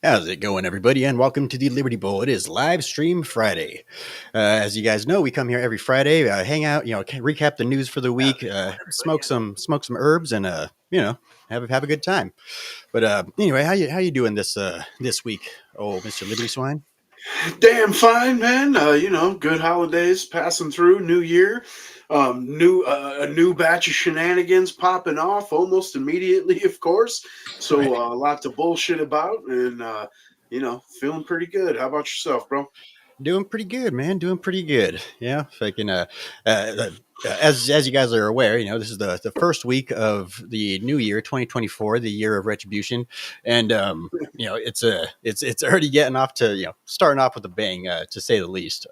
How's it going, everybody? And welcome to the Liberty Bowl. It is live stream Friday. As you guys know, we come here every Friday, hang out, recap the news for the week, smoke some herbs, and have a good time. But anyway, how you doing this week, oh Mr. Liberty Swine? Damn fine, man. Good holidays passing through. New year, a new batch of shenanigans popping off almost immediately, of course. So Right. lots of bullshit about, and feeling pretty good. How about yourself, bro? Doing pretty good, man. Doing pretty good. Yeah, fucking. As you guys are aware, this is the first week of the new year, 2024, the year of retribution, and it's already getting off to starting off with a bang, to say the least.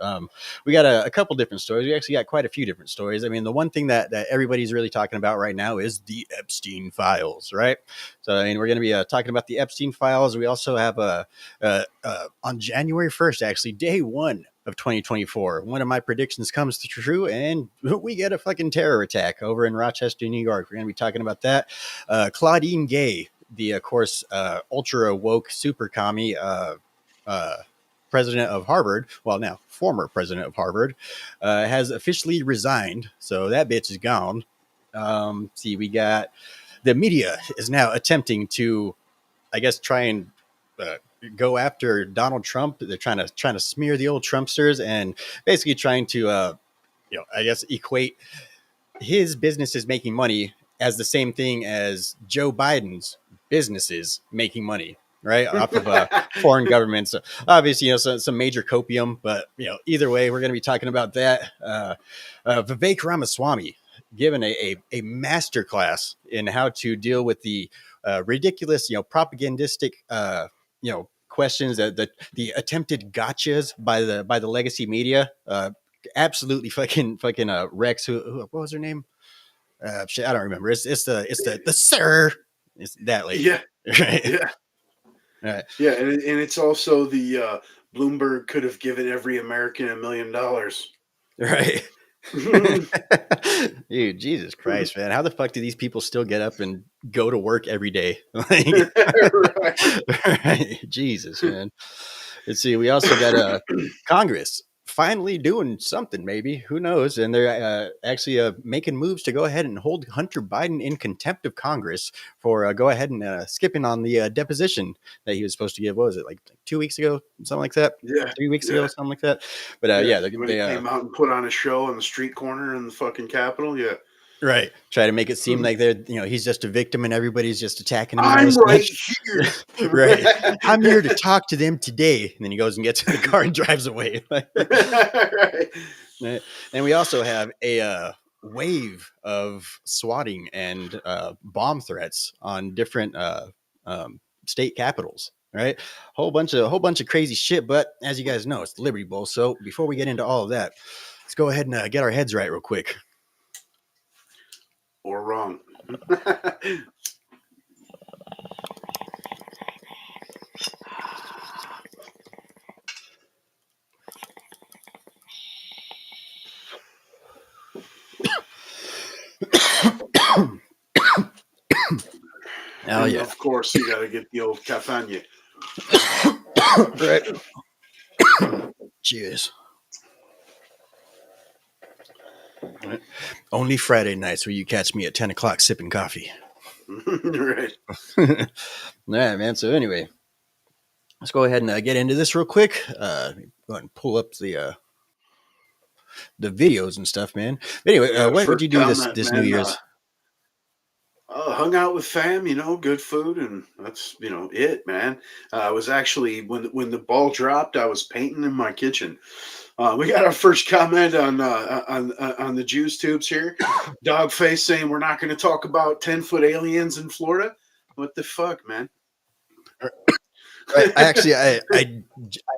We got a couple different stories. We actually got quite a few different stories. I mean, the one thing that everybody's really talking about right now is the Epstein files, right? So I mean, we're going to be talking about the Epstein files. We also have on January 1st, actually, day one of 2024, one of my predictions comes true, and we get a fucking terror attack over in Rochester, New York. We're going to be talking about that. Claudine Gay, the, of course, ultra woke super commie, president of Harvard, well, now former president of Harvard, has officially resigned. So that bitch is gone. See, we got the media is now attempting to, I guess, try and go after Donald Trump. They're trying to smear the old Trumpsters and basically trying to, I guess, equate his businesses making money as the same thing as Joe Biden's businesses making money, right, off of foreign governments. So obviously, some major copium, but either way, we're going to be talking about that. Vivek Ramaswamy given a master class in how to deal with the ridiculous, propagandistic, questions, that the attempted gotchas by the legacy media. Absolutely fucking Rex. What was her name? Shit, I don't remember. It's the sir. It's that lady. Yeah, Right. yeah, Right. yeah, and it's also the Bloomberg could have given every American $1 million. Right. Dude, Jesus Christ, man. How the fuck do these people still get up and go to work every day? Like, Right. right. Jesus, man. Let's see. We also got Congress finally doing something, maybe. Who knows? And they're actually making moves to go ahead and hold Hunter Biden in contempt of Congress for go ahead and skipping on the deposition that he was supposed to give. What was it, like 2 weeks ago? Something like that? Yeah, 3 weeks yeah. ago? Something like that? But Yeah, when he came out and put on a show on the street corner in the fucking Capitol, yeah. right. Try to make it seem like he's just a victim and everybody's just attacking him. I'm right here. Right. I'm here to talk to them today. And then he goes and gets in the car and drives away. Right. And we also have a wave of swatting and bomb threats on different state capitals. Right, whole bunch of crazy shit. But as you guys know, it's the Liberty Bowl. So before we get into all of that, let's go ahead and get our heads right real quick. Or wrong. Oh, yeah. Of course, you got to get the old Cafagna. Right. Cheers. Right. Only Friday nights where you catch me at 10 o'clock sipping coffee. Right. All right, man. So anyway, let's go ahead and get into this real quick. Go ahead and pull up the videos and stuff, man. But anyway, what would you do this New Year's? Hung out with fam, good food, and that's it, man. I was actually when the ball dropped, I was painting in my kitchen. We got our first comment on the Jews tubes here. Dogface saying we're not going to talk about 10-foot aliens in Florida. What the fuck, man? I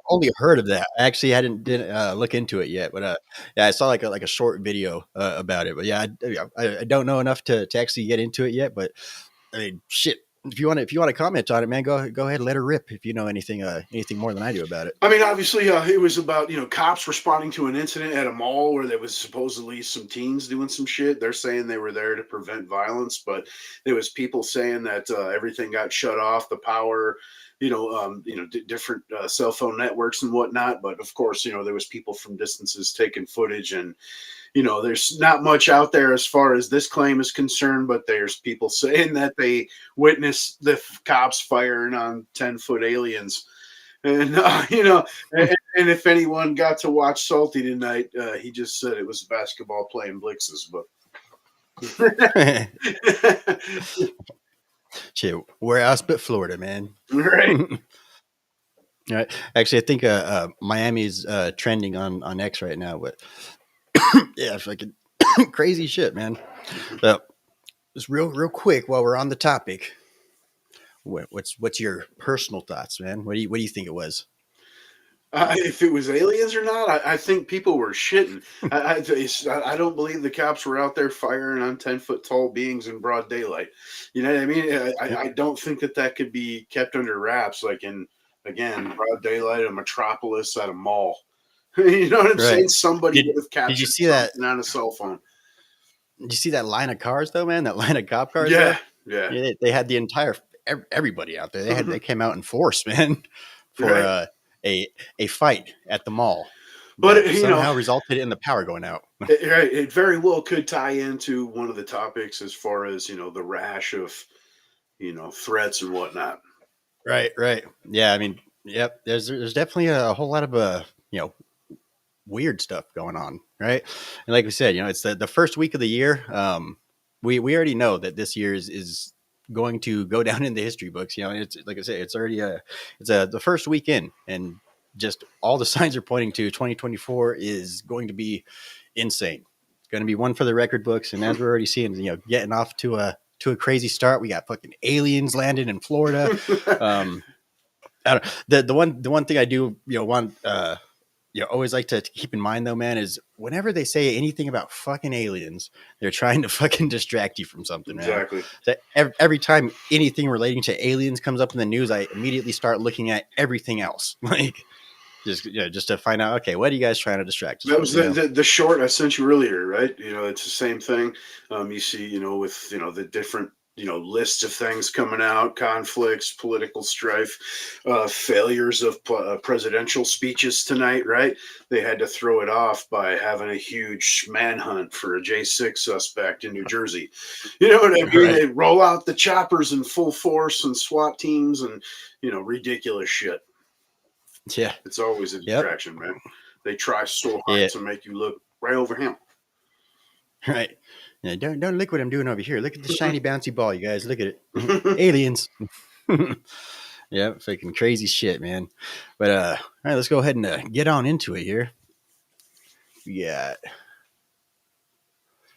only heard of that. I actually didn't look into it yet, but yeah, I saw like a short video about it. But yeah, I don't know enough to actually get into it yet. But I mean, shit, if you want to comment on it, man, go ahead, let her rip. If you know anything more than I do about it. I mean, obviously, it was about cops responding to an incident at a mall where there was supposedly some teens doing some shit. They're saying they were there to prevent violence, but there was people saying that everything got shut off, the power, different cell phone networks and whatnot. But of course, there was people from distances taking footage, and there's not much out there as far as this claim is concerned. But there's people saying that they witnessed the cops firing on 10-foot aliens. And and if anyone got to watch Salty tonight, he just said it was basketball playing Blixes. But Shit, where else but Florida, man? right, Right. Actually, I think Miami's trending on X right now, but yeah, fucking crazy shit, man. So, just real quick while we're on the topic, what's your personal thoughts, man? What do you think it was? if it was aliens or not, I think people were shitting. I don't believe the cops were out there firing on 10-foot tall beings in broad daylight. You know what I mean? I don't think that could be kept under wraps, like in again broad daylight, a metropolis at a mall. You know what I'm Right. saying? Somebody would have Did you captured see that? something on a cell phone. Did you see that line of cars though, man? That line of cop cars Yeah, there. yeah, Yeah, they had the entire everybody out there. They came out in force, man, for right. a a fight at the mall But that somehow resulted in the power going out. it very well could tie into one of the topics as far as the rash of threats and whatnot. Right, right. Yeah, I mean, yep. There's definitely a whole lot of weird stuff going on, right? And like we said, it's the first week of the year. We already know that this year is going to go down in the history books. It's like I said, it's already the first weekend, and just all the signs are pointing to 2024 is going to be insane. It's going to be one for the record books, and as we're already seeing, getting off to a crazy start. We got fucking aliens landing in Florida. Um, I don't, the one thing I do want always like to keep in mind though, man, is whenever they say anything about fucking aliens, they're trying to fucking distract you from something, man. Exactly. So every time anything relating to aliens comes up in the news, I immediately start looking at everything else, like just to find out, okay, what are you guys trying to distract us That from? was the short I sent you earlier, right? It's the same thing. You see, with the different lists of things coming out, conflicts, political strife, failures of presidential speeches tonight, right? They had to throw it off by having a huge manhunt for a J6 suspect in New Jersey. You know what I mean? Right. They roll out the choppers in full force and SWAT teams and ridiculous shit. Yeah. It's always a Yep. distraction, man. They try so hard Yeah. to make you look right over him. Right. Yeah, don't look what I'm doing over here. Look at the shiny bouncy ball, you guys. Look at it. Aliens. Yeah, freaking crazy shit, man. But all right, let's go ahead and get on into it here. We got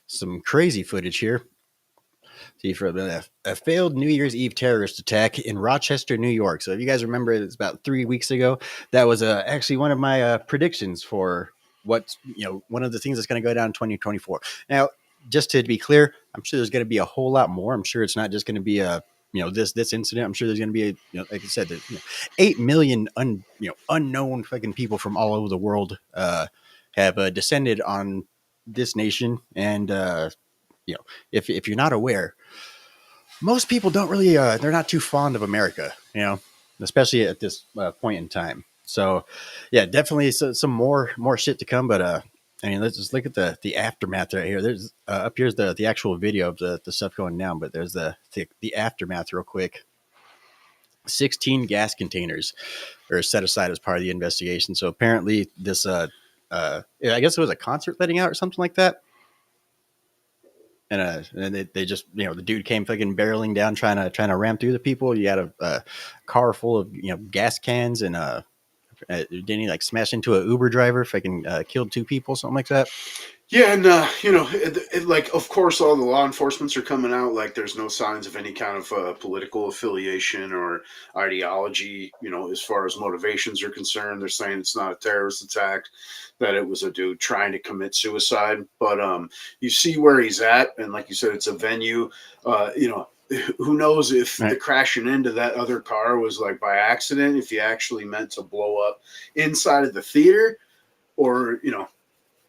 some crazy footage here. See, for a failed New Year's Eve terrorist attack in Rochester, New York. So if you guys remember, it's about 3 weeks ago. That was actually one of my predictions for what one of the things that's going to go down in 2024. Now, just to be clear, I'm sure there's going to be a whole lot more. I'm sure it's not just going to be a this incident. I'm sure there's going to be like I said, 8 million unknown fucking people from all over the world have descended on this nation, and if you're not aware, most people don't really they're not too fond of America, especially at this point in time. So yeah, definitely some more shit to come. But I mean, let's just look at the aftermath right here. There's up here's the actual video of the stuff going down, but there's the aftermath real quick. 16 gas containers are set aside as part of the investigation. So apparently this I guess it was a concert letting out or something like that. And they just the dude came fucking barreling down trying to ram through the people. You had a car full of gas cans, and didn't he like smash into a Uber driver, fucking killed 2 people, something like that. Yeah, and like of course all the law enforcements are coming out like there's no signs of any kind of political affiliation or ideology. As far as motivations are concerned, they're saying it's not a terrorist attack, that it was a dude trying to commit suicide. But you see where he's at, and like you said, it's a venue. who knows if the Right. crashing into that other car was like by accident, if he actually meant to blow up inside of the theater, or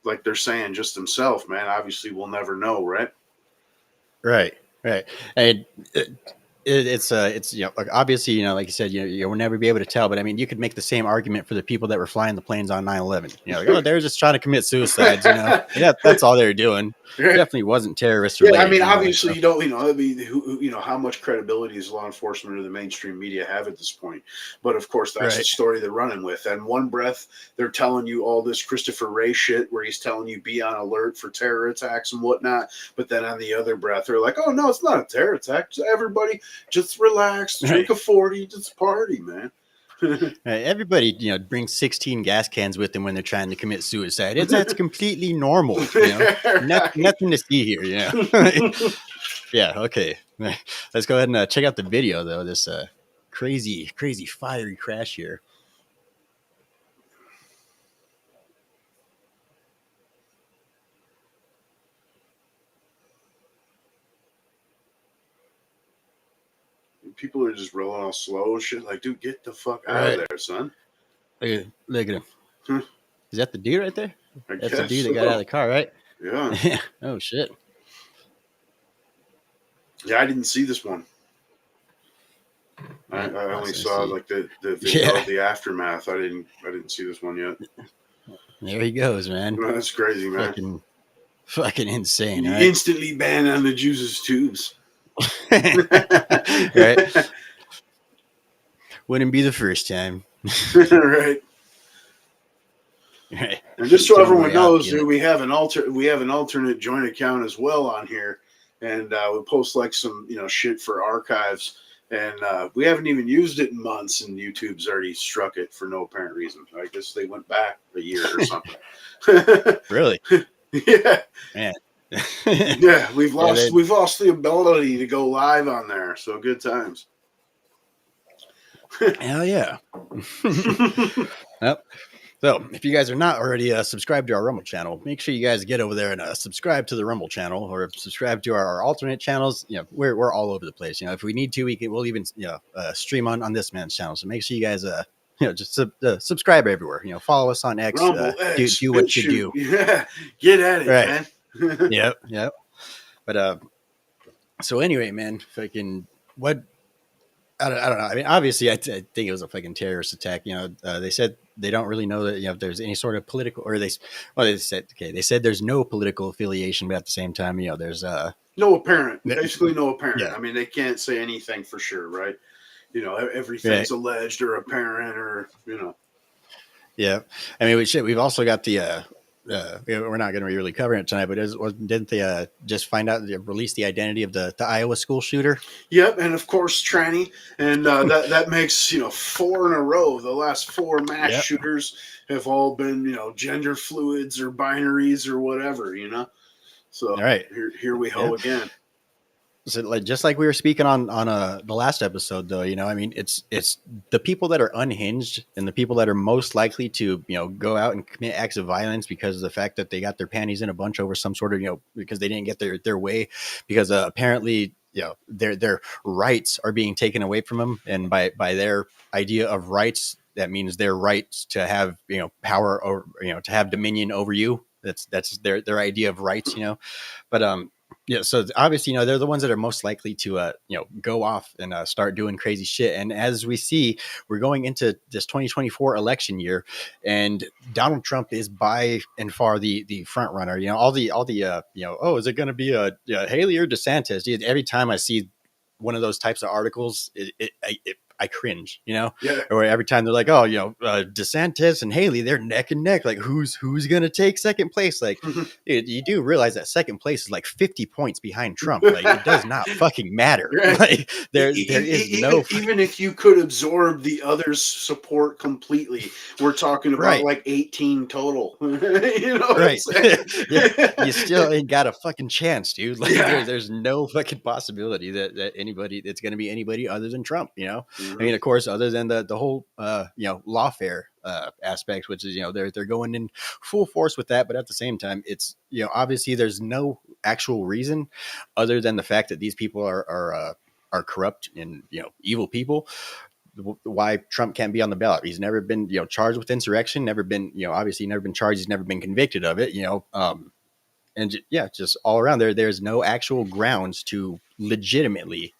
like they're saying, just himself, man. Obviously, we'll never know, right? Right. Right. And it's like obviously like you said you'll never be able to tell, but I mean you could make the same argument for the people that were flying the planes on 9/11. Like, oh, they're just trying to commit suicides. That's all they're doing. Right. Definitely wasn't terrorist Yeah, I related. mean, Like obviously, so. you don't, I mean, how much credibility does law enforcement or the mainstream media have at this point? But of course, that's the Right. story they're running with. And one breath, they're telling you all this Christopher Wray shit, where he's telling you be on alert for terror attacks and whatnot. But then on the other breath, they're like, oh no, it's not a terror attack. Just everybody, just relax, drink Right. a 40, just party, man. Right. Everybody brings 16 gas cans with them when they're trying to commit suicide. That's completely normal. Right. Nothing to see here. Yeah. Okay. Let's go ahead and check out the video though. This crazy fiery crash here. People are just rolling all slow and shit. Like, dude, get the fuck out of Right. there, son. Look at him. Huh, Is that the dude right there? I That's the guess dude that got out of so. the car, right? Yeah. Yeah. Oh shit. Yeah, I didn't see this one. I, Yeah. I only Let's saw see. like the video Yeah. of the aftermath. I didn't see this one yet. There he goes, man. That's crazy, man. Fucking insane, You right? instantly ban on the juice's tubes. Right. Wouldn't be the first time. Right. Right. And just so Some everyone way I'll knows, get dude, it. we have an alternate joint account as well on here, and we post like some shit for archives, and we haven't even used it in months, and YouTube's already struck it for no apparent reason. I guess they went back a year or something. Really? Yeah, Man. yeah, we've Yeah, lost we've lost the ability to go live on there. So good times. hell yeah. Yep. So, if you guys are not already subscribed to our Rumble channel, make sure you guys get over there and subscribe to the Rumble channel, or subscribe to our alternate channels. We're all over the place. If we need to, we'll even stream on this man's channel. So make sure you guys just subscribe everywhere. Follow us on X. Rumble X, Do what you BitChute. do. Yeah, get at it, Right. man. Yep. But so anyway, man, fucking what? I don't know. I mean, obviously, I think it was a fucking terrorist attack. They said they don't really know that if there's any sort of political, or they said okay, they said there's no political affiliation, but at the same time, there's No apparent, basically no apparent. yeah, I mean, they can't say anything for sure, right? right, Everything's alleged or apparent, or yeah. I mean, we've also got the we're not going to really cover it tonight, but didn't they just find out they released the identity of the Iowa school shooter? Yep, and of course tranny, and that makes four in a row. The last four mass Yep. shooters have all been gender fluids or binaries or whatever. So All right. here we Yeah. go again. So just like we were speaking on the last episode, though, I mean, it's the people that are unhinged and the people that are most likely to go out and commit acts of violence because of the fact that they got their panties in a bunch over some sort of because they didn't get their way, because apparently their rights are being taken away from them, and by their idea of rights, that means their rights to have power over to have dominion over you. That's their idea of rights, but yeah, so obviously, they're the ones that are most likely to, go off and start doing crazy shit. And as we see, we're going into this 2024 election year, and Donald Trump is by and far the front runner. All the oh, is it going to be a Haley or DeSantis? Dude, every time I see one of those types of articles, I cringe, Yeah. or every time they're like, oh, DeSantis and Haley, they're neck and neck. Like, who's going to take second place? Like, dude, you do realize that second place is like 50 points behind Trump. Like, it does not fucking matter. Right. Like, there is no even if you could absorb the other's support completely, we're talking about right. like 18 total. You know what I'm Right. saying? Yeah. You still ain't got a fucking chance, dude. Like, Yeah. there's no fucking possibility that anybody that's going to be anybody other than Trump, Mhm. I mean, of course, other than the whole, lawfare aspect, which is, they're going in full force with that. But at the same time, it's, obviously there's no actual reason other than the fact that these people are are corrupt and evil people, why Trump can't be on the ballot. He's never been charged with insurrection, never been obviously never been charged. He's never been convicted of it. And yeah, just all around there's no actual grounds to legitimately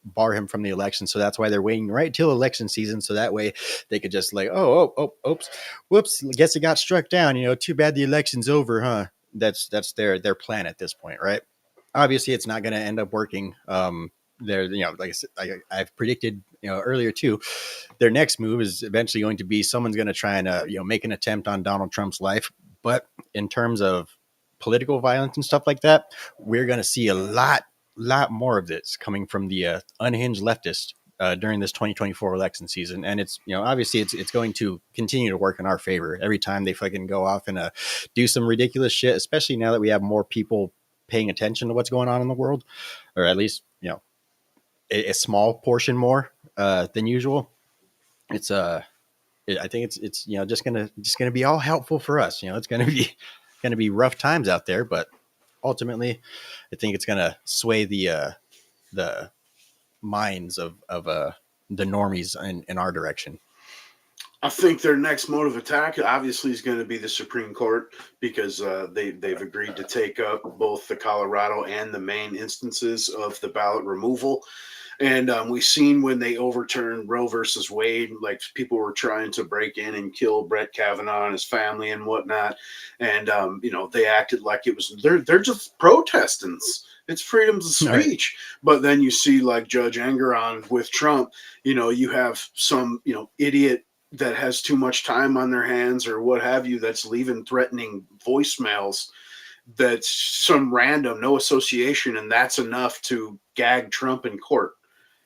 bar him from the election. So that's why they're waiting right till election season, so that way they could just like, oops, whoops, guess it got struck down. Too bad the election's over, huh? That's their plan at this point, right? Obviously, it's not going to end up working. They're like I said, I've predicted earlier too. Their next move is eventually going to be someone's going to try and make an attempt on Donald Trump's life, but in terms of political violence and stuff like that, we're going to see a lot more of this coming from the unhinged leftists during this 2024 election season. And it's obviously it's going to continue to work in our favor every time they fucking go off and do some ridiculous shit, especially now that we have more people paying attention to what's going on in the world, or at least a small portion more than usual. It's I think it's just gonna be all helpful for us. It's gonna be rough times out there, but ultimately, I think it's gonna sway the minds of the normies in our direction. I think their next mode of attack obviously is going to be the Supreme Court, because they've agreed to take up both the Colorado and the Maine instances of the ballot removal. And we've seen when they overturned Roe versus Wade, like people were trying to break in and kill Brett Kavanaugh and his family and whatnot. And, they acted like it was, they're just protesting. It's freedom of speech. Right. But then you see like Judge Engeron with Trump, you have some, idiot that has too much time on their hands or what have you, that's leaving threatening voicemails, that's some random, no association, and that's enough to gag Trump in court.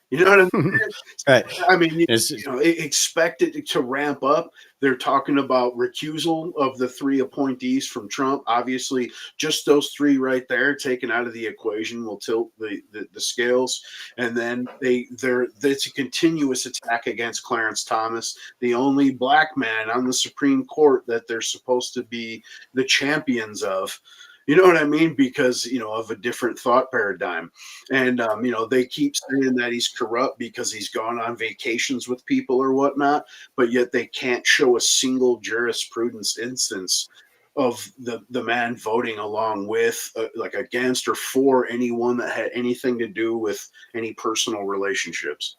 You know what I mean? Right. I mean, expect it to ramp up. They're talking about recusal of the 3 appointees from Trump. Obviously, just those 3 right there taken out of the equation will tilt the scales. And then it's a continuous attack against Clarence Thomas, the only black man on the Supreme Court that they're supposed to be the champions of. You know what I mean? Because, of a different thought paradigm. And, they keep saying that he's corrupt because he's gone on vacations with people or whatnot, but yet they can't show a single jurisprudence instance of the man voting along with, like against or for anyone that had anything to do with any personal relationships.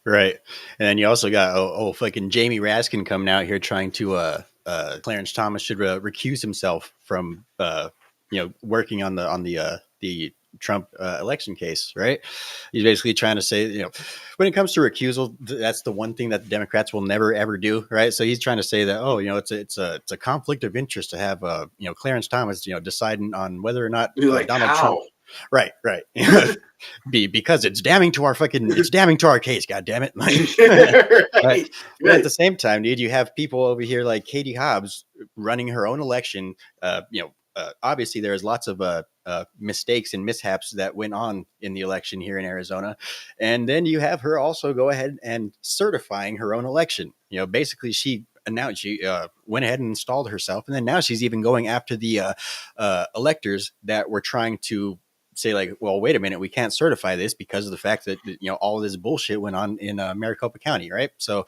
Right. And then you also got, fucking Jamie Raskin coming out here trying to, Clarence Thomas should recuse himself from, working on the Trump election case, right? He's basically trying to say, when it comes to recusal, that's the one thing that the Democrats will never ever do, right? So he's trying to say that, it's a conflict of interest to have, Clarence Thomas, deciding on whether or not Donald Trump. Right. Because it's damning to our case. God damn it! Right. But at the same time, dude, you have people over here like Katie Hobbs running her own election. Obviously, there's lots of mistakes and mishaps that went on in the election here in Arizona, and then you have her also go ahead and certifying her own election. Basically, she announced she went ahead and installed herself, and then now she's even going after the electors that were trying to say like, well, wait a minute, we can't certify this because of the fact that all of this bullshit went on in Maricopa County, right? So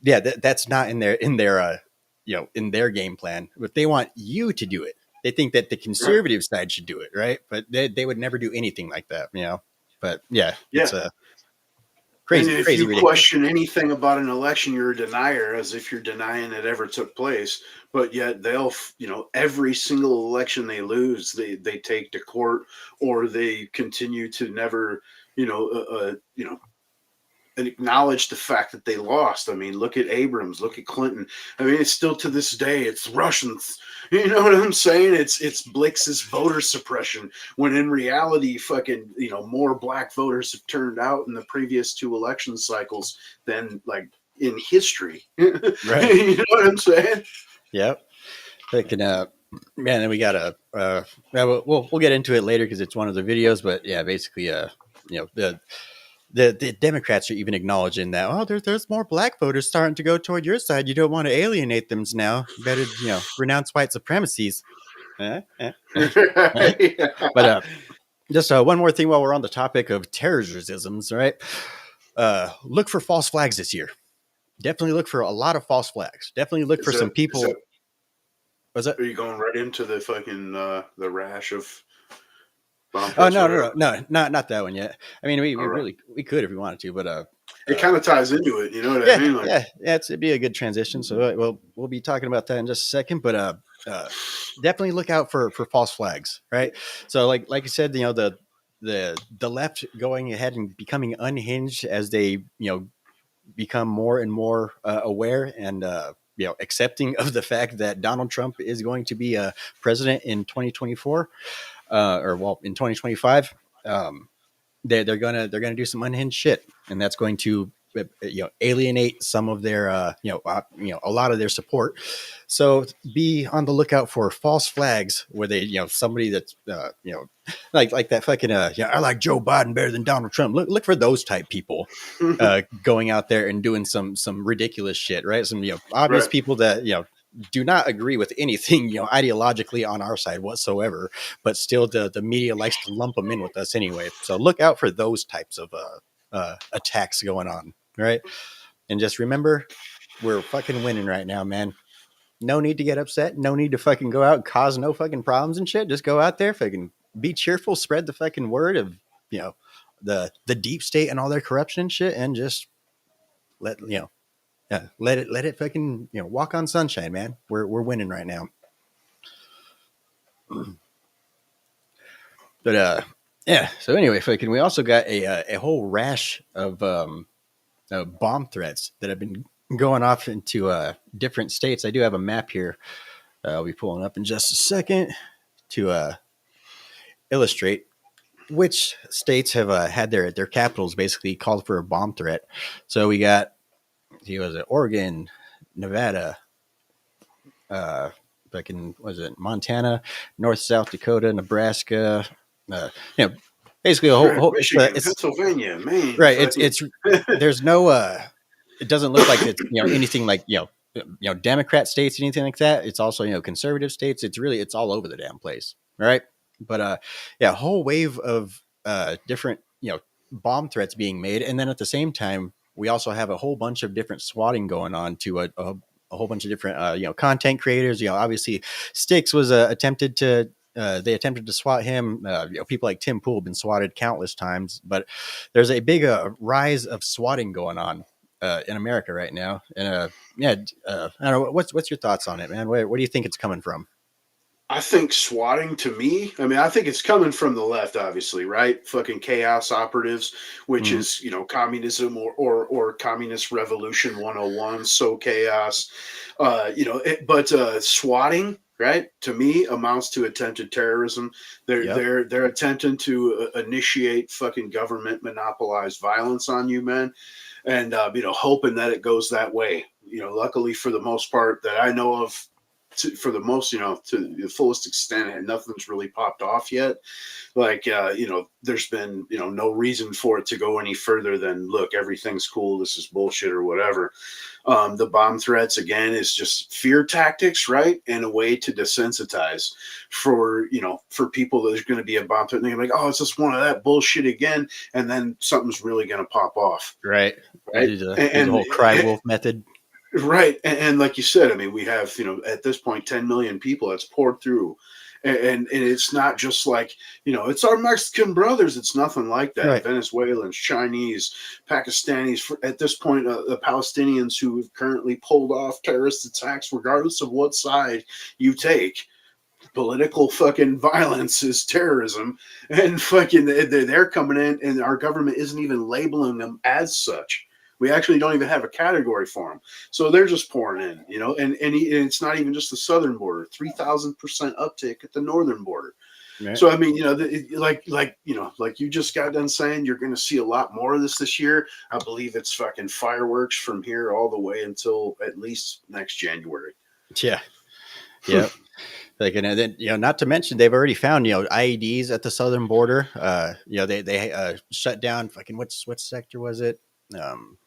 yeah, that's not in their in their game plan, but they want you to do it. They think that the conservative side should do it, right? But they would never do anything like that, But it's a crazy. And if crazy you ridiculous. question anything about an election, you're a denier, as if you're denying it ever took place. But yet they'll, every single election they lose, they take to court, or they continue to never, and acknowledge the fact that they lost. I mean, look at Abrams, look at Clinton. I mean, it's still to this day, it's Russians. You know what I'm saying? It's Blix's voter suppression, when in reality, fucking, more black voters have turned out in the previous 2 election cycles than like in history. Right. You know what I'm saying? Yep. They can, man, then we got we'll get into it later because it's one of the videos, but yeah, basically, the Democrats are even acknowledging that, there's more black voters starting to go toward your side. You don't want to alienate them now. You better, renounce white supremacies. But Just one more thing while we're on the topic of terrorisms, right? Look for false flags this year. Definitely look for a lot of false flags. Definitely look for some Is that people. Was it? are you going right into the fucking the rash of bomb Oh threats or no, no, whatever? no, no, not that one yet. I mean, we All right. really we could if we wanted to, but It uh, kind of ties into it, you know what I yeah, mean? Like, yeah, yeah. It'd be a good transition. So we'll be talking about that in just a second. But uh, definitely look out for false flags, right? So like you said, the left going ahead and becoming unhinged as they become more and more aware and accepting of the fact that Donald Trump is going to be president in 2024 or well in 2025. Um, they're gonna do some unhinged shit, and that's going to alienate some of their a lot of their support. So be on the lookout for false flags where they somebody that's like that fucking I like Joe Biden better than Donald Trump. Look for those type people going out there and doing some ridiculous shit, right? Some obvious right. people that do not agree with anything ideologically on our side whatsoever, but still the media likes to lump them in with us anyway. So look out for those types of attacks going on, right? And just remember, we're fucking winning right now, man. No need to get upset. No need to fucking go out and cause no fucking problems and shit. Just go out there, fucking be cheerful, spread the fucking word of you know the deep state and all their corruption and shit, and just let let it fucking walk on sunshine, man. We're winning right now. But yeah. So anyway, fucking, we also got a whole rash of bomb threats that have been going off into different states. I do have a map here. I'll be pulling up in just a second to illustrate which states have had their capitals basically called for a bomb threat. So we got, he was it Oregon, Nevada, fucking was it Montana, North South Dakota, Nebraska, uh, you know, basically a whole Michigan, it's Pennsylvania, Maine, right. fucking. It's there's no it doesn't look like it's anything like Democrat states, anything like that. It's also conservative states. It's all over the damn place, right? But yeah, a whole wave of different bomb threats being made, and then at the same time, we also have a whole bunch of different swatting going on to a whole bunch of different content creators. Obviously, Sticks was attempted to. They attempted to swat him. People like Tim Pool have been swatted countless times, but there's a big rise of swatting going on in America right now. And yeah, I don't know. What's your thoughts on it, man? Where do you think it's coming from? I think swatting to me, I mean, I think it's coming from the left, obviously, right? Fucking chaos operatives, which Mm, is, communism or communist revolution 101, so chaos. But swatting, right, to me amounts to attempted terrorism. They're yep. they're they're attempting to initiate fucking government monopolized violence on you, man, and hoping that it goes that way. Luckily for the most part that I know of, for the most, to the fullest extent, and nothing's really popped off yet. Like, there's been, no reason for it to go any further than, look, everything's cool. This is bullshit or whatever. The bomb threats, again, is just fear tactics, right? And a way to desensitize for people that there's going to be a bomb threat. And they're like, oh, it's just one of that bullshit again. And then something's really going to pop off. Right. They Right. do the whole cry wolf method. Right, and like you said, I mean, we have at this point 10 million people that's poured through, and it's not just like it's our Mexican brothers. It's nothing like that. Right. Venezuelans, Chinese, Pakistanis. At this point, the Palestinians who have currently pulled off terrorist attacks, regardless of what side you take. Political fucking violence is terrorism, and fucking they're coming in, and our government isn't even labeling them as such. We actually don't even have a category for them, so they're just pouring in, and it's not even just the southern border. 3,000% uptick at the northern border. Right. So I mean, like you just got done saying, you're going to see a lot more of this year. I believe it's fucking fireworks from here all the way until at least next January. Yeah. Yeah. Like, and then not to mention they've already found IEDs at the southern border. They shut down fucking what sector was it? Um,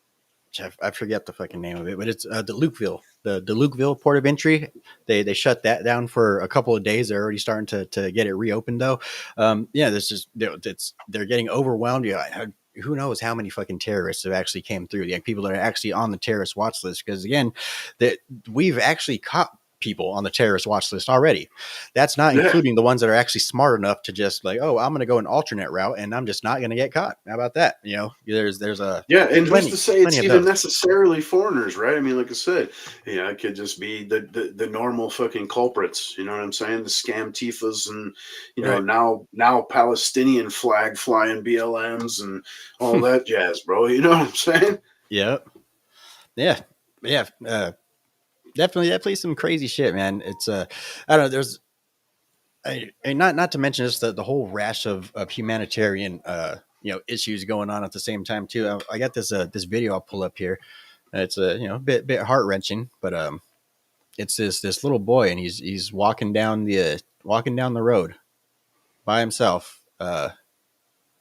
I forget the fucking name of it, but it's the Lukeville port of entry. They shut that down for a couple of days. They're already starting to get it reopened though. Yeah, this is it's they're getting overwhelmed. Yeah, who knows how many fucking terrorists have actually came through? The people that are actually on the terrorist watch list. Because again, that we've actually caught people on the terrorist watch list already. That's not Yeah. including the ones that are actually smart enough to just like, oh, I'm going to go an alternate route and I'm just not going to get caught. How about that? There's a Yeah, and who's to plenty say it's of even those. necessarily foreigners, right? I mean, like I said, it could just be the normal fucking culprits. You know what I'm saying? The scam tifas and Right. now Palestinian flag flying BLMs and all that jazz, bro. You know what I'm saying? Yeah. Yeah. Yeah. Definitely some crazy shit, man. It's I don't know. There's not to mention just the whole rash of humanitarian issues going on at the same time too. I got this video I'll pull up here. It's a bit heart wrenching, but it's this little boy and he's walking down the road by himself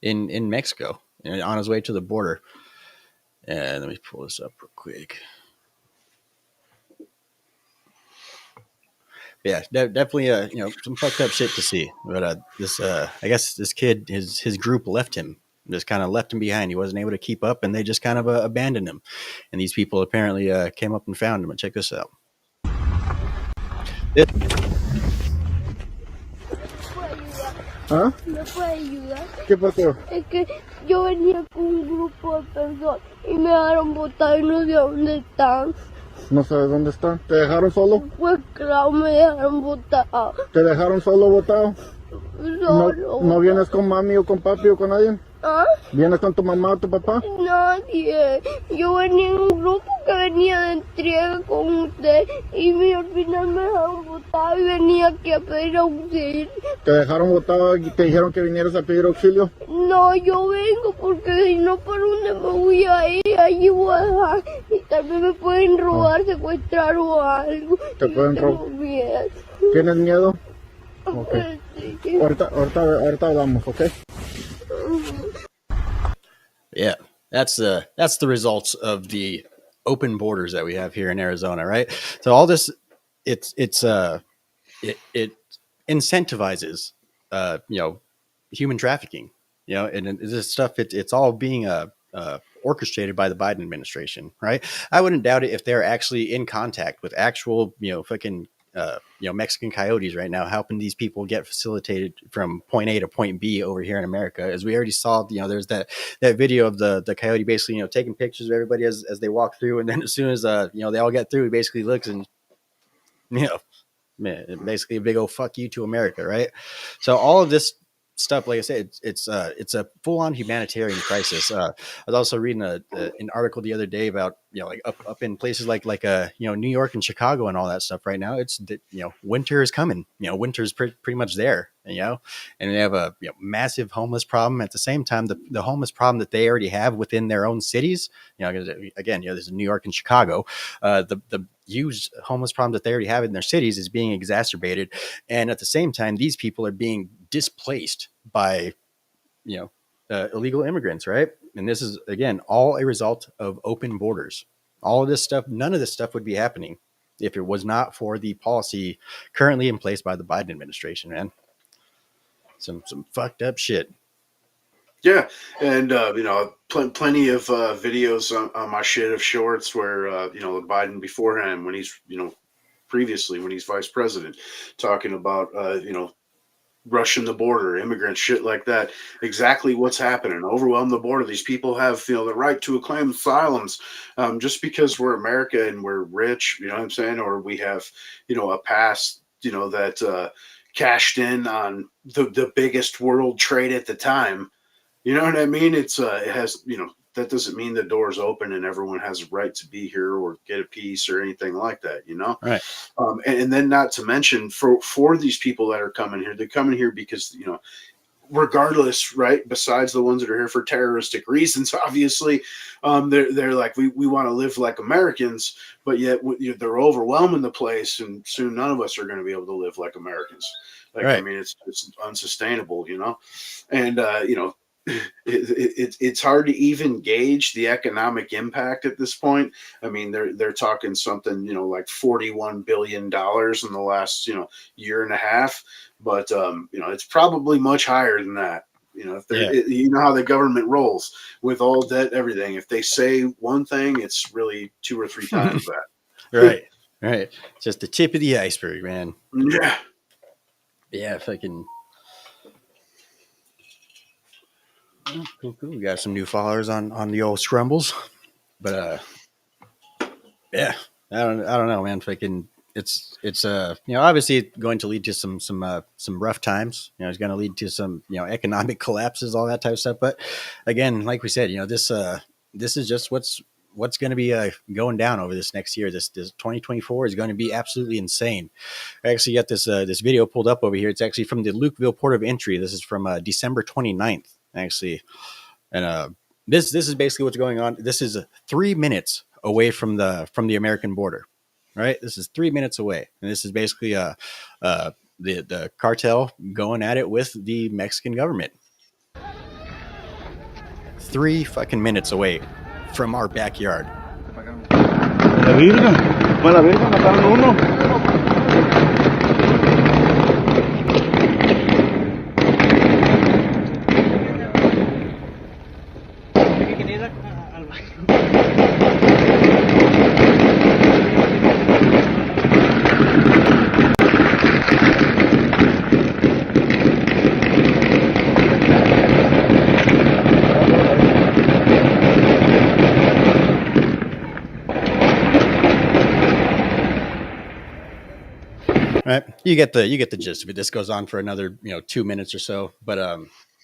in Mexico and on his way to the border. And let me pull this up real quick. Yeah, definitely some fucked up shit to see. But this I guess this kid his group left him, just kind of left him behind. He wasn't able to keep up, and they just kind of abandoned him. And these people apparently came up and found him. And check this out. This, ¿Ah? ¿Me puede ayudar? ¿Qué pasó? Es que yo venía con un grupo de personas y me dejaron botar y no sé dónde están. No sé dónde están. ¿Te dejaron solo? Pues claro, me dejaron botar. ¿Te dejaron solo botado? Solo. ¿No vienes con mami o con papi o con nadie? ¿Ah? ¿Vienes con tu mamá o tu papá? Nadie. Yo venía en un grupo que venía de entrega con usted y al final me dejaron botar y venía aquí a pedir auxilio. ¿Te dejaron botado y te dijeron que vinieras a pedir auxilio? No, yo vengo porque si no, ¿para dónde me voy a ir? Allí voy a dejar y tal vez me pueden robar, secuestrar o algo. Te pueden Tengo robar. miedo. ¿Tienes miedo? Ok. Sí. Ahorita hablamos, ¿ok? yeah, that's the results of the open borders that we have here in Arizona, right? So all this, it incentivizes human trafficking, and this stuff it's all being orchestrated by the Biden administration, right? I wouldn't doubt it if they're actually in contact with actual fucking Mexican coyotes right now, helping these people get facilitated from point A to point B over here in America. As we already saw, there's that video of the coyote basically taking pictures of everybody as they walk through, and then as soon as they all get through, he basically looks and man, basically a big old fuck you to America, right? So all of this stuff, like I said, it's a full on humanitarian crisis. I was also reading an article the other day about like up in places like New York and Chicago and all that stuff. Right now, it's winter is coming. Winter's pretty much there. And they have a massive homeless problem. At the same time, the homeless problem that they already have within their own cities. Again, there's New York and Chicago. The huge homeless problem that they already have in their cities is being exacerbated, and at the same time, these people are being displaced by illegal immigrants, right? And this is again all a result of open borders. All of this stuff, none of this stuff would be happening if it was not for the policy currently in place by the Biden administration, man. Some fucked up shit. Yeah, and plenty of videos on my shit of shorts where Biden beforehand when he's previously when he's vice president talking about rushing the border, immigrants, shit like that. Exactly what's happening. Overwhelm the border. These people have the right to claim asylums just because we're America and we're rich. You know what I'm saying? Or we have a past that cashed in on the biggest world trade at the time. You know what I mean? It has, that doesn't mean the door's open and everyone has a right to be here or get a piece or anything like that, Right. And then not to mention for these people that are coming here, they're coming here because, regardless, right, besides the ones that are here for terroristic reasons, obviously, they're like, we want to live like Americans, but yet they're overwhelming the place and soon none of us are going to be able to live like Americans. Like, Right. I mean, it's unsustainable, and, it's hard to even gauge the economic impact at this point. I mean, they're talking something, like $41 billion in the last, year and a half, but it's probably much higher than that. If they're, Yeah. you know how the government rolls with all debt, everything. If they say one thing, it's really two or three times that. Right. Right. Just the tip of the iceberg, man. Yeah. Yeah. Fucking. Cool. We got some new followers on the old Scrumbles, but yeah, I don't know, man. Fucking, it's obviously going to lead to some rough times. It's going to lead to some economic collapses, all that type of stuff. But again, like we said, this is just what's going to be going down over this next year. This 2024 is going to be absolutely insane. I actually got this video pulled up over here. It's actually from the Lukeville Port of Entry. This is from December 29th, actually, and this is basically what's going on. This is 3 minutes away from the American border, right? This is 3 minutes away, and this is basically the cartel going at it with the Mexican government. 3 fucking minutes away from our backyard. Mataron uno. Right, you get the gist of it. This goes on for another 2 minutes or so, but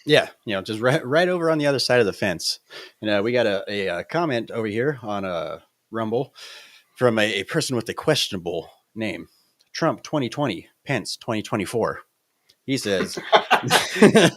yeah, just right over on the other side of the fence. And we got a comment over here on Rumble from a person with a questionable name. Trump 2020, Pence 2024. He says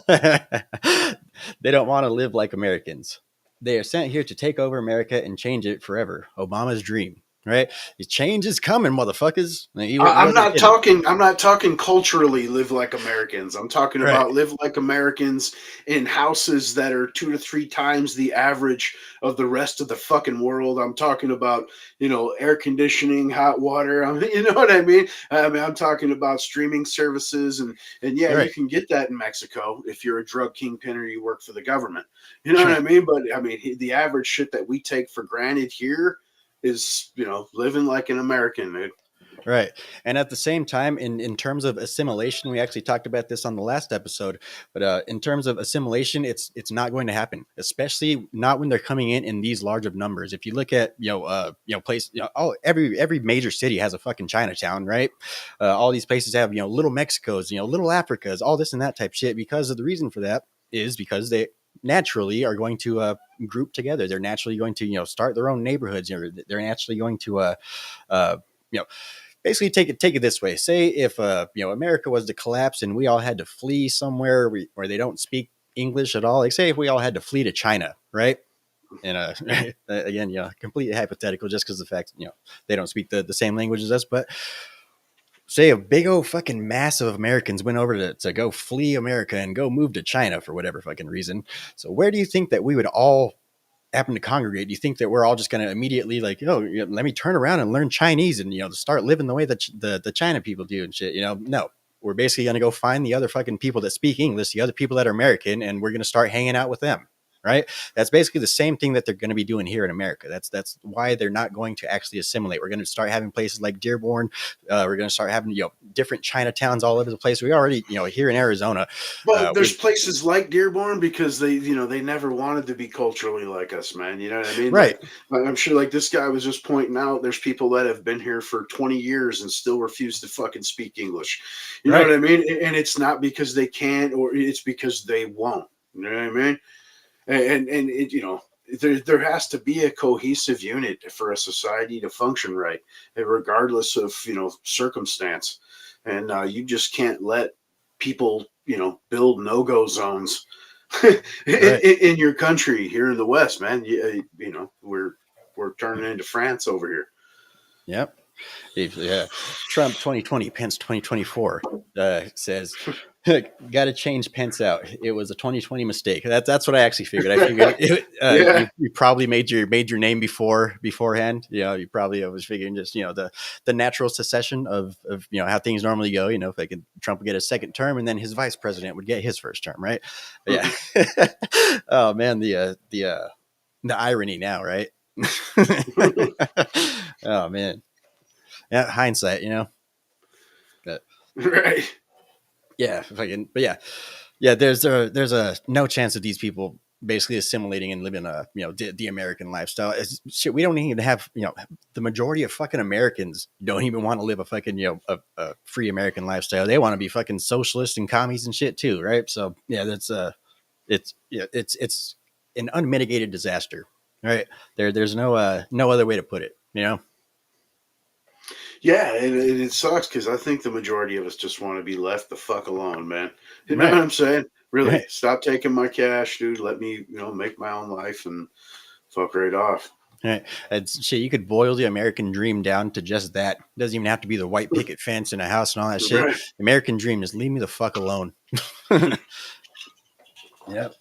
they don't want to live like Americans. They are sent here to take over America and change it forever. Obama's dream, right? The change is coming, motherfuckers. I'm not talking. I'm not talking culturally live like Americans. I'm talking Right. about live like Americans in houses that are 2 to 3 times the average of the rest of the fucking world. I'm talking about air conditioning, hot water. You know what I mean? I'm talking about streaming services and yeah, Right. you can get that in Mexico if you're a drug kingpin or you work for the government. You know what I mean? But I mean the average shit that we take for granted here is living like an American, dude. Right. And at the same time, in terms of assimilation, we actually talked about this on the last episode, but in terms of assimilation, it's not going to happen, especially not when they're coming in these large of numbers. If you look at, place, every major city has a fucking Chinatown, right? All these places have, little Mexicos, little Africas, all this and that type shit, because of the reason for that is because they naturally are going to group together. They're naturally going to, start their own neighborhoods. They're naturally going to, basically take it this way. Say if America was to collapse and we all had to flee somewhere where they don't speak English at all, like say if we all had to flee to China, right? And again, completely hypothetical, just because the fact they don't speak the same language as us. But say a big old fucking mass of Americans went over to go flee America and go move to China for whatever fucking reason. So where do you think that we would all happen to congregate? Do you think that we're all just going to immediately like, let me turn around and learn Chinese and, start living the way that the China people do and shit? No, we're basically going to go find the other fucking people that speak English, the other people that are American, and we're going to start hanging out with them. Right. That's basically the same thing that they're going to be doing here in America. That's why they're not going to actually assimilate. We're going to start having places like Dearborn. We're going to start having, different Chinatowns all over the place. We already, here in Arizona. Well, there's places like Dearborn because they never wanted to be culturally like us, man. You know what I mean? Right. Like, I'm sure like this guy was just pointing out there's people that have been here for 20 years and still refuse to fucking speak English. You know what I mean? And it's not because they can't, or it's because they won't. You know what I mean? And it, there has to be a cohesive unit for a society to function right, regardless of circumstance. And you just can't let people build no-go zones in your country here in the West, man. We're turning into France over here. Yep. Yeah. Trump 2020, Pence 2024 says Got to change Pence out. It was a 2020 mistake. That's what I actually figured. I figured Yeah. you probably made your name beforehand. You probably was figuring just the natural succession of how things normally go. If Trump would get a second term and then his vice president would get his first term, right? But yeah. Oh man, the irony now, right? Oh man, yeah, hindsight, But Right. yeah, but yeah. There's a no chance of these people basically assimilating and living the American lifestyle. Shit, we don't even have the majority of fucking Americans don't even want to live a fucking a free American lifestyle. They want to be fucking socialists and commies and shit too, right? So yeah, that's it's an unmitigated disaster, right? There's no other way to put it, Yeah, and it sucks because I think the majority of us just want to be left the fuck alone, man. You know Right. what I'm saying? Really, Right. stop taking my cash, dude. Let me, make my own life and fuck right off. Right. It's shit. You could boil the American dream down to just that. It doesn't even have to be the white picket fence and a house and all that shit. Right. American dream, just leave me the fuck alone. Yep.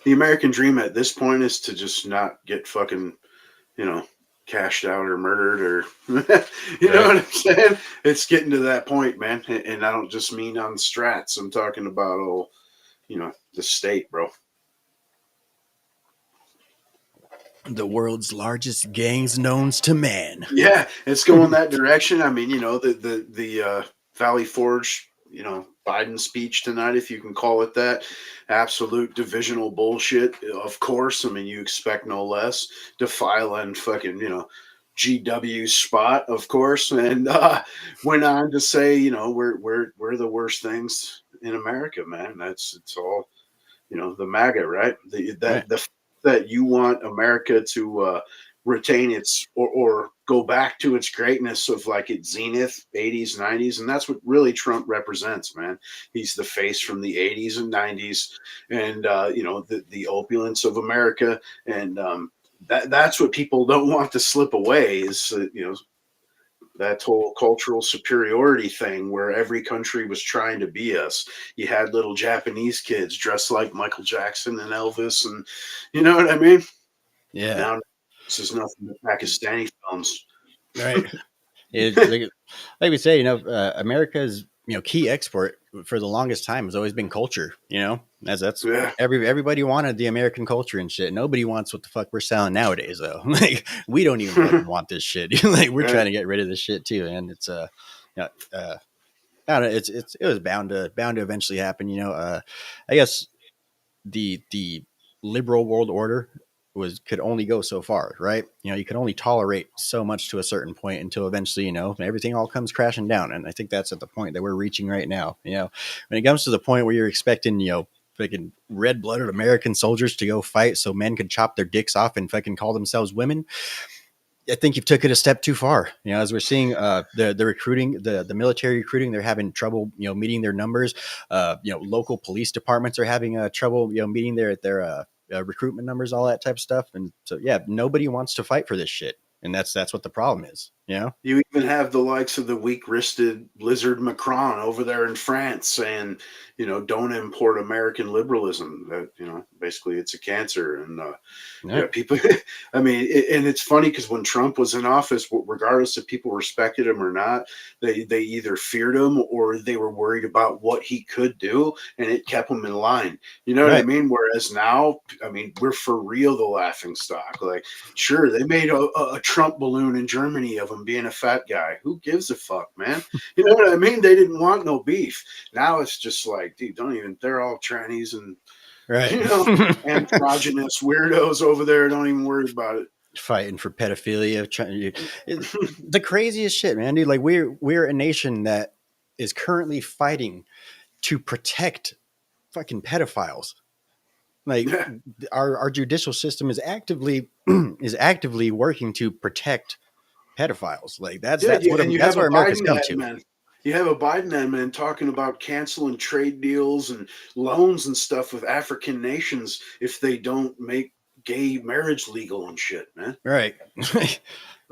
The American dream at this point is to just not get fucking, cashed out or murdered or, you know what I'm saying? It's getting to that point, man. And I don't just mean on strats. I'm talking about, the state, bro. The world's largest gangs known to man. Yeah, it's going that direction. I mean, the Valley Forge, Biden speech tonight, if you can call it that, absolute divisional bullshit. Of course, I mean, you expect no less. Defiling fucking, GW spot, of course, and went on to say, we're the worst things in America, man. It's all, the MAGA, right? That you want America to retain its or go back to its greatness of like its zenith 80s 90s, and that's what really Trump represents, man. He's the face from the 80s and 90s, and the opulence of America, and that's what people don't want to slip away is that whole cultural superiority thing where every country was trying to be us. You had little Japanese kids dressed like Michael Jackson and Elvis, and you know what I mean? Yeah. Now this is nothing but Pakistani films. Right. Like we say, America's key export for the longest time has always been culture. That's Yeah. Everybody wanted the American culture and shit. Nobody wants what the fuck we're selling nowadays, though. Like we don't even fucking want this shit. Like we're trying to get rid of this shit too, and it's I don't know, it was bound to eventually happen. I guess the liberal world order could only go so far, right? You could only tolerate so much to a certain point until eventually, everything all comes crashing down. And I think that's at the point that we're reaching right now. When it comes to the point where you're expecting, fucking red-blooded American soldiers to go fight so men could chop their dicks off and fucking call themselves women, I think you've took it a step too far. As we're seeing the recruiting, the military recruiting, they're having trouble, meeting their numbers. Local police departments are having trouble, meeting their recruitment numbers, all that type of stuff. And so, yeah, nobody wants to fight for this shit. And that's what the problem is. You even have the likes of the weak-wristed lizard Macron over there in France saying, don't import American liberalism. That, basically it's a cancer. And people, I mean, and it's funny because when Trump was in office, regardless if people respected him or not, they either feared him or they were worried about what he could do, and it kept him in line. You know what I mean? Whereas now, I mean, we're for real the laughing stock. Like, sure, they made a Trump balloon in Germany of him being a fat guy. Who gives a fuck, man? You know what I mean? They didn't want no beef. Now it's just like, dude, they're all trannies and androgynous weirdos over there. Don't even worry about it. Fighting for pedophilia, the craziest shit, man, dude. Like we're a nation that is currently fighting to protect fucking pedophiles. Like our judicial system is actively working to protect pedophiles. Like that's where America's come to. Man. You have a Biden admin talking about canceling trade deals and loans and stuff with African nations if they don't make gay marriage legal and shit, man. Right.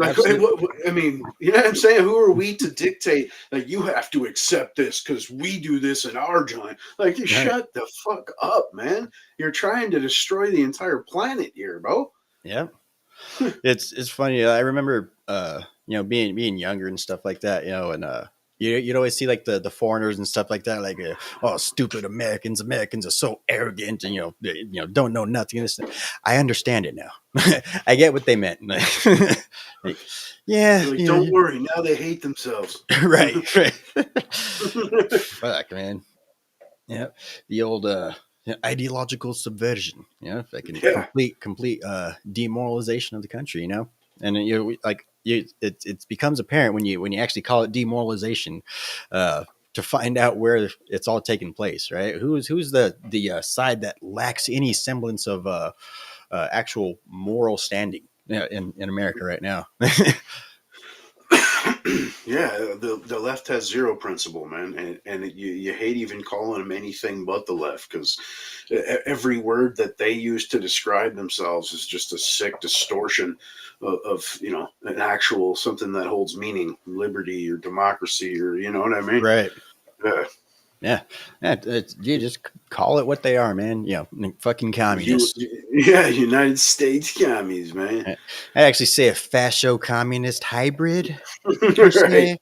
Like, absolutely. I mean, you know what I'm saying? Who are we to dictate? Like, you have to accept this because we do this in our joint. Like, you Right. shut the fuck up, man. You're trying to destroy the entire planet here, bro. Yeah. It's funny. I remember, being younger and stuff like that, and you'd always see like the foreigners and stuff like that, like, oh, stupid Americans are so arrogant, and don't know nothing. I understand it now. I get what they meant. Like, yeah, You're like, don't worry. Now they hate themselves. right. Fuck, man. Yeah, the old ideological subversion. Like Yeah. complete demoralization of the country. And it becomes apparent when you actually call it demoralization, to find out where it's all taking place. Right? Who's the side that lacks any semblance of actual moral standing in America right now? Yeah, the left has zero principle, man, and you hate even calling them anything but the left because every word that they use to describe themselves is just a sick distortion of an actual something that holds meaning, liberty or democracy, or you know what I mean? Right. Yeah. Yeah, you just call it what they are, man. Fucking communists. United States commies, man. I actually say a fascio communist hybrid per Right. se.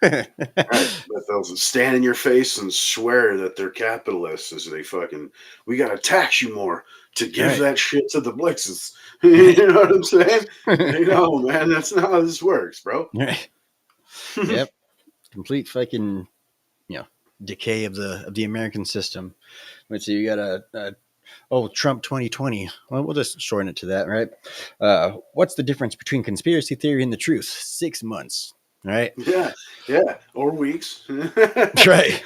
Right, but they'll stand in your face and swear that they're capitalists as they fucking, we gotta tax you more to give Right. that shit to the Blixes. You know what I'm saying? No, man, that's not how this works, bro. Right. Yep. Complete fucking decay of the American system. Let's see, you got Trump 2020. Well, we'll just shorten it to that, right? What's the difference between conspiracy theory and the truth? 6 months, right? Yeah, or weeks. Right.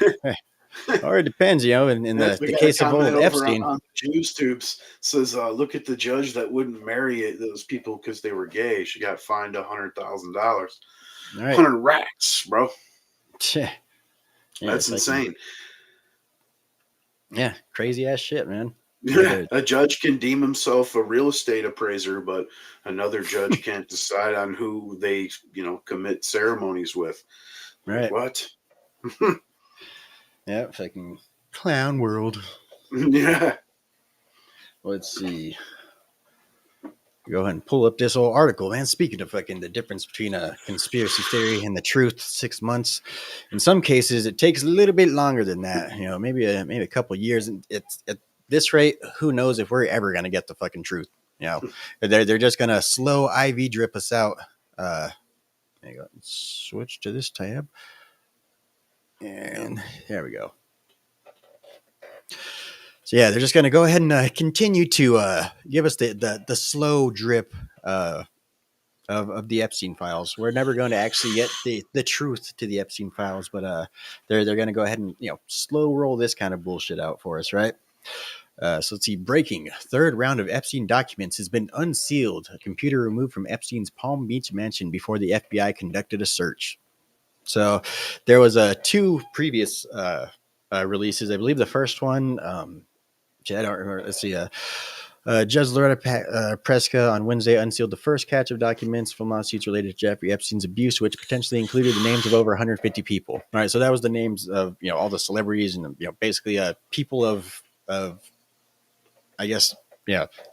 Or it depends, in We the got a case of comment old over Epstein. on the Jews tubes says, look at the judge that wouldn't marry those people because they were gay. She got fined $100,000, All right. 100 racks, bro. Yeah, That's insane. Yeah, crazy ass shit, man. Yeah, a judge can deem himself a real estate appraiser, but another judge can't decide on who they, commit ceremonies with. Right. What? Yeah, fucking clown world. Yeah. Let's see. Go ahead and pull up this old article, man. Speaking of fucking the difference between a conspiracy theory and the truth, 6 months. In some cases, it takes a little bit longer than that. Maybe a couple of years. And it's at this rate, who knows if we're ever gonna get the fucking truth? They're just gonna slow IV drip us out. There you go. Switch to this tab, and there we go. So yeah, they're just going to go ahead and continue to give us the slow drip of the Epstein files. We're never going to actually get the truth to the Epstein files, but they're going to go ahead and slow roll this kind of bullshit out for us, right? So let's see. Breaking: third round of Epstein documents has been unsealed. A computer removed from Epstein's Palm Beach mansion before the FBI conducted a search. So there was two previous releases. I believe the first one. I don't remember. Let's see. Judge Loretta Preska on Wednesday unsealed the first catch of documents from lawsuits related to Jeffrey Epstein's abuse, which potentially included the names of over 150 people. All right, so that was the names of all the celebrities and basically people of I guess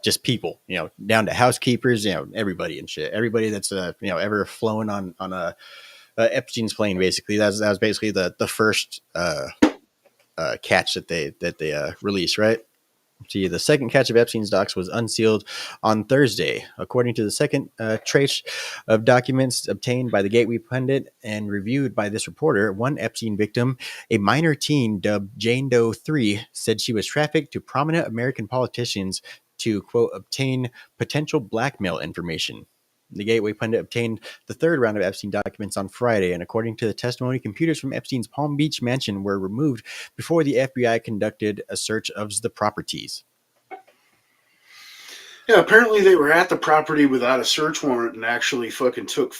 just people down to housekeepers, everybody and shit, everybody that's ever flown on a Epstein's plane. Basically, that was basically the first catch that they released, right? See, the second catch of Epstein's docs was unsealed on Thursday. According to the second trace of documents obtained by the Gateway Pundit and reviewed by this reporter, one Epstein victim, a minor teen dubbed Jane Doe 3, said she was trafficked to prominent American politicians to, quote, obtain potential blackmail information. The Gateway Pundit obtained the third round of Epstein documents on Friday, and according to the testimony, computers from Epstein's Palm Beach mansion were removed before the FBI conducted a search of the properties. Yeah, apparently they were at the property without a search warrant and actually fucking took,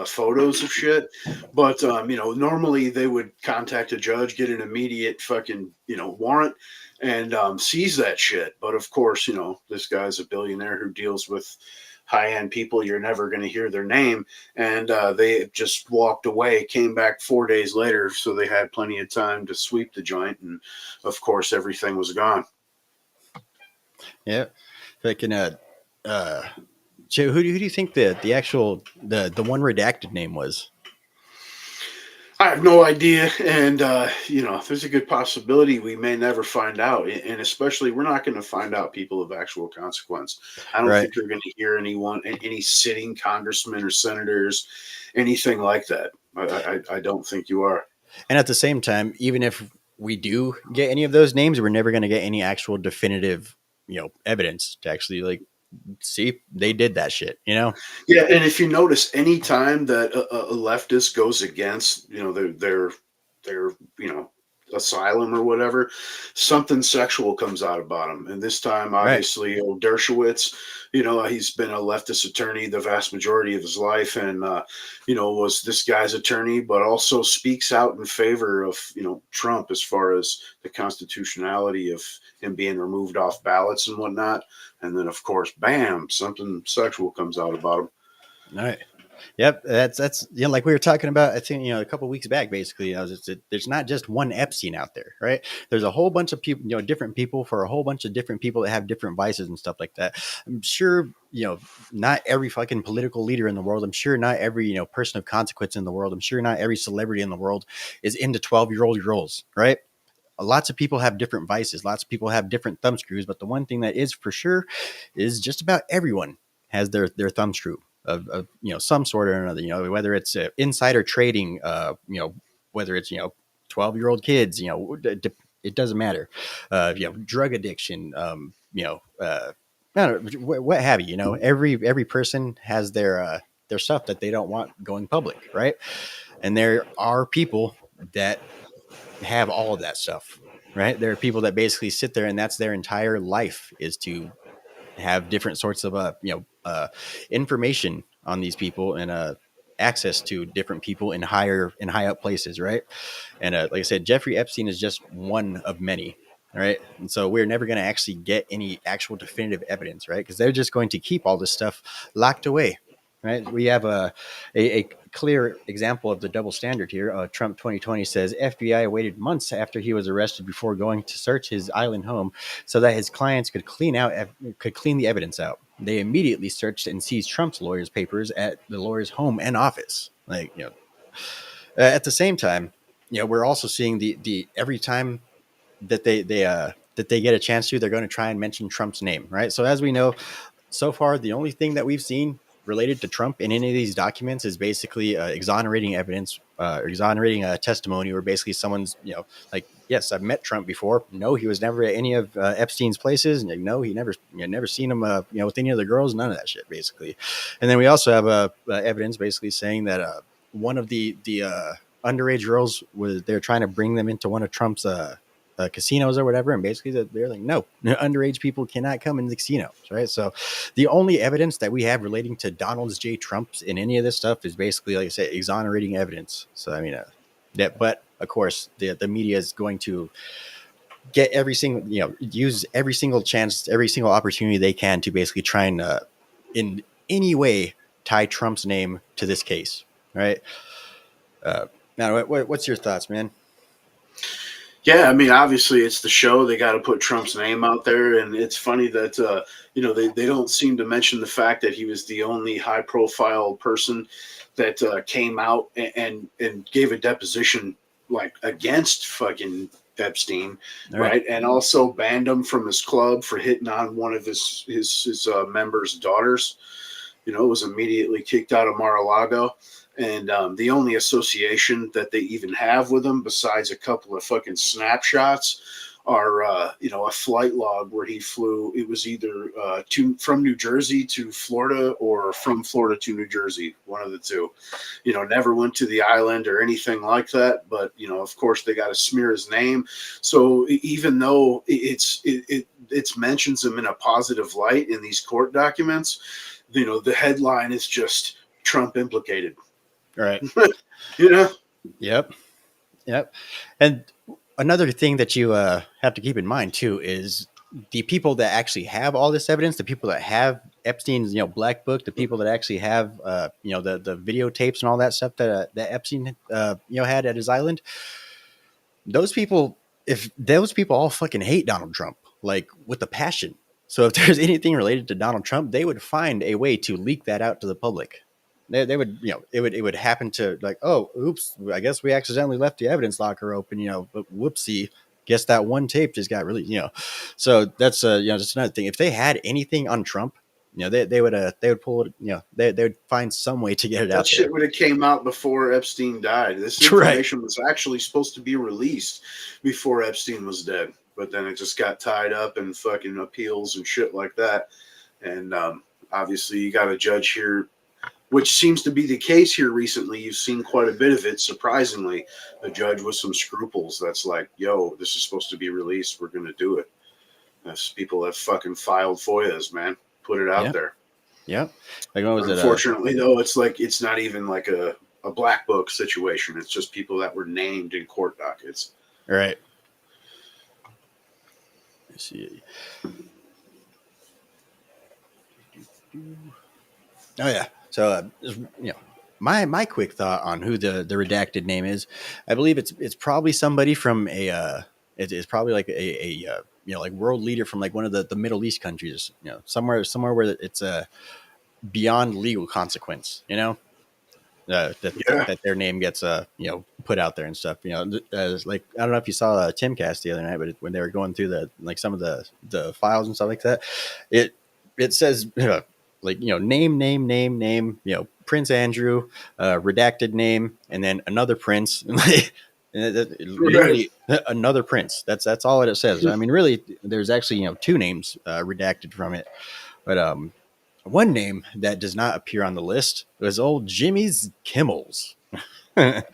photos of shit. But, normally they would contact a judge, get an immediate fucking, warrant and seize that shit. But of course, this guy's a billionaire who deals with high-end people. You're never going to hear their name. And they just walked away, came back 4 days later. So they had plenty of time to sweep the joint. And of course, everything was gone. Yeah. Like in Joe, who do you think the actual the one redacted name was? I have no idea, and there's a good possibility we may never find out, and especially we're not going to find out people of actual consequence. I don't Right. think you're going to hear any sitting congressmen or senators, anything like that. I don't think you are. And at the same time, even if we do get any of those names, we're never going to get any actual definitive, evidence to actually like see they did that shit. Yeah, and if you notice, any time that a leftist goes against, their asylum or whatever, something sexual comes out about him. And this time, Right. obviously, old Dershowitz, he's been a leftist attorney the vast majority of his life, and was this guy's attorney, but also speaks out in favor of Trump as far as the constitutionality of him being removed off ballots and whatnot. And then, of course, bam, something sexual comes out about him. All right. Yep, that's like we were talking about. I think a couple of weeks back. Basically, there's not just one Epstein out there, right? There's a whole bunch of people, different people for a whole bunch of different people that have different vices and stuff like that. I'm sure, not every fucking political leader in the world. I'm sure not every person of consequence in the world. I'm sure not every celebrity in the world is into 12-year-old girls, right? Lots of people have different vices. Lots of people have different thumb screws. But the one thing that is for sure is just about everyone has their thumb screw of some sort or another. Whether it's insider trading, whether it's 12-year-old kids. It doesn't matter. Drug addiction. I don't know, what have you. Every person has their stuff that they don't want going public, right? And there are people that have all of that stuff, right? There are people that basically sit there and that's their entire life is to have different sorts of information on these people and access to different people in high up places, right? And like I said, Jeffrey Epstein is just one of many. All right. And so we're never going to actually get any actual definitive evidence, right? Because they're just going to keep all this stuff locked away. Right. We have a clear example of the double standard here. Trump 2020 says FBI waited months after he was arrested before going to search his island home so that his clients could clean the evidence out. They immediately searched and seized Trump's lawyer's papers at the lawyer's home and office. At the same time, we're also seeing the every time that they get a chance to, they're going to try and mention Trump's name, right? So as we know, so far, the only thing that we've seen related to Trump in any of these documents is basically exonerating evidence, or exonerating a testimony, where basically someone's, like, yes, I've met Trump before. No, he was never at any of Epstein's places. No, he never seen him, with any of the girls. None of that shit, basically. And then we also have evidence basically saying that one of the underage girls they're trying to bring them into one of Trump's casinos or whatever, and basically they're like, no, underage people cannot come in the casinos, right? So the only evidence that we have relating to Donald J. Trump in any of this stuff is basically, like I said, exonerating evidence. So I mean, but of course the media is going to get every single, use every single chance, every single opportunity they can to basically try and in any way tie Trump's name to this case, right? Now, what's your thoughts, man? Yeah, I mean, obviously it's the show. They got to put Trump's name out there, and it's funny that they don't seem to mention the fact that he was the only high-profile person that came out and gave a deposition like against fucking Epstein, All right. right? And also banned him from his club for hitting on one of his members' daughters. Was immediately kicked out of Mar-a-Lago. And the only association that they even have with him, besides a couple of fucking snapshots, are a flight log where he flew. It was either from New Jersey to Florida or from Florida to New Jersey, one of the two. Never went to the island or anything like that. But of course, they got to smear his name. So even though it mentions him in a positive light in these court documents, the headline is just Trump implicated. All right. Yep. Yep. And another thing that you have to keep in mind too is the people that actually have all this evidence, the people that have Epstein's black book, the people that actually have the videotapes and all that stuff that Epstein had at his island, those people, if those people all fucking hate Donald Trump, like with a passion. So if there's anything related to Donald Trump, they would find a way to leak that out to the public. They would, it would happen to like, oh, oops, I guess we accidentally left the evidence locker open, but whoopsie, guess that one tape just got released, So that's just another thing. If they had anything on Trump, they would pull it, they would find some way to get it That out shit there. would have came out before Epstein died. This Right. information was actually supposed to be released before Epstein was dead, but then it just got tied up in fucking appeals and shit like that. And obviously, you got a judge here, which seems to be the case here recently. You've seen quite a bit of it, surprisingly. A judge with some scruples that's like, yo, this is supposed to be released. We're going to do it. That's people that fucking filed FOIAs, man. Put it out there. Yeah. Like, what was Unfortunately, though, it's like it's not even like a black book situation. It's just people that were named in court dockets. Right. Let's see. Oh yeah. So my quick thought on who the redacted name is, I believe it's probably somebody from it's probably like a like world leader from like one of the Middle East countries, somewhere where it's beyond legal consequence, that their name gets put out there and stuff. Like, I don't know if you saw Timcast the other night, but when they were going through some of the files and stuff like that, it says name, Prince Andrew, redacted name, and then another prince. Literally another prince. That's all it says. I mean, really, there's actually two names redacted from it, but one name that does not appear on the list was old Jimmy's Kimmels. Right.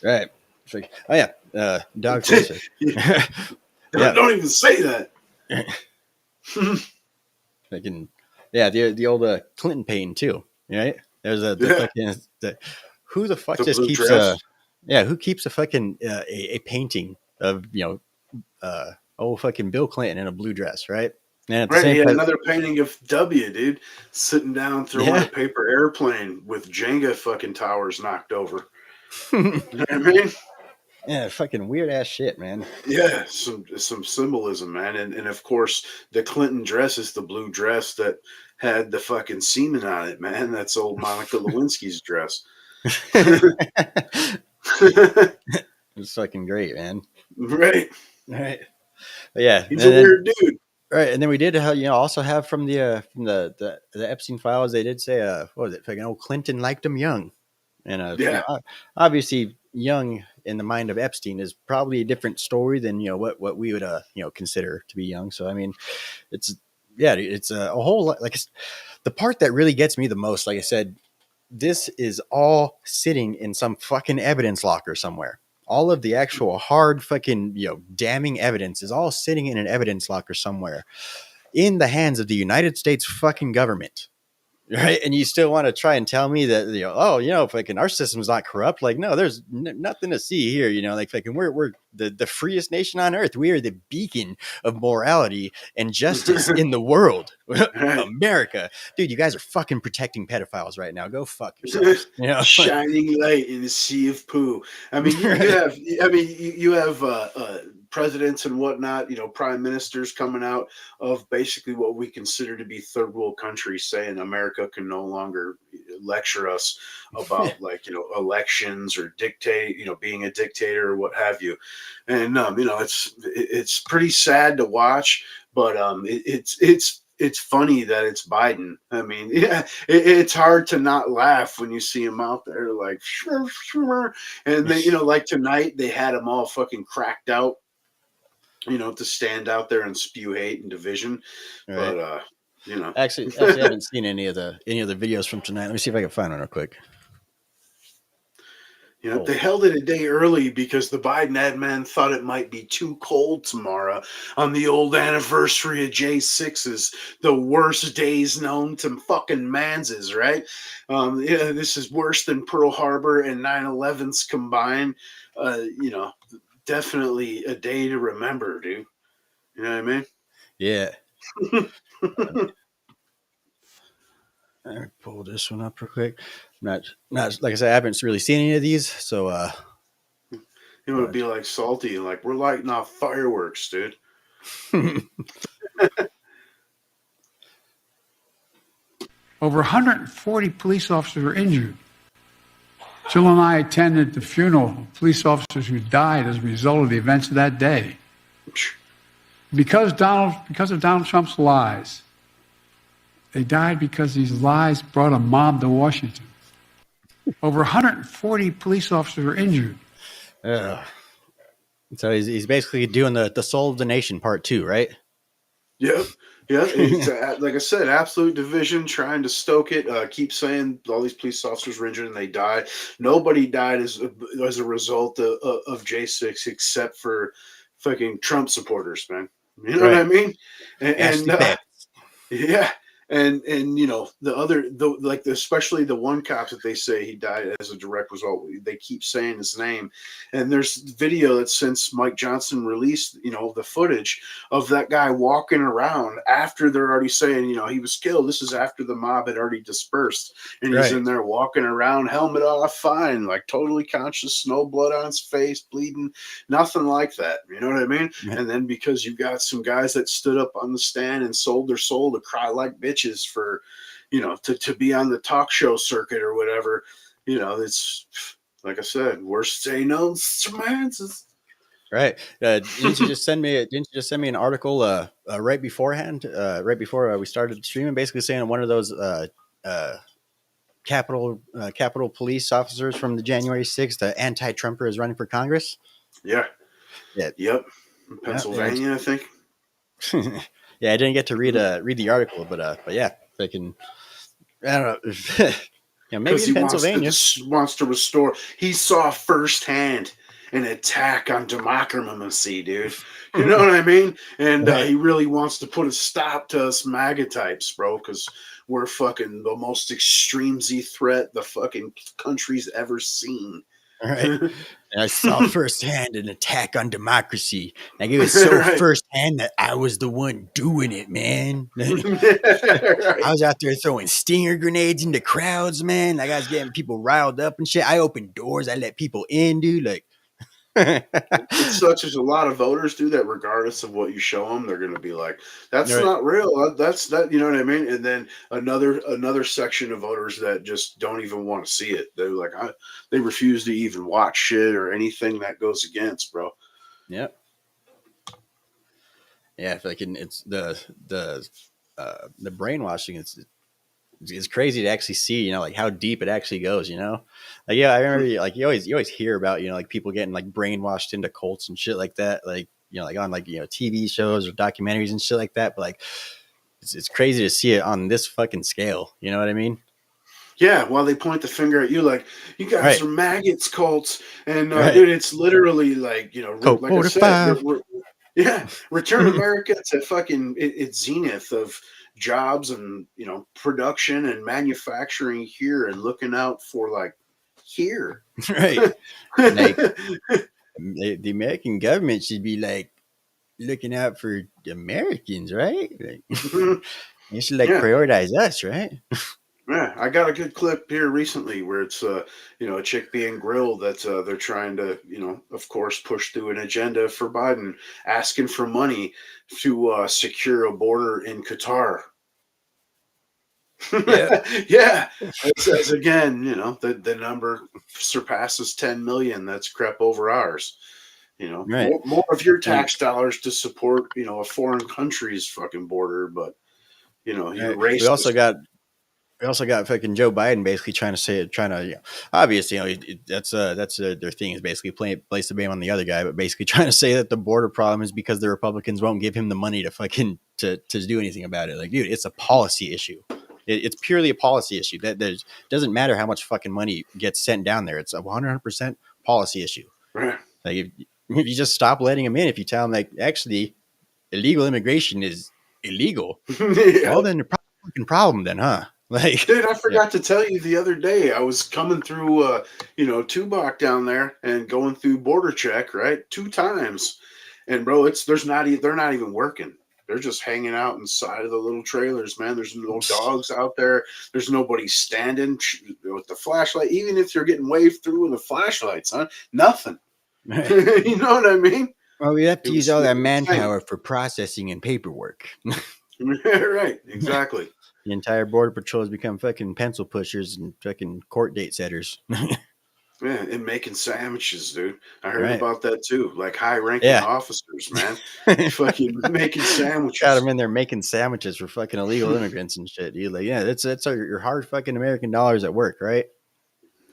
It's like, oh yeah, dog chaser. Yeah. Don't even say that. The old Clinton painting too, right? There's who the fuck just keeps who keeps a fucking a painting of old fucking Bill Clinton in a blue dress, right? And at the same time, another painting of W, dude, sitting down throwing a paper airplane with Jenga fucking towers knocked over. You know what I mean? Yeah, fucking weird ass shit, man. Yeah, some symbolism, man. And of course, the Clinton dress is the blue dress that had the fucking semen on it, man. That's old Monica Lewinsky's dress. It's fucking great, man. Right. But yeah, he's a weird dude. Right, and then we did also have from the Epstein files, they did say what was it, fucking old Clinton liked him young, and obviously young in the mind of Epstein is probably a different story than what we would consider to be young. So I mean, it's a whole lot, like the part that really gets me the most, like I said, this is all sitting in some fucking evidence locker somewhere. All of the actual hard fucking, damning evidence is all sitting in an evidence locker somewhere in the hands of the United States fucking government. Right. And you still want to try and tell me that, fucking our system's not corrupt. Like, no, there's nothing to see here. Like fucking we're the freest nation on earth. We are the beacon of morality and justice in the world. America. Dude, you guys are fucking protecting pedophiles right now. Go fuck yourselves. Shining light in the sea of poo. I mean, you have presidents and whatnot, prime ministers coming out of basically what we consider to be third world countries saying America can no longer lecture us about elections or dictate, being a dictator or what have you. And, it's pretty sad to watch, but it's funny that it's Biden. I mean, it's hard to not laugh when you see him out there like, and then, like tonight they had them all fucking cracked out, to stand out there and spew hate and division. Right. But, actually, I haven't seen any of the videos from tonight. Let me see if I can find one real quick. They held it a day early because the Biden admin thought it might be too cold tomorrow on the old anniversary of J6's, the worst days known to fucking manses, right? This is worse than Pearl Harbor and 9/11's combined. Definitely a day to remember, dude. You know what I mean? Yeah. Let me pull this one up real quick. Not like I said, I haven't really seen any of these, so You know, it'd be like salty, like we're lighting off fireworks, dude. Over 140 police officers were injured. Jill and I attended the funeral of police officers who died as a result of the events of that day. Because of Donald Trump's lies, they died because these lies brought a mob to Washington. Over 140 police officers were injured. So he's basically doing the Soul of the Nation part 2, right? Yep. Yeah, it's like I said, absolute division, trying to stoke it. Keep saying all these police officers were injured and they died. Nobody died as a result of J6 except for fucking Trump supporters, man. You know what I mean? Yeah. And you know, especially the one cop that they say he died as a direct result, they keep saying his name. And there's video that since Mike Johnson released, you know, the footage of that guy walking around after they're already saying, you know, he was killed. This is after the mob had already dispersed. And he's in there walking around, helmet off, fine, like totally conscious, no blood on his face, bleeding, nothing like that. You know what I mean? Yeah. And then because you got some guys that stood up on the stand and sold their soul to cry like bitches for, you know, to be on the talk show circuit or whatever, you know, it's like I said, worst say no chances. Right. Didn't you just send me an article right beforehand, right before we started streaming, basically saying one of those Capitol police officers from the January 6th, the anti-Trumper, is running for Congress? Yeah. Yep. In Pennsylvania, I think. Yeah, I didn't get to read the article, but yeah, they can. I don't know. Yeah, maybe in Pennsylvania wants to restore. He saw firsthand an attack on democracy, dude. You know what I mean? And he really wants to put a stop to us MAGA types, bro, because we're fucking the most extreme Z threat the fucking country's ever seen. All right. And I saw firsthand an attack on democracy. Like it was so firsthand that I was the one doing it, man. I was out there throwing stinger grenades into crowds, man. Like I was getting people riled up and shit. I opened doors. I let people in, dude. Like it's such as a lot of voters do that regardless of what you show them, they're going to be like, that's not real. That's that, you know what I mean? And then another section of voters that just don't even want to see it. They're like, they refuse to even watch shit or anything that goes against, bro. Yep. Yeah. If like it's the brainwashing. It's crazy to actually see, you know, like how deep it actually goes, you know? Like, yeah, I remember like you always hear about, you know, like people getting like brainwashed into cults and shit like that. Like, you know, like on like, you know, TV shows or documentaries and shit like that. But like, it's crazy to see it on this fucking scale. You know what I mean? Yeah. While they point the finger at you, like you guys are maggots cults. And dude, it's literally like, you know, like I said, Return America to fucking its zenith of jobs and, you know, production and manufacturing here and looking out for like here. Right. Like the American government should be like looking out for the Americans, right? Like, they should like prioritize us, right? Yeah, I got a good clip here recently where it's you know, a chick being grilled that they're trying to, you know, of course, push through an agenda for Biden, asking for money to secure a border in Qatar. Yeah. It says again, you know, the number surpasses 10 million. That's crept over ours. You know, more of your tax dollars to support, you know, a foreign country's fucking border, but you know, you're racist. We also got fucking Joe Biden basically trying to, you know, obviously, you know, that's their thing is basically place the blame on the other guy, but basically trying to say that the border problem is because the Republicans won't give him the money to fucking to do anything about it. Like, dude, it's a policy issue. It's purely a policy issue. That doesn't matter how much fucking money gets sent down there. It's a 100% policy issue. Right. Like if you just stop letting them in, if you tell them like actually illegal immigration is illegal, well then the fucking problem then, huh? Like, dude, I forgot to tell you the other day, I was coming through, you know, Tubac down there and going through border check, right? 2 times. And bro, they're not even working. They're just hanging out inside of the little trailers, man. There's no dogs out there. There's nobody standing with the flashlight. Even if you're getting waved through with the flashlights, huh? Nothing. You know what I mean? Well, we have to use all that insane. manpower for processing and paperwork. Right, exactly. The entire border patrol has become fucking pencil pushers and fucking court date setters. Yeah, and making sandwiches, dude. I heard Right. about that too. Like high-ranking officers, man, fucking making sandwiches. Got them in there making sandwiches for fucking illegal immigrants and shit. Dude, like, yeah, that's your hard fucking American dollars at work, right?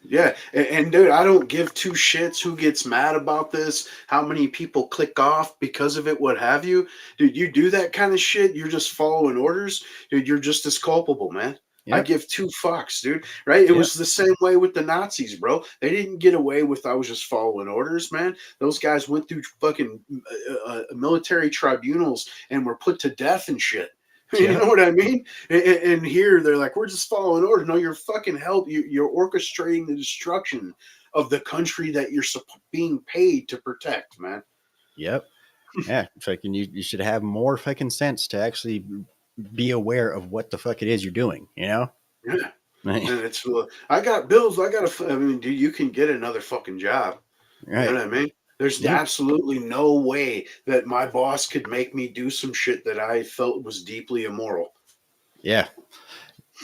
Yeah, and dude, I don't give two shits who gets mad about this, how many people click off because of it, what have you. Dude, you do that kind of shit, you're just following orders, dude, you're just as culpable, man. Yep. I give two fucks, dude, right? It was the same way with the Nazis, bro. They didn't get away with, I was just following orders, man. Those guys went through fucking military tribunals and were put to death and shit. You know what I mean? And here they're like, we're just following orders. No, you're fucking help. You're orchestrating the destruction of the country that you're being paid to protect, man. Yep. Yeah. Fucking, you should have more fucking sense to actually be aware of what the fuck it is you're doing, you know? Yeah. And it's, I got bills. I mean, dude, you can get another fucking job. Right. You know what I mean? There's absolutely no way that my boss could make me do some shit that I felt was deeply immoral. Yeah.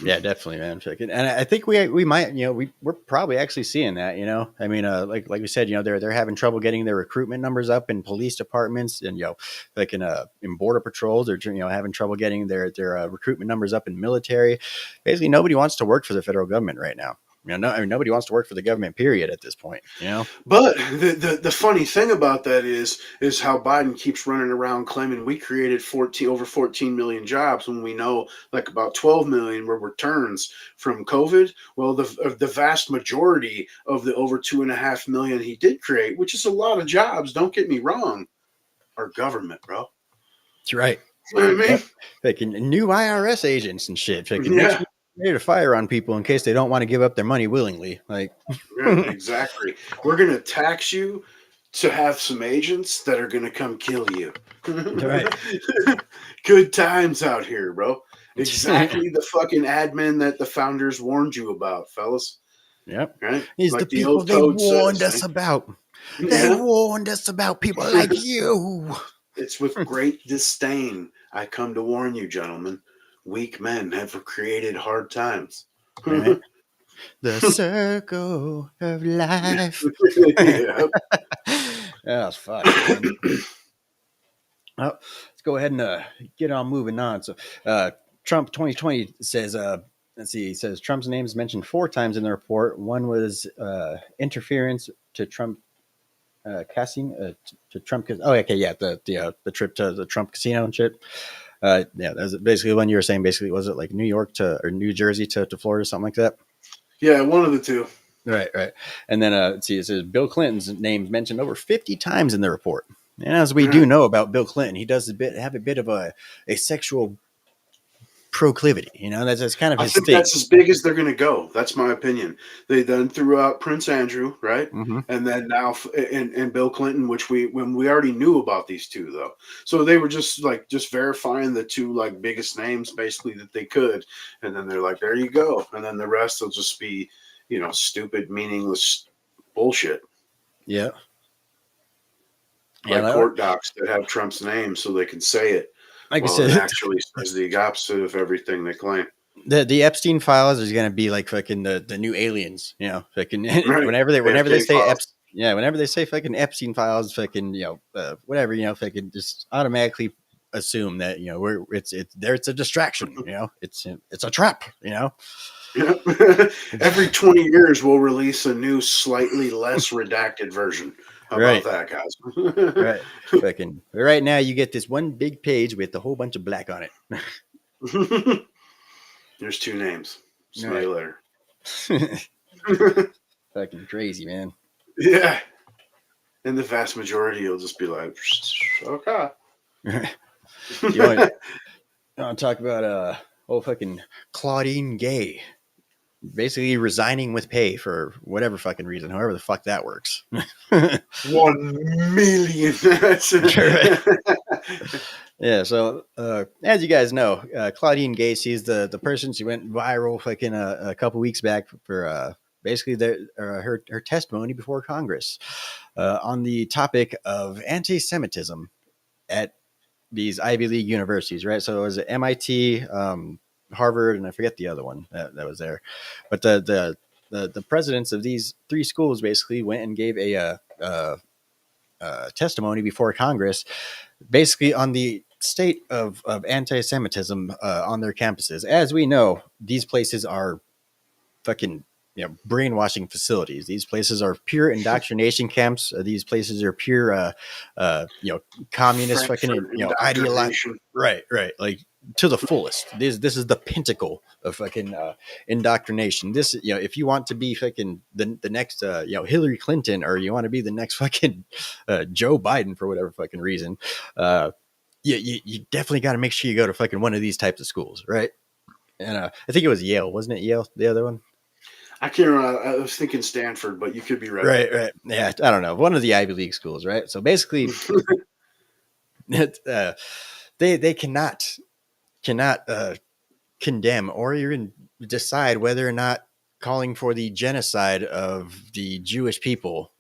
Yeah, definitely, man. And I think we might, you know, we're probably actually seeing that, you know. I mean, like we said, you know, they're having trouble getting their recruitment numbers up in police departments, and you know, like in border patrols, they're, you know, having trouble getting their recruitment numbers up in military. Basically, nobody wants to work for the federal government right now. You know, nobody wants to work for the government, period, at this point, you know? But the funny thing about that is how Biden keeps running around claiming we created over 14 million jobs when we know like about 12 million were returns from COVID. Well, the vast majority of the over 2.5 million he did create, which is a lot of jobs, don't get me wrong, are government, bro. That's right. You know what I mean? Like new IRS agents and shit. Yeah. To fire on people in case they don't want to give up their money willingly. Like, yeah, exactly. We're going to tax you to have some agents that are going to come kill you. Right. Good times out here, bro. Exactly the fucking admin that the founders warned you about, fellas. Yep. Right? He's like the people they warned us about. They warned us about people like you. It's with great disdain I come to warn you, gentlemen. Weak men have created hard times. Right. The circle of life. Oh, fuck. Well, let's go ahead and get on moving on. So, Trump 2020 says, let's see, he says Trump's name is mentioned 4 times in the report. One was interference to Trump casino, to Trump. Oh, okay, yeah, the trip to the Trump casino and shit. Yeah, that's basically when you were saying. Basically, was it like New York or New Jersey to Florida, something like that? Yeah, one of the two. Right. And then let's see, it says Bill Clinton's name's mentioned over 50 times in the report. And as we do know about Bill Clinton, he does have a bit of a sexual proclivity. You know, that's kind of his thing. That's as big as they're going to go. That's my opinion. They then threw out Prince Andrew, right? Mm-hmm. And then now and Bill Clinton, which we already knew about these two though. So they were just verifying the 2 like biggest names basically that they could, and then they're like, there you go, and then the rest will just be, you know, stupid, meaningless bullshit. Yeah. Like court docs that have Trump's name so they can say it. Like I said, it actually says the opposite of everything they claim. The Epstein files is going to be like fucking the new aliens, you know. Fucking right. whenever they say whenever they say fucking Epstein files, fucking, you know, whatever, you know, fucking just automatically assume that, you know, it's a distraction, you know, it's a trap, you know. Yep. Every 20 years we'll release a new slightly less redacted version. How about that, guys? Right. Fucking right now you get this one big page with a whole bunch of black on it. There's 2 names. See you later. Fucking crazy, man. Yeah. And the vast majority will just be like, okay. You want to talk about fucking Claudine Gay basically resigning with pay for whatever fucking reason, however the fuck that works. 1 million. Yeah, so as you guys know, Claudine Gacy's the person. She went viral fucking a couple weeks back for basically her testimony before Congress on the topic of anti-Semitism at these Ivy League universities, right? So it was MIT, Harvard, and I forget the other one that was there. But the presidents of these three schools basically went and gave a testimony before Congress, basically on the state of anti-Semitism on their campuses. As we know, these places are fucking brainwashing facilities. These places are pure indoctrination camps. These places are pure communist fucking Frankfurt ideology. indoctrination. Right, like to the fullest. This is the pinnacle of fucking indoctrination. This if you want to be fucking the next Hillary Clinton, or you want to be the next fucking Joe Biden for whatever fucking reason, you definitely got to make sure you go to fucking one of these types of schools, right? And I think it was Yale, wasn't it? Yale, the other one. I can't remember. I was thinking Stanford, but you could be right. Right. Yeah, I don't know. One of the Ivy League schools, right? So basically, they cannot condemn or even decide whether or not calling for the genocide of the Jewish people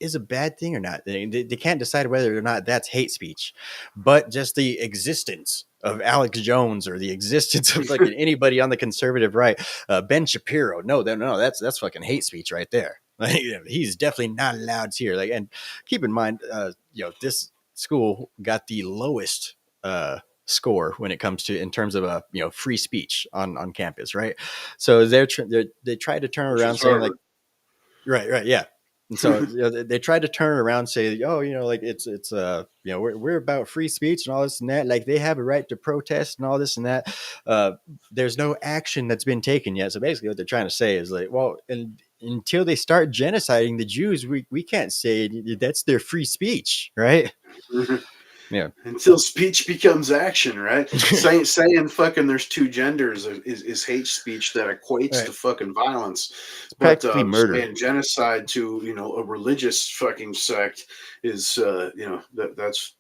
is a bad thing or not. They can't decide whether or not that's hate speech, but just the existence of Alex Jones or the existence of fucking anybody on the conservative right, Ben Shapiro, no, that's fucking hate speech right there. Like, he's definitely not allowed here. Like, and keep in mind, this school got the lowest score when it comes to in terms of free speech on campus, right? So they try to turn around saying like, right, yeah. And so they tried to turn around and say, oh, like it's we're about free speech and all this and that. Like they have a right to protest and all this and that. There's no action that's been taken yet. So basically what they're trying to say is like, well, and until they start genociding the Jews, we can't say that's their free speech, right? Yeah. Until speech becomes action, right? saying fucking there's two genders is hate speech that equates to fucking violence. It's practically But murder. saying genocide to a religious fucking sect is that's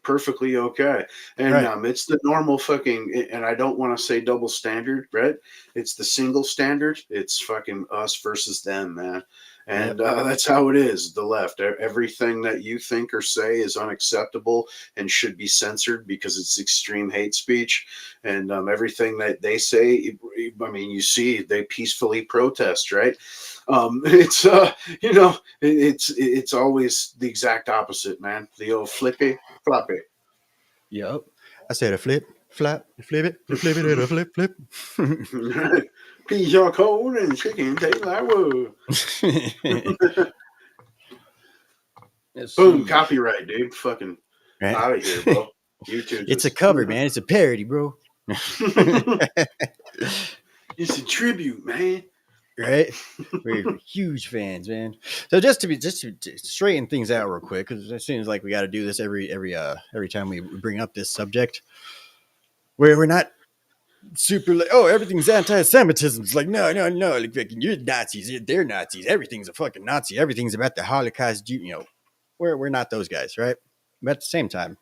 perfectly okay. And it's the normal fucking, and I don't want to say double standard, right? It's the single standard. It's fucking us versus them, man. And that's how it is. The left, everything that you think or say is unacceptable and should be censored because it's extreme hate speech. And everything that they say, I mean, you see, they peacefully protest, right? It's it's always the exact opposite, man. The old flippy floppy. Yep. I said a flip, flap, flip it, and a flip. Peas are cold and chicken tastes like wood. Boom, copyright, dude. Fucking out of here, bro. YouTube. It's a cover, man. It's a parody, bro. It's a tribute, man. Right? We're huge fans, man. So just to straighten things out real quick, because it seems like we got to do this every time we bring up this subject, where we're not super like, oh, everything's anti-Semitism. It's like, no, like, you're Nazis, they're Nazis, everything's a fucking Nazi, everything's about the Holocaust. We're not those guys, right? But at the same time,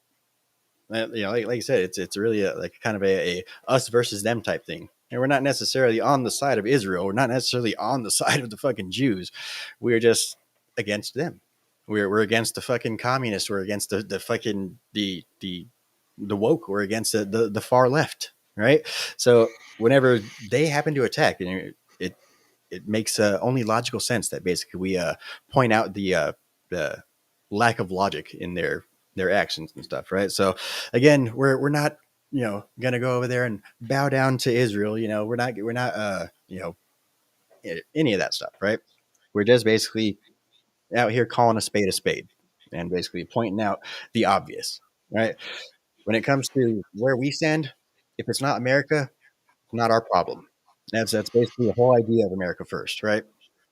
like you said, it's really like kind of a us versus them type thing. And we're not necessarily on the side of Israel. We're not necessarily on the side of the fucking Jews. We're just against them. We're against the fucking communists. We're against the fucking the woke. We're against the far left, right? So whenever they happen to attack, it makes only logical sense that basically we point out the lack of logic in their actions and stuff, right? So again, we're not gonna go over there and bow down to Israel. We're not any of that stuff, right? We're just basically out here calling a spade and basically pointing out the obvious, right? When it comes to where we stand, if it's not America, it's not our problem. That's basically the whole idea of America first, right?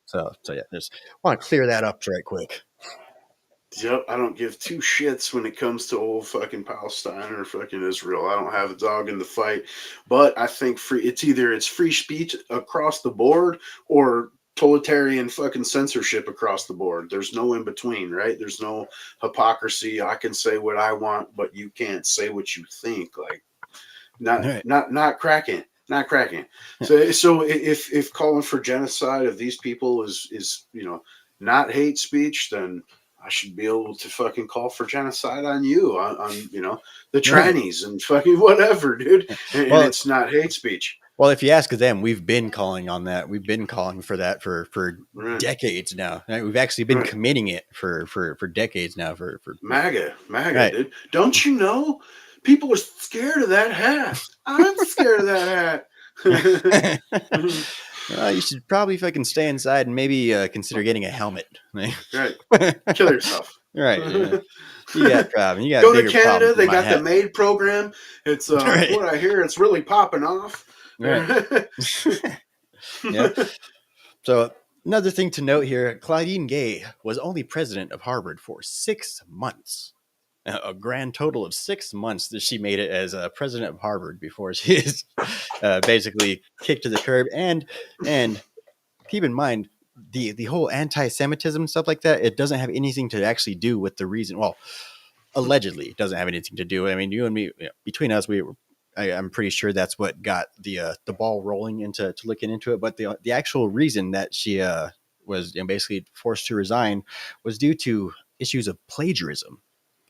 So yeah, just want to clear that up right quick. Yep, I don't give two shits when it comes to old fucking Palestine or fucking Israel. I don't have a dog in the fight, but I think it's either free speech across the board or totalitarian fucking censorship across the board. There's no in between, right? There's no hypocrisy. I can say what I want, but you can't say what you think. Like, Right. not cracking. Not cracking. So if calling for genocide of these people is not hate speech, then I should be able to fucking call for genocide on you, on the trannies and fucking whatever, dude. And Well, it's not hate speech. Well, if you ask them, we've been calling on that. We've been calling for that for Right. decades now. Right? We've actually been Right. committing it for decades now. For MAGA, right. dude. Don't you know? People are scared of that hat. I'm scared of that hat. Well, you should probably fucking stay inside and maybe consider getting a helmet. Right. Kill yourself. Right. Yeah. You got problem. You got Go to bigger Canada. problems They than my got the hat. MAID program. It's Right. what I hear. It's really popping off. Right. Yeah. So another thing to note here, Claudine Gay was only president of Harvard for 6 months. A grand total of 6 months that she made it as president of Harvard before she is basically kicked to the curb. And keep in mind the whole anti-Semitism and stuff like that. It doesn't have anything to actually do with the reason. Well, allegedly, it doesn't have anything to do. I mean, you and me, between us, I'm pretty sure that's what got the ball rolling into looking into it. But the actual reason that she was basically forced to resign was due to issues of plagiarism.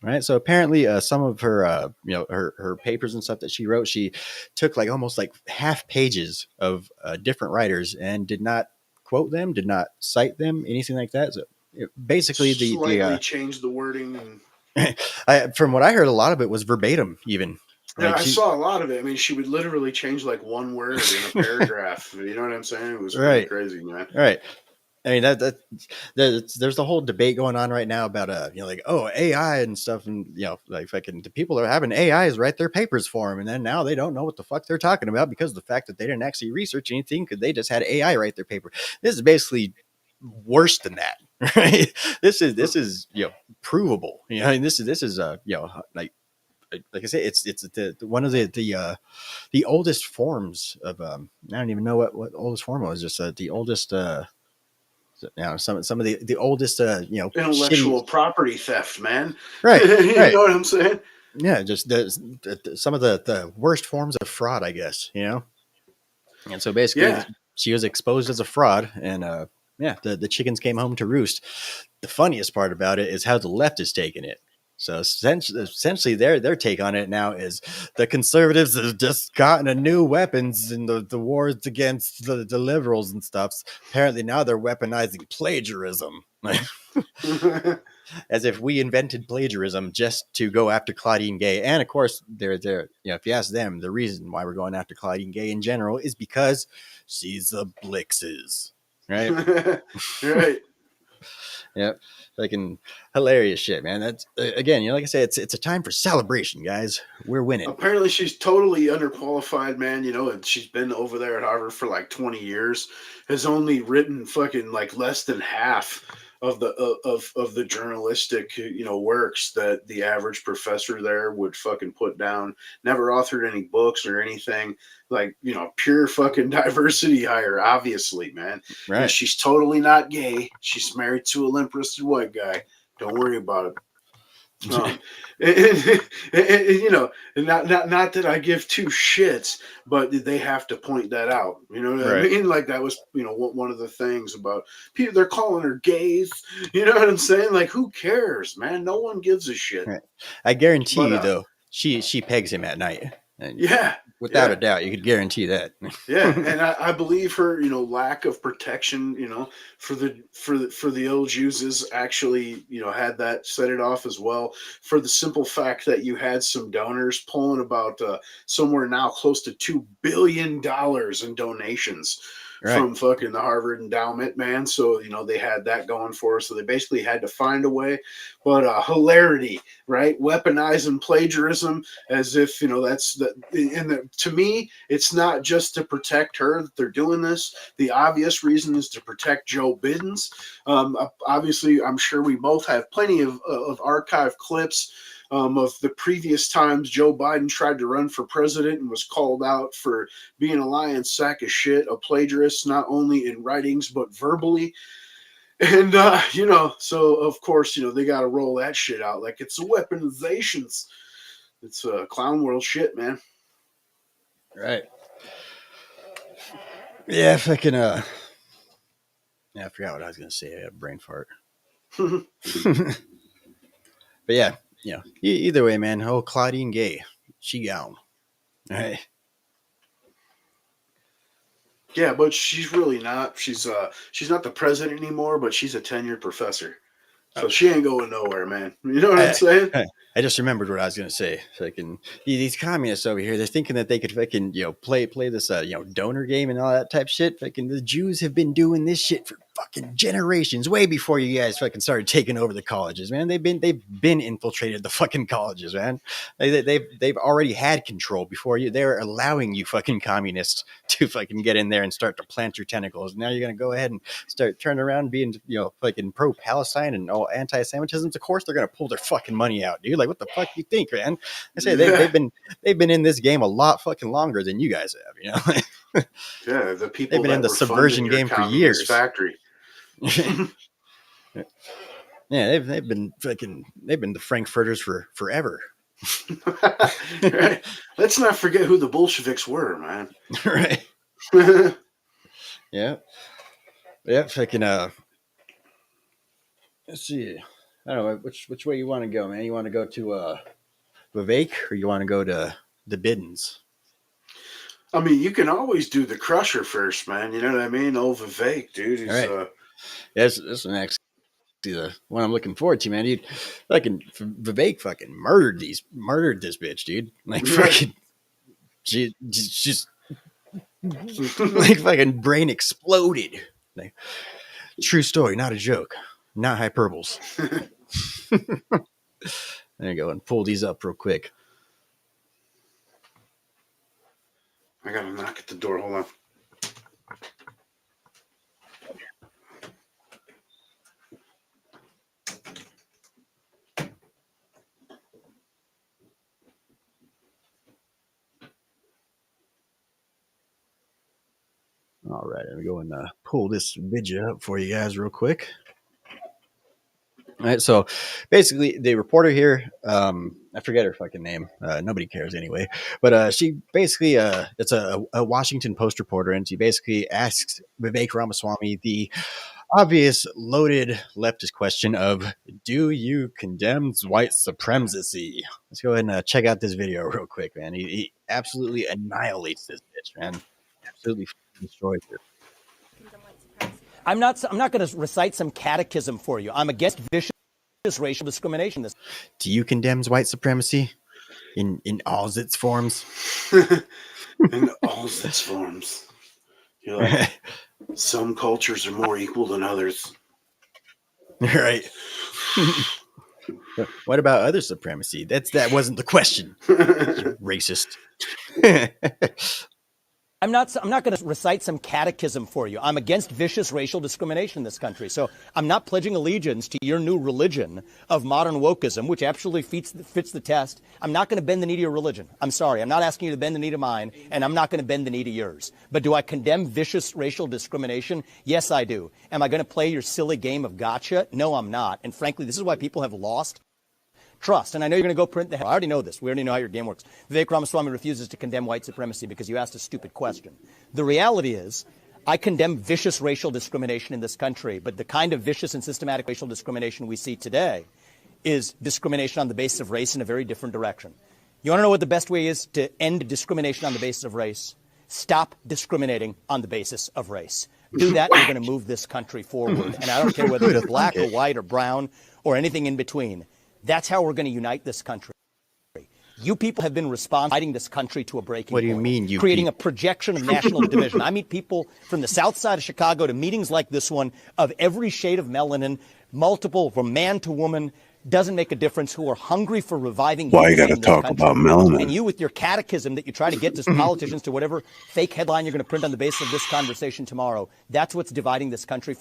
Right. So apparently some of her, her papers and stuff that she wrote, she took like almost like half pages of different writers and did not quote them, did not cite them, anything like that. So basically Slightly change the wording. from what I heard, a lot of it was verbatim even. Yeah, Like I saw a lot of it. I mean, she would literally change like one word in a paragraph. You know what I'm saying? It was really crazy, man. Right. I mean there's the whole debate going on right now about like AI and stuff, and like fucking the people are having AIs write their papers for them, and then now they don't know what the fuck they're talking about because of the fact that they didn't actually research anything because they just had AI write their paper. This is basically worse than that, right? This is provable. I mean, this is like I say, it's the one of the oldest forms of I don't even know what oldest form was, just the oldest some of the oldest intellectual property theft, man. Right. You know what I'm saying? Yeah, just some of the worst forms of fraud, I guess. And so basically she was exposed as a fraud, and the chickens came home to roost. The funniest part about it is how the left is taking it. So essentially their take on it now is the conservatives have just gotten a new weapons in the wars against the liberals and stuff. Apparently now they're weaponizing plagiarism. As if we invented plagiarism just to go after Claudine Gay. And of course, they're if you ask them, the reason why we're going after Claudine Gay in general is because she's a Blixes. Right? Right. Yep. Fucking hilarious shit, man. That's again, like I said, it's a time for celebration, guys. We're winning. Apparently she's totally underqualified, man, and she's been over there at Harvard for like 20 years, has only written fucking like less than half of the journalistic works that the average professor there would fucking put down. Never authored any books or anything. Like, pure fucking diversity hire, obviously, man. Right. And she's totally not gay. She's married to a limp-wristed white guy. Don't worry about it. Not that I give two shits, but they have to point that out. You know what I mean? Like that was, one of the things about people. They're calling her gays. You know what I'm saying? Like, who cares, man? No one gives a shit. Right. I guarantee you, though, she pegs him at night. And without a doubt, you could guarantee that. Yeah, and I believe her, lack of protection, for the old Jews is actually, had that set it off as well. For the simple fact that you had some donors pulling about somewhere now close to $2 billion in donations. Right. From fucking the Harvard endowment, man. So, they had that going for us. So they basically had to find a way. But hilarity, right? Weaponizing plagiarism as if, that's to me, it's not just to protect her that they're doing this. The obvious reason is to protect Joe Biden's. Obviously, I'm sure we both have plenty of archive clips of the previous times Joe Biden tried to run for president and was called out for being a lying sack of shit, a plagiarist, not only in writings, but verbally. And, so of course, they got to roll that shit out like it's a weaponizations. It's a clown world shit, man. Right. Yeah, if I can, I forgot what I was going to say. I had a brain fart. But yeah, either way, man. Oh, Claudine Gay, she gone. All right. Yeah, but she's really not. She's not the president anymore, but she's a tenured professor. So she ain't going nowhere, man. You know what I'm saying? I just remembered what I was going to say. These communists over here, they're thinking that they could fucking, play this, donor game and all that type of shit. Fucking the Jews have been doing this shit for fucking generations, way before you guys fucking started taking over the colleges, man. They've been infiltrated the fucking colleges, man. They've already had control before you. They're allowing you fucking communists to fucking get in there and start to plant your tentacles. Now you're going to go ahead and start turning around being, fucking pro-Palestine and all anti-Semitism. Of course they're going to pull their fucking money out, dude. Like, what the fuck do you think, man? I say they've been in this game a lot fucking longer than you guys have, Yeah, the people they've been in the subversion game for years. Factory. Yeah, they've been the Frankfurters for forever. Right. Let's not forget who the Bolsheviks were, man. Right. Yeah. Fucking let's see. I don't know which way you want to go, man. You want to go to Vivek, or you want to go to the Biddens? I mean, you can always do the Crusher first, man. You know what I mean? Old Vivek, dude. He's, right. This is actually the one I'm looking forward to, man. Dude, fucking Vivek fucking murdered this bitch, dude. Like fucking, she just like fucking brain exploded. Like, true story, not a joke, not hyperboles. There you go, and pull these up real quick. I gotta knock at the door. Hold on. All right, let me go and pull this video up for you guys real quick. All right, so basically the reporter here, I forget her fucking name. Nobody cares anyway. But she basically, it's a Washington Post reporter, and she basically asks Vivek Ramaswamy the obvious loaded leftist question of, do you condemn white supremacy? Let's go ahead and check out this video real quick, man. He absolutely annihilates this bitch, man. Absolutely destroys her. I'm not going to recite some catechism for you. I'm against vicious racial discrimination. Do you condemn white supremacy in all its forms? In all its forms. You're like, some cultures are more equal than others. Right. What about other supremacy? That wasn't the question. You racist. I'm not going to recite some catechism for you. I'm against vicious racial discrimination in this country. So I'm not pledging allegiance to your new religion of modern wokeism, which absolutely fits the test. I'm not going to bend the knee to your religion. I'm sorry. I'm not asking you to bend the knee to mine, and I'm not going to bend the knee to yours. But do I condemn vicious racial discrimination? Yes, I do. Am I going to play your silly game of gotcha? No, I'm not. And frankly, this is why people have lost trust. And I know you're going to go print the head. I already know this. We already know how your game works. Vivek Ramaswamy refuses to condemn white supremacy because you asked a stupid question. The reality is, I condemn vicious racial discrimination in this country, but the kind of vicious and systematic racial discrimination we see today is discrimination on the basis of race in a very different direction. You want to know what the best way is to end discrimination on the basis of race? Stop discriminating on the basis of race. Do that, you're going to move this country forward. And I don't care whether it's black or white or brown or anything in between. That's how we're going to unite this country. You people have been responsible for uniting this country to a breaking point. What do you mean, you creating a projection of national division. I meet people from the south side of Chicago to meetings like this one of every shade of melanin, multiple, from man to woman, doesn't make a difference, who are hungry for reviving. Why you got to talk about melanin? And you, with your catechism that you try to get to politicians to whatever fake headline you're going to print on the basis of this conversation tomorrow, that's what's dividing this country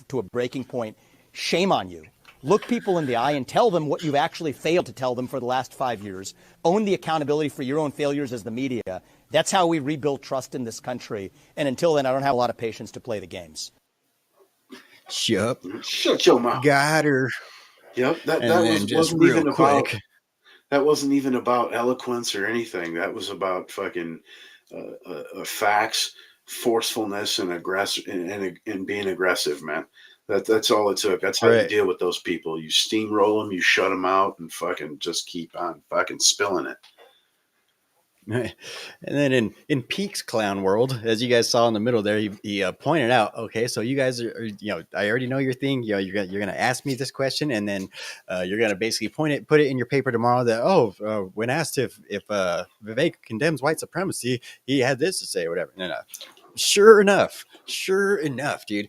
to a breaking point. Shame on you. Look people in the eye and tell them what you've actually failed to tell them for the last 5 years. Own the accountability for your own failures as the media. That's how we rebuild trust in this country. And until then, I don't have a lot of patience to play the games. Yep. Shut your mouth. Got her. Yep. That And then just real quick. That wasn't even about eloquence or anything. That was about fucking facts, forcefulness, and and being aggressive, man. That's all it took. That's how you deal with those people. You steamroll them, you shut them out, and fucking just keep on fucking spilling it. And then in Peak's clown world, as you guys saw in the middle there, he pointed out, okay, so you guys are, I already know your thing. You're going to ask me this question, and then you're going to basically put it in your paper tomorrow that, when asked if Vivek condemns white supremacy, he had this to say or whatever. No. Sure enough, dude,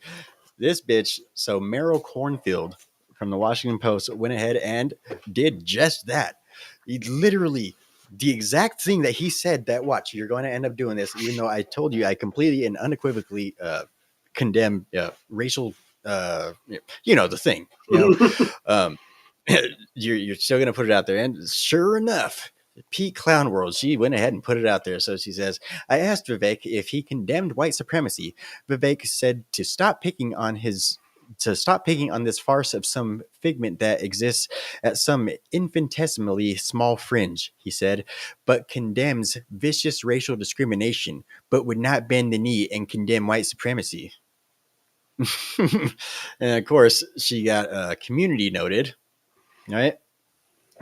this bitch. So Merrill Cornfield from the Washington Post went ahead and did just that. He literally, the exact thing that he said, that watch, you're going to end up doing this, even though I told you I completely and unequivocally condemn racial, the thing, you're still going to put it out there. And sure enough, Pete Clown World, she went ahead and put it out there. So she says, I asked Vivek if he condemned white supremacy. Vivek said to stop picking on this farce of some figment that exists at some infinitesimally small fringe, he said, but condemns vicious racial discrimination, but would not bend the knee and condemn white supremacy. And of course, she got community noted, right?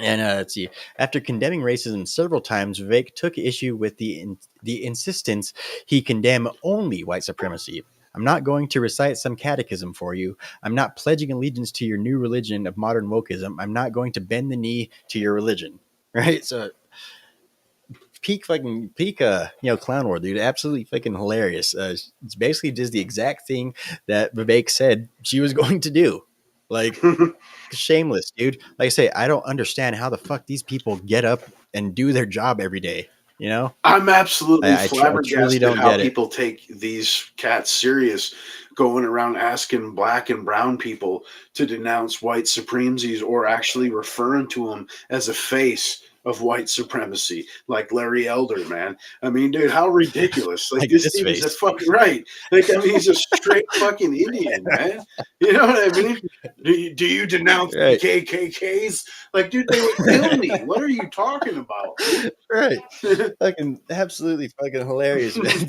And let's see. After condemning racism several times, Vivek took issue with the insistence he condemn only white supremacy. I'm not going to recite some catechism for you. I'm not pledging allegiance to your new religion of modern wokeism. I'm not going to bend the knee to your religion. Right? So peak clown world, dude. Absolutely fucking hilarious. It's basically just the exact thing that Vivek said she was going to do. Like, shameless, dude. Like I say, I don't understand how the fuck these people get up and do their job every day. I'm absolutely flabbergasted don't how get people take these cats serious, going around asking black and brown people to denounce white supremacies or actually referring to them as a face of white supremacy, like Larry Elder, man. I mean, dude, how ridiculous. Like this dude is a fucking right. Like, I mean, he's a straight fucking Indian, man. You know what I mean? Do you denounce the KKKs? Like, dude, they would kill me. What are you talking about? Right. Fucking absolutely fucking hilarious, man.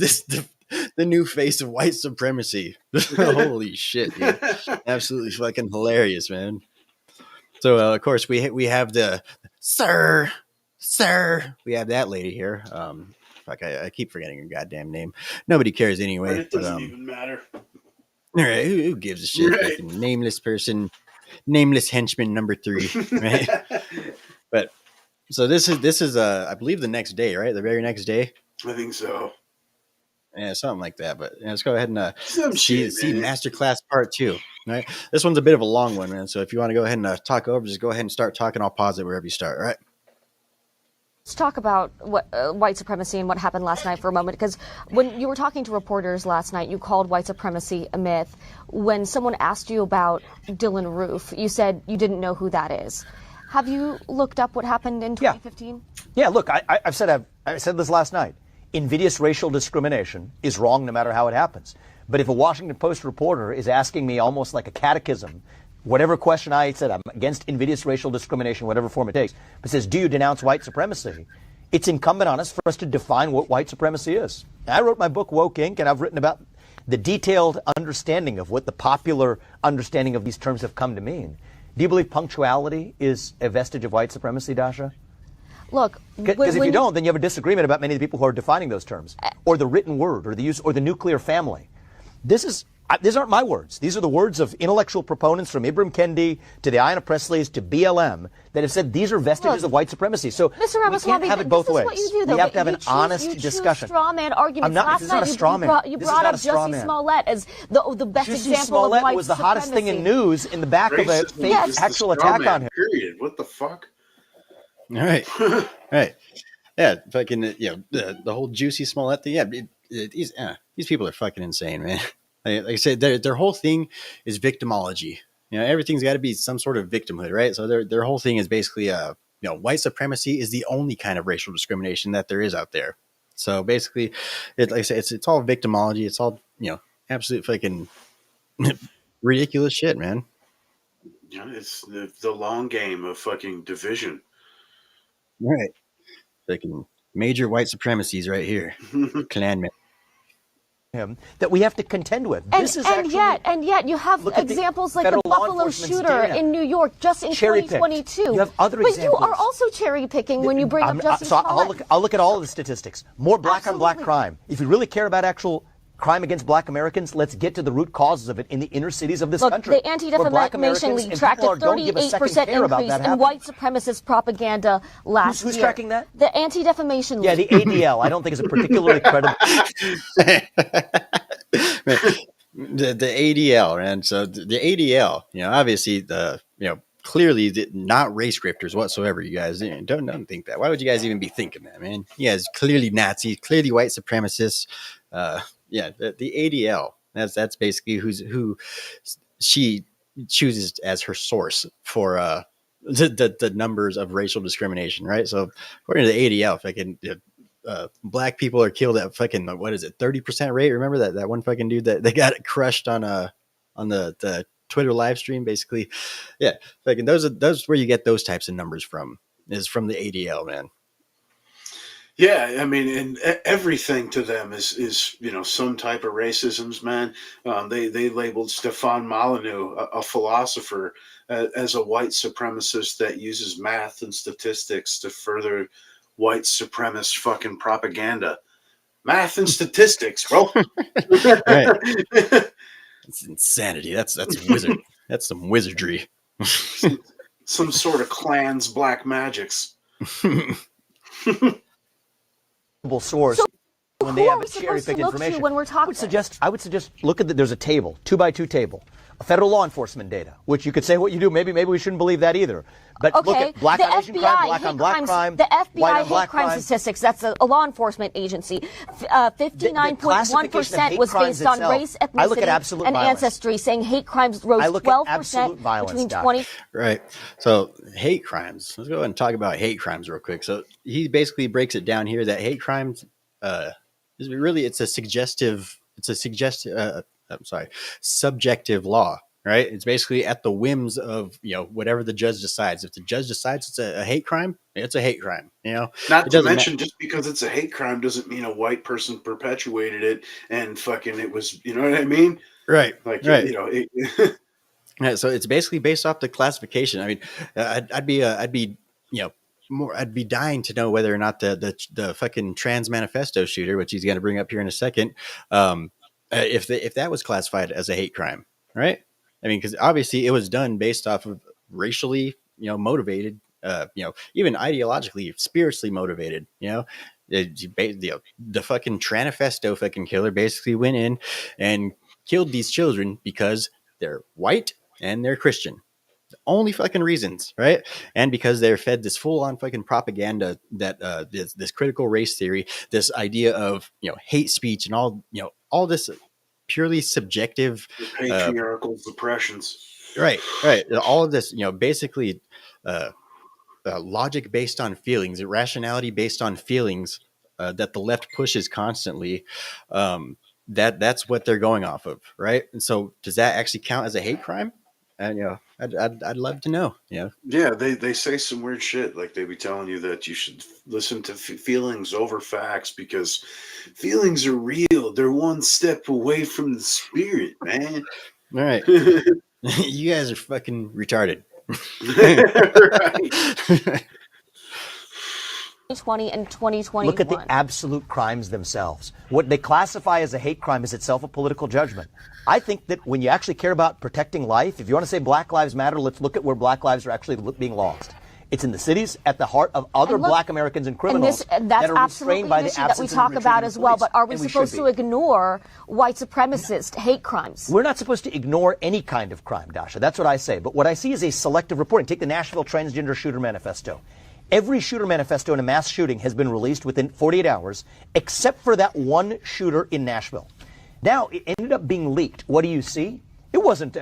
The new face of white supremacy. Holy shit, dude. Absolutely fucking hilarious, man. So of course we have the sir. We have that lady here. I keep forgetting her goddamn name. Nobody cares anyway. It doesn't even matter. All right, who gives a shit? Right. Fucking nameless person, nameless henchman number 3. Right. But so this is I believe the next day, right? The very next day. I think so. Yeah, something like that. But let's go ahead and see man. Masterclass Part 2. Right. This one's a bit of a long one, man. So if you want to go ahead and talk over, just go ahead and start talking. I'll pause it wherever you start. All right. Let's talk about what white supremacy and what happened last night for a moment, because when you were talking to reporters last night, you called white supremacy a myth. When someone asked you about Dylan Roof, you said you didn't know who that is. Have you looked up what happened in 2015? Yeah, look, I said this last night. Invidious racial discrimination is wrong no matter how it happens. But if a Washington Post reporter is asking me almost like a catechism, whatever question I said, I'm against invidious racial discrimination, whatever form it takes, but says, do you denounce white supremacy? It's incumbent on us for us to define what white supremacy is. I wrote my book, Woke Inc., and I've written about the detailed understanding of what the popular understanding of these terms have come to mean. Do you believe punctuality is a vestige of white supremacy, Dasha? Look, because if you don't, then you have a disagreement about many of the people who are defining those terms, or the written word, or the use, or the nuclear family. These aren't my words. These are the words of intellectual proponents from Ibram Kendi to the Ayanna Presleys to BLM that have said these are vestiges of white supracy. So Mr. we can't have it both ways. What you do, though, we have to have an honest discussion. Straw man arguments. Last night, you brought up Jussie Smollett as the best example of white supremacy. Was the hottest thing in news in the back of a fake actual attack on him. Period. What the fuck? All right. Right. Yeah. Fucking, the whole Juicy Smollett thing. Yeah. These people are fucking insane, man. Like I said, their whole thing is victimology. everything's got to be some sort of victimhood, right? So their whole thing is basically, white supremacy is the only kind of racial discrimination that there is out there. So basically, like I said, it's all victimology. It's all, absolute fucking ridiculous shit, man. It's the long game of fucking division. Right. Fucking major white supremacies right here. Klanmen. Him that we have to contend with. And yet you have examples like the Buffalo shooter in New York just in 2022. You have other examples. But you are also cherry picking when you bring up Justice Smollett. I'll look at all of the statistics. More black on black crime. If you really care about actual crime against black Americans, let's get to the root causes of it in the inner cities of this country. The Anti-Defamation League tracked a 38% increase in white supremacist propaganda last year. Who's tracking that? The Anti-Defamation League. Yeah, the ADL. I don't think is a particularly credible. The ADL, and so the ADL, obviously clearly not race grifters whatsoever. You guys don't think that. Why would you guys even be thinking that, man? You guys clearly Nazis, clearly white supremacists. The ADL. That's basically who she chooses as her source for the numbers of racial discrimination, right? So according to the ADL, fucking black people are killed at fucking 30% rate. Remember that one fucking dude that got crushed on the Twitter live stream, basically. Yeah, fucking those where you get those types of numbers from, is from the ADL, man. Yeah, I mean, and everything to them is some type of racisms, man. They labeled Stefan Molyneux, a philosopher, as a white supremacist that uses math and statistics to further white supremacist fucking propaganda. Math and statistics, bro. Right. It's insanity. That's wizard. That's some wizardry. some sort of Klan's black magics. Source when they have cherry pick information. When we're talking, I would suggest look at there's a table, 2x2 table, a federal law enforcement data, which you could say what you do. Maybe we shouldn't believe that either. But look at black on Asian crime, black on black crime, the FBI hate crime statistics. That's a law enforcement agency. 59.1% was based on race, ethnicity, and ancestry, saying hate crimes rose 12% between 20. Right. So hate crimes. Let's go ahead and talk about hate crimes real quick. So he basically breaks it down here that hate crimes is really subjective law. Right. It's basically at the whims of, whatever the judge decides. If the judge decides it's a hate crime, it's a hate crime. Not to mention, just because it's a hate crime doesn't mean a white person perpetuated it and fucking it was, you know what I mean? Right. Like, right. Yeah, so it's basically based off the classification. I mean, I'd be dying to know whether or not the fucking trans manifesto shooter, which he's going to bring up here in a second, if that was classified as a hate crime, right? I mean, because obviously it was done based off of racially, motivated, even ideologically, spiritually motivated. The fucking Tranifesto fucking killer basically went in and killed these children because they're white and they're Christian. The only fucking reasons, right? And because they're fed this full-on fucking propaganda that this critical race theory, this idea of hate speech and all this purely subjective patriarchal suppressions. Right. All of this, basically logic based on feelings, irrationality based on feelings that the left pushes constantly. That's what they're going off of, right? And so, does that actually count as a hate crime? And I'd love to know. Yeah, they say some weird shit. Like they be telling you that you should listen to feelings over facts because feelings are real. They're one step away from the spirit, man. All right, you guys are fucking retarded. Right. 2020 and 2021. Look at the absolute crimes themselves. What they classify as a hate crime is itself a political judgment. I think that when you actually care about protecting life, if you want to say Black Lives Matter, let's look at where Black lives are actually being lost. It's in the cities, at the heart of other Black Americans and criminals and that's that are restrained by the issue absence that we talk about as well. But are we supposed to ignore white supremacist hate crimes? We're not supposed to ignore any kind of crime, Dasha. That's what I say. But what I see is a selective reporting. Take the Nashville Transgender Shooter Manifesto. Every shooter manifesto in a mass shooting has been released within 48 hours, except for that one shooter in Nashville. Now, it ended up being leaked. What do you see? It wasn't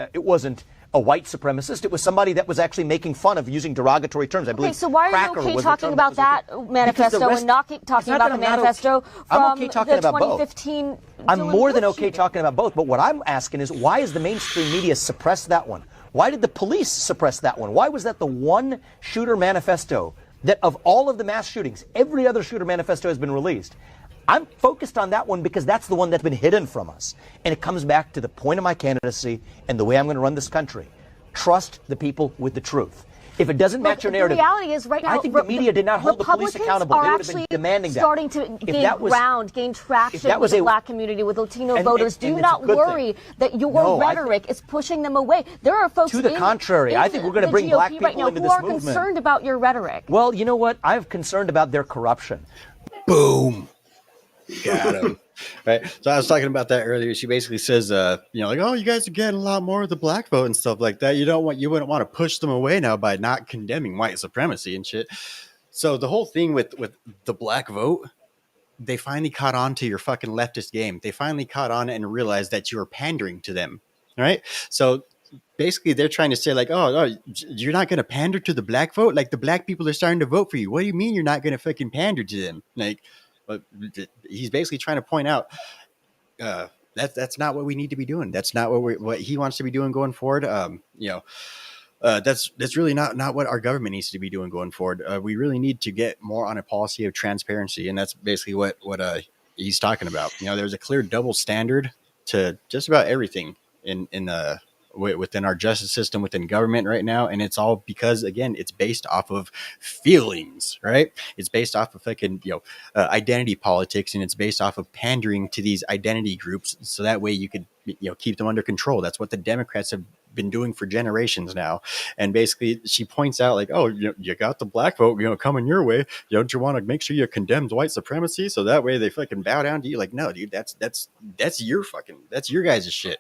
a white supremacist. It was somebody that was actually making fun of using derogatory terms. I believe. Okay, so why are you cracker okay was a talking term about that that manifesto rest- and not talking about the manifesto I'm from okay talking the about both. 2015 I'm Dylan more than Brooks okay shooting? talking about both, but what I'm asking is, why is the mainstream media suppress that one? Why did the police suppress that one? Why was that the one shooter manifesto that of all of the mass shootings, every other shooter manifesto has been released? I'm focused on that one because that's the one that's been hidden from us. And it comes back to the point of my candidacy and the way I'm going to run this country. Trust the people with the truth. If it doesn't match your narrative, the reality is right now, I think the media did not hold the police accountable. They would have been demanding that. Starting to gain traction with the black community, with Latino voters. Do not worry that your rhetoric is pushing them away. There are folks to the contrary. I think we're going to bring black people right now into who this are movement. concerned about your rhetoric. Well, you know what? I'm concerned about their corruption. Boom. Got him. Right. So I was talking about that earlier. She basically says, like, oh, you guys are getting a lot more of the black vote and stuff like that. You wouldn't want to push them away now by not condemning white supremacy and shit. So the whole thing with the black vote, they finally caught on to your fucking leftist game. They finally caught on and realized that you were pandering to them. All right. So basically they're trying to say like, oh, you're not going to pander to the black vote. Like the black people are starting to vote for you. What do you mean you're not going to fucking pander to them? Like, but he's basically trying to point out that's not what we need to be doing. That's not what he wants to be doing going forward. That's really not what our government needs to be doing going forward. We really need to get more on a policy of transparency, and that's basically what he's talking about. There's a clear double standard to just about everything within our justice system, within government right now. And it's all because, again, it's based off of feelings, right? It's based off of identity politics, and it's based off of pandering to these identity groups. So that way you could, keep them under control. That's what the Democrats have been doing for generations now. And basically she points out like, oh, you got the black vote, coming your way. Don't you want to make sure you condemn white supremacy? So that way they fucking bow down to you. Like, no, dude, that's your guys' shit.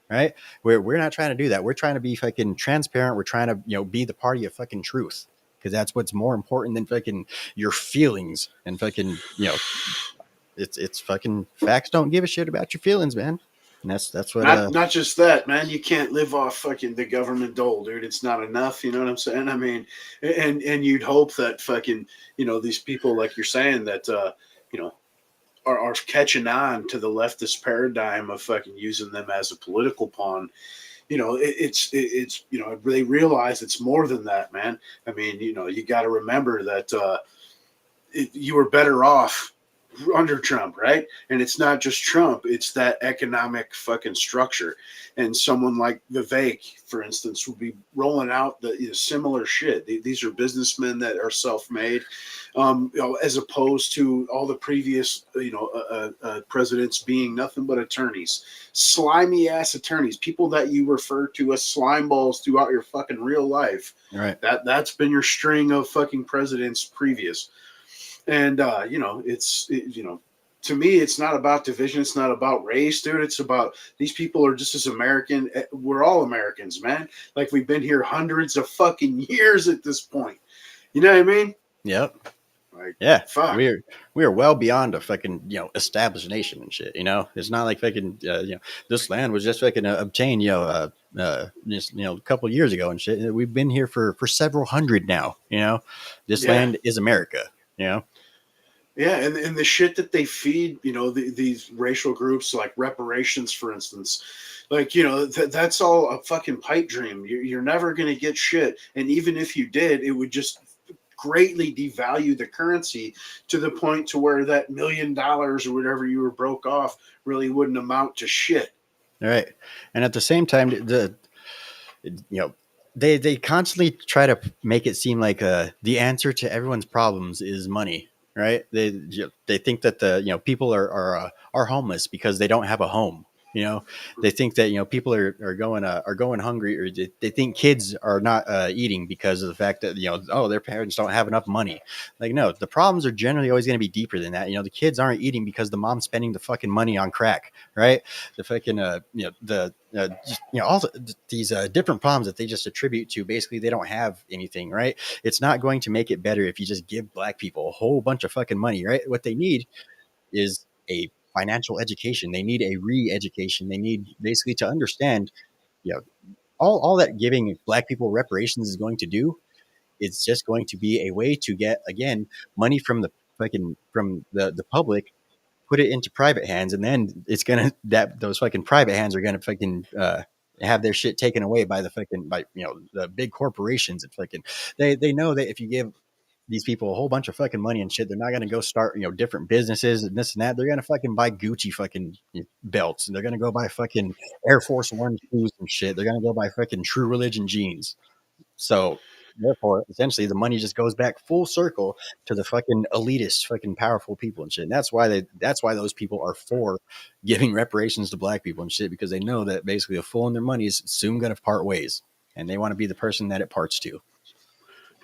Right? We're not trying to do that. We're trying to be fucking transparent. We're trying to, be the party of fucking truth, because that's what's more important than fucking your feelings and fucking, it's fucking facts. Don't give a shit about your feelings, man. And that's what. Not just that, man. You can't live off fucking the government dole, dude. It's not enough. You know what I'm saying? I mean, and you'd hope that fucking, these people, like you're saying, that are catching on to the leftist paradigm of fucking using them as a political pawn. It's they realize it's more than that, man. I mean, you got to remember that you were better off under Trump, right? And it's not just Trump, it's that economic fucking structure. And someone like Vivek, for instance, would be rolling out the similar shit. These are businessmen that are self-made, as opposed to all the previous, presidents being nothing but attorneys, slimy ass attorneys, people that you refer to as slime balls throughout your fucking real life. Right. That's been your string of fucking presidents previous. And, to me, it's not about division. It's not about race, dude. It's about these people are just as American. We're all Americans, man. Like, we've been here hundreds of fucking years at this point. You know what I mean? Yep. Like, yeah. Fuck. We are well beyond a fucking, established nation and shit. It's not like fucking, this land was just fucking obtained, just, a couple of years ago and shit. We've been here for several hundred now. This land is America. Yeah, and the shit that they feed, these racial groups, like reparations, for instance, like, that's all a fucking pipe dream. You're never going to get shit. And even if you did, it would just greatly devalue the currency to the point to where that $1 million or whatever you were broke off really wouldn't amount to shit. All right. And at the same time, they constantly try to make it seem like the answer to everyone's problems is money. Right? They think that the people are homeless because they don't have a home. They think that people are going hungry, or they think kids are not eating because of the fact that their parents don't have enough money. Like, no, the problems are generally always going to be deeper than that. The kids aren't eating because the mom's spending the fucking money on crack, right? The fucking all these different problems that they just attribute to basically they don't have anything, right? It's not going to make it better if you just give black people a whole bunch of fucking money, right? What they need is a financial education. They need a re-education. They need basically to understand, all that giving black people reparations is going to do, it's just going to be a way to get, again, money from the from the public, put it into private hands, and then it's gonna that those fucking private hands are gonna fucking have their shit taken away by the big corporations. And fucking they know that if you give these people a whole bunch of fucking money and shit, they're not gonna go start different businesses and this and that. They're gonna fucking buy Gucci fucking belts, and they're gonna go buy fucking Air Force One shoes and shit. They're gonna go buy fucking True Religion jeans. So therefore, essentially, the money just goes back full circle to the fucking elitist, fucking powerful people and shit. And that's why those people are for giving reparations to black people and shit, because they know that basically a fool and their money is soon going to part ways, and they want to be the person that it parts to.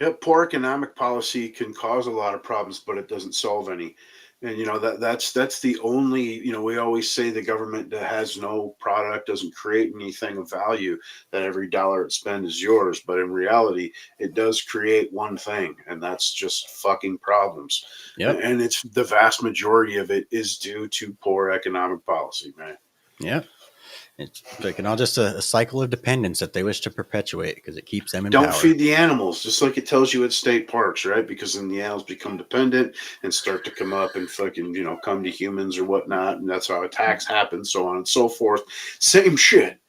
Yeah, poor economic policy can cause a lot of problems, but it doesn't solve any. And that's the only, we always say the government that has no product doesn't create anything of value, that every dollar it spends is yours. But in reality, it does create one thing, and that's just fucking problems. Yep. And it's the vast majority of it is due to poor economic policy, man. Yeah. It's like just a cycle of dependence that they wish to perpetuate because it keeps them in power. Don't feed the animals, just like it tells you at state parks, right? Because then the animals become dependent and start to come up and fucking, come to humans or whatnot. And that's how attacks happen, so on and so forth. Same shit.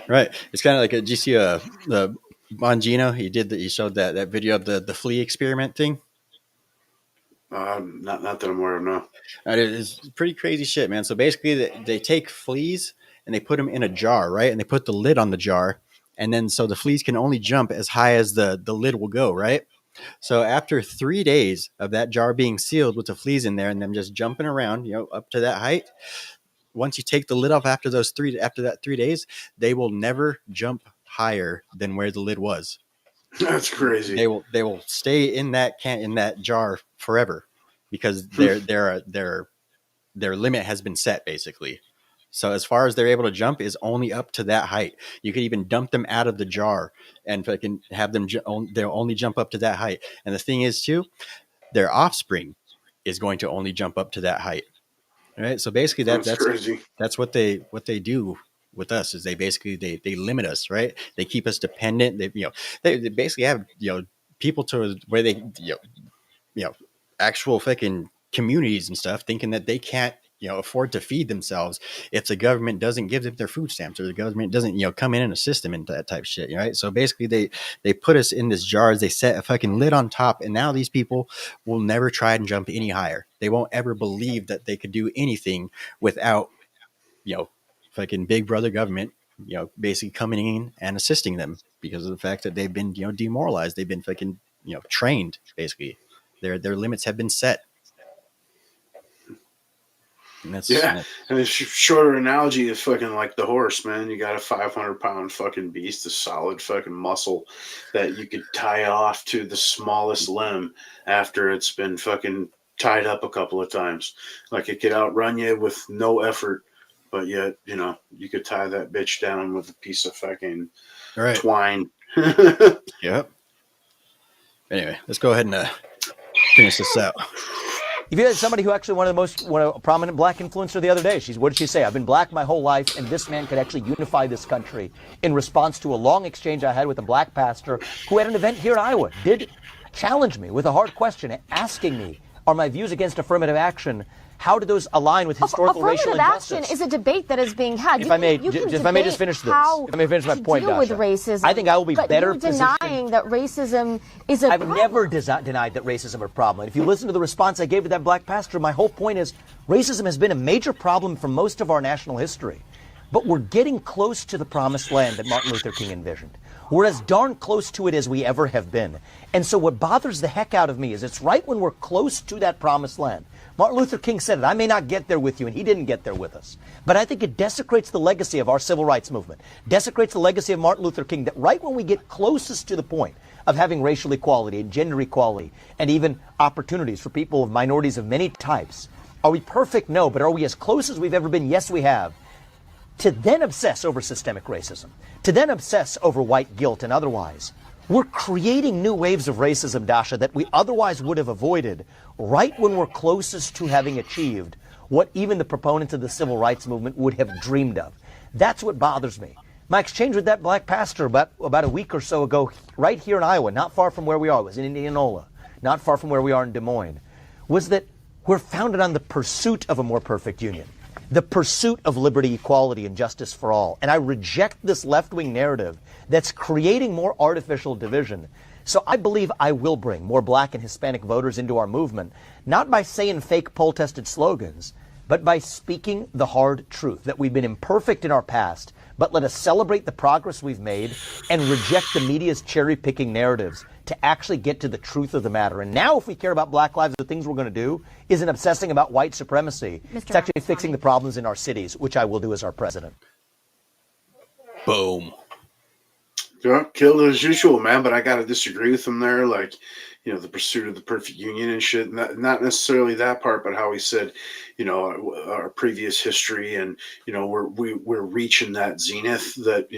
Right. It's kind of like, did you see the Bongino? He showed that video of the flea experiment thing. Not that I'm aware of, no. It's pretty crazy shit, man. So basically, they take fleas and they put them in a jar, right? And they put the lid on the jar, and then so the fleas can only jump as high as the lid will go, right? So after 3 days of that jar being sealed with the fleas in there and them just jumping around, up to that height, once you take the lid off after that 3 days, they will never jump higher than where the lid was. That's crazy. They will stay in that jar forever because their limit has been set, basically. So as far as they're able to jump is only up to that height. You could even dump them out of the jar and fucking have them they'll only jump up to that height. And the thing is too, their offspring is going to only jump up to that height. All right? So basically that's crazy. That's what they do with us, is they limit us, right? They keep us dependent. They basically have people to where they actual fucking communities and stuff thinking that they can't afford to feed themselves if the government doesn't give them their food stamps, or the government doesn't come in and assist them in that type of shit, right? So basically they put us in this jars, they set a fucking lid on top, and now these people will never try and jump any higher. They won't ever believe that they could do anything without fucking big brother government, basically coming in and assisting them, because of the fact that they've been, demoralized. They've been fucking, trained, basically. Their limits have been set. And and a shorter analogy is fucking like the horse, man. You got a 500-pound fucking beast, a solid fucking muscle that you could tie off to the smallest limb after it's been fucking tied up a couple of times. Like, it could outrun you with no effort. But yet, you could tie that bitch down with a piece of fucking twine. Yep. Anyway, let's go ahead and finish this out. If you had somebody who actually one of the most prominent black influencer the other day, what did she say? I've been black my whole life, and this man could actually unify this country, in response to a long exchange I had with a black pastor who at an event here in Iowa did challenge me with a hard question, asking me, are my views against affirmative action, how do those align with historical racial injustice? Affirmative action is a debate that is being had. If I may just finish this. If I may finish my point, Dasha. With racism, I think I will be better positioned. Denying that racism is a problem. I've never denied that racism is a problem. And if you listen to the response I gave to that black pastor, my whole point is racism has been a major problem for most of our national history. But we're getting close to the promised land that Martin Luther King envisioned. We're as darn close to it as we ever have been. And so what bothers the heck out of me is it's right when we're close to that promised land. Martin Luther King said it, I may not get there with you, and he didn't get there with us. But I think it desecrates the legacy of our civil rights movement, desecrates the legacy of Martin Luther King, that right when we get closest to the point of having racial equality and gender equality and even opportunities for people of minorities of many types, are we perfect? No. But are we as close as we've ever been? Yes, we have. To then obsess over systemic racism, to then obsess over white guilt and otherwise, we're creating new waves of racism, Dasha, that we otherwise would have avoided right when we're closest to having achieved what even the proponents of the civil rights movement would have dreamed of. That's what bothers me. My exchange with that black pastor about a week or so ago, right here in Iowa, not far from where we are, it was in Indianola, not far from where we are in Des Moines, was that we're founded on the pursuit of a more perfect union, the pursuit of liberty, equality, and justice for all. And I reject this left-wing narrative that's creating more artificial division. So I believe I will bring more black and Hispanic voters into our movement, not by saying fake poll-tested slogans, but by speaking the hard truth that we've been imperfect in our past, but let us celebrate the progress we've made and reject the media's cherry-picking narratives to actually get to the truth of the matter. And now if we care about black lives, the things we're going to do isn't obsessing about white supremacy. It's actually fixing the problems in our cities, which I will do as our president. Boom. Yeah, killed as usual, man. But I got to disagree with him there. Like, the pursuit of the perfect union and shit. Not necessarily that part, but how he said, our previous history, and we're reaching that zenith that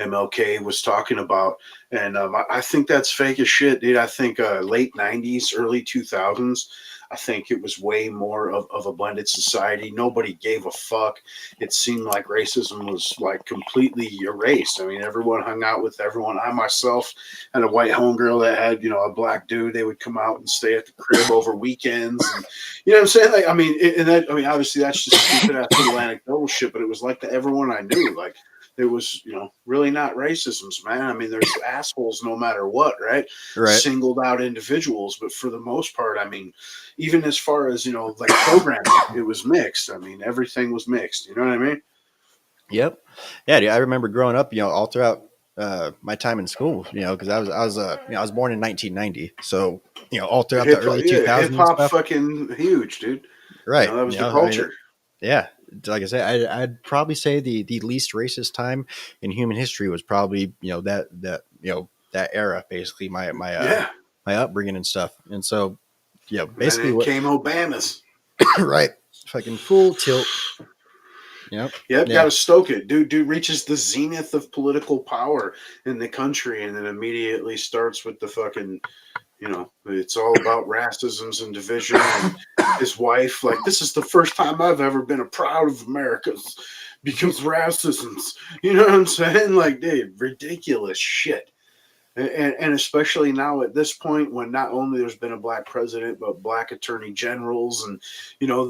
MLK was talking about, and I think that's fake as shit, dude. I think late '90s, early 2000s. I think it was way more of a blended society. Nobody gave a fuck. It seemed like racism was like completely erased. I mean, everyone hung out with everyone. I myself had a white homegirl that had, a black dude. They would come out and stay at the crib over weekends. And, you know what I'm saying? Like, obviously that's just stupid ass little anecdotal shit, but it was like everyone I knew. Like, it was, really not racisms, man. I mean, there's assholes no matter what, right? Singled out individuals. But for the most part, I mean, even as far as, like programming, it was mixed. I mean, everything was mixed. You know what I mean? Yep. Yeah, dude, I remember growing up, all throughout my time in school, because I was born in 1990. So, all throughout the early 2000s. Hip hop fucking huge, dude. Right. That was the culture. Yeah, like I said, I'd probably say the least racist time in human history was probably that era, basically my upbringing and stuff, and so basically what came Obama's right, fucking full tilt. Yep. Got to stoke it. Dude reaches the zenith of political power in the country, and then immediately starts with the fucking. It's all about racisms and division. And his wife, like, this is the first time I've ever been proud of America's because racisms. You know what I'm saying? Like, dude, ridiculous shit. And especially now at this point, when not only there's been a black president, but black attorney generals, and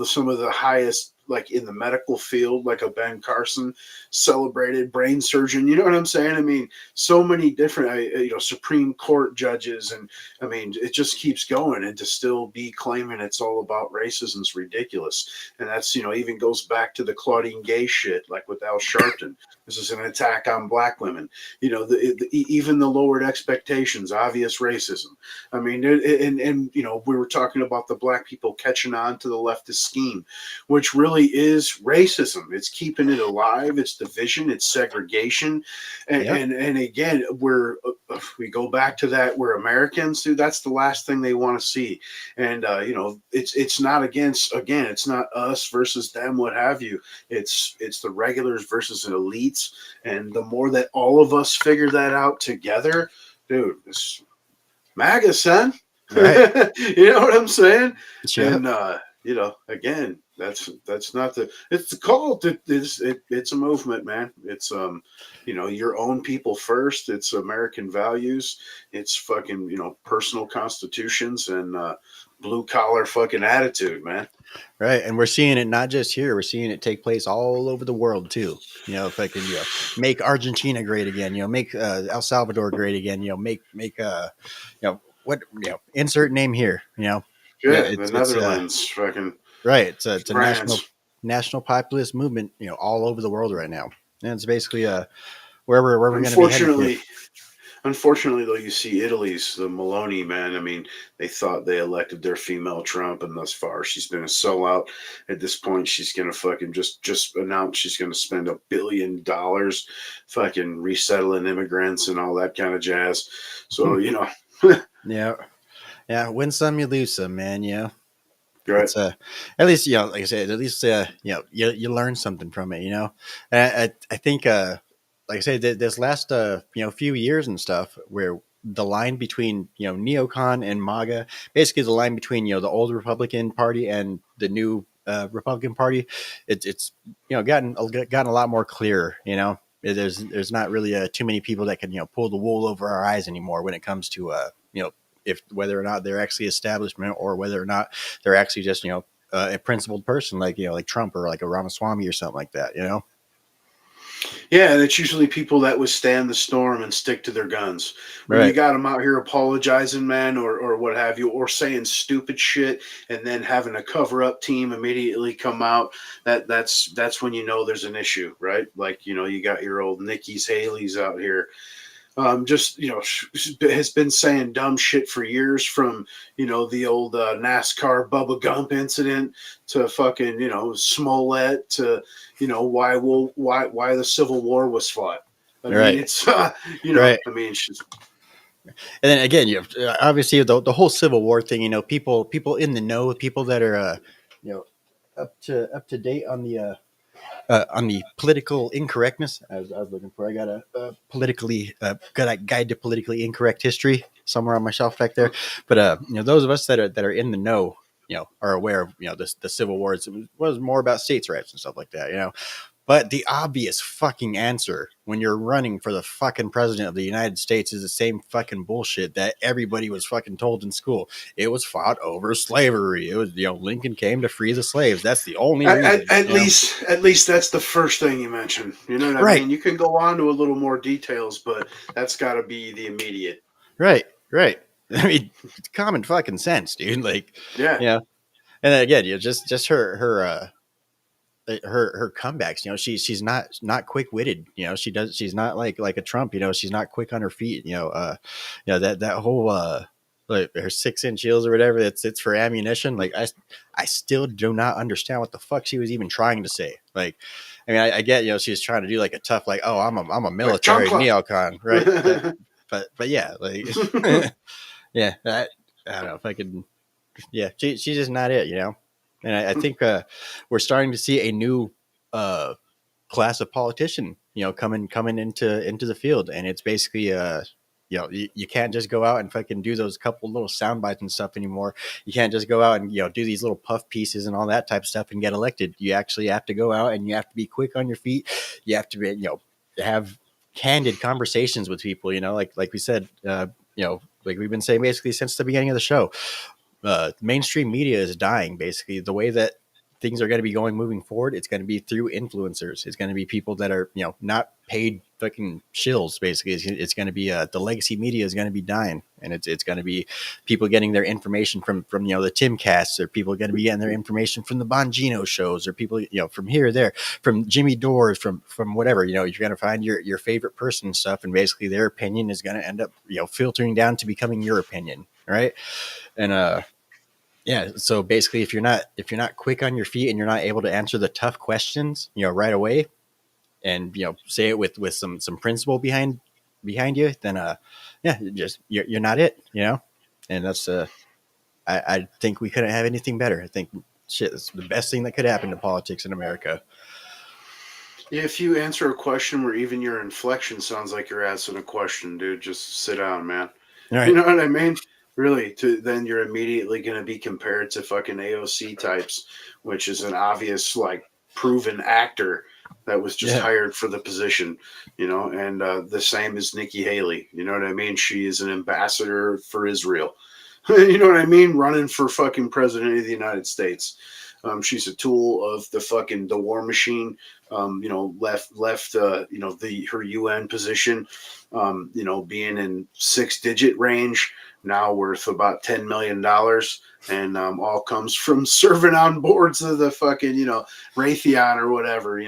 some of the highest, like in the medical field, like a Ben Carson, celebrated brain surgeon. You know what I'm saying? I mean, so many different, Supreme Court judges, and I mean, it just keeps going. And to still be claiming it's all about racism is ridiculous. And that's even goes back to the Claudine Gay shit, like with Al Sharpton. This is an attack on black women. Even the lowered expectations, obvious racism. I mean, and we were talking about the black people catching on to the leftist scheme, which really is racism. It's keeping it alive. It's division. It's segregation. And again, we go back to that. We're Americans, dude. That's the last thing they want to see. And it's not against. Again, it's not us versus them. What have you? It's the regulars versus an elites. And the more that all of us figure that out together, dude, it's MAGA, son. Right. You know what I'm saying? Sure. And again, that's not it's the cult. It's a movement, man. It's your own people first. It's American values. It's fucking personal constitutions and blue collar fucking attitude, man. Right, and we're seeing it not just here; we're seeing it take place all over the world too. If I can, make Argentina great again. Make El Salvador great again. Make insert name here. The Netherlands, fucking right. It's a national populist movement. All over the world right now, and it's basically where we're going to be headed. Unfortunately, though, you see Italy's the Meloni, man. I mean, they thought they elected their female Trump, and thus far she's been a sellout. At this point, she's gonna fucking just announce she's gonna spend $1 billion, fucking resettling immigrants and all that kind of jazz. So yeah. Win some, you lose some, man. Right. It's, at least like I said, at least you learn something from it. I think. Like I said, this last few years and stuff, where the line between neocon and MAGA, basically the line between the old Republican Party and the new Republican Party, it's gotten a lot more clear. there's not really too many people that can pull the wool over our eyes anymore when it comes to if whether or not they're actually establishment or whether or not they're actually just a principled person like like Trump or like a Ramaswamy or something like that. Yeah, and it's usually people that withstand the storm and stick to their guns. When you Right. got them out here apologizing, man, or what have you, or saying stupid shit, and then having a cover up team immediately come out, that's when you know there's an issue, right? Like you got your old Nikki's Haley's out here, just has been saying dumb shit for years, from the old NASCAR Bubba Gump incident to fucking Smollett to why the Civil War was fought. I mean, Right. it's Right. I mean, she's And then again, obviously the whole Civil War thing. People in the know, people that are up to date on the political incorrectness. I was looking for. I got a politically got a guide to politically incorrect history somewhere on my shelf back there. But those of us that are in the know, are aware of the Civil War. It was more about states' rights and stuff like that. But the obvious fucking answer when you're running for the fucking president of the United States is the same fucking bullshit that everybody was fucking told in school. It was fought over slavery. It was, Lincoln came to free the slaves. That's the only reason. at least that's the first thing you mentioned. You know what I Right, mean? You can go on to a little more details, but that's got to be the immediate. right, right. I mean, it's common fucking sense, dude. Like, Yeah. And then again, just her comebacks. She's not quick witted. She's not like a Trump. She's not quick on her feet. That whole like her 6-inch heels or whatever. It's for ammunition. Like I still do not understand what the fuck she was even trying to say. Like, I mean, I get she was trying to do like a tough like, oh, I'm a military Like neocon, right? But yeah, like yeah, I don't know if I could. Yeah, she's just not it. And I think we're starting to see a new uh, class of politician, coming into the field, and it's basically you can't just go out and fucking do those couple little sound bites and stuff anymore. You can't just go out and do these little puff pieces and all that type of stuff and get elected. You actually have to go out and you have to be quick on your feet. You have to be have candid conversations with people. Like we said, like we've been saying basically since the beginning of the show. Mainstream media is dying. Basically, the way that things are going to be going moving forward, it's going to be through influencers. It's going to be people that are not paid fucking shills. Basically, it's going to be the legacy media is going to be dying, and it's going to be people getting their information from the Timcasts, or people going to be getting their information from the Bongino shows, or people from here or there, from Jimmy Dores, from whatever. You're going to find your favorite person and stuff, and basically their opinion is going to end up filtering down to becoming your opinion, right? And yeah, so basically if you're not quick on your feet and you're not able to answer the tough questions right away, and say it with some principle behind you, then yeah, you're not it. And that's I think we couldn't have anything better. I think shit, it's the best thing that could happen to politics in America. If you answer a question where even your inflection sounds like you're asking a question, dude, just sit down, man. All right. You know what I mean? Really, then you're immediately going to be compared to fucking AOC types, which is an obvious, like, proven actor that was just hired for the position, and the same as Nikki Haley. You know what I mean? She is an ambassador for Israel. You know what I mean? Running for fucking president of the United States. She's a tool of the war machine. Left her UN position, being in 6-digit range, now worth about $10 million, and all comes from serving on boards of the fucking Raytheon or whatever.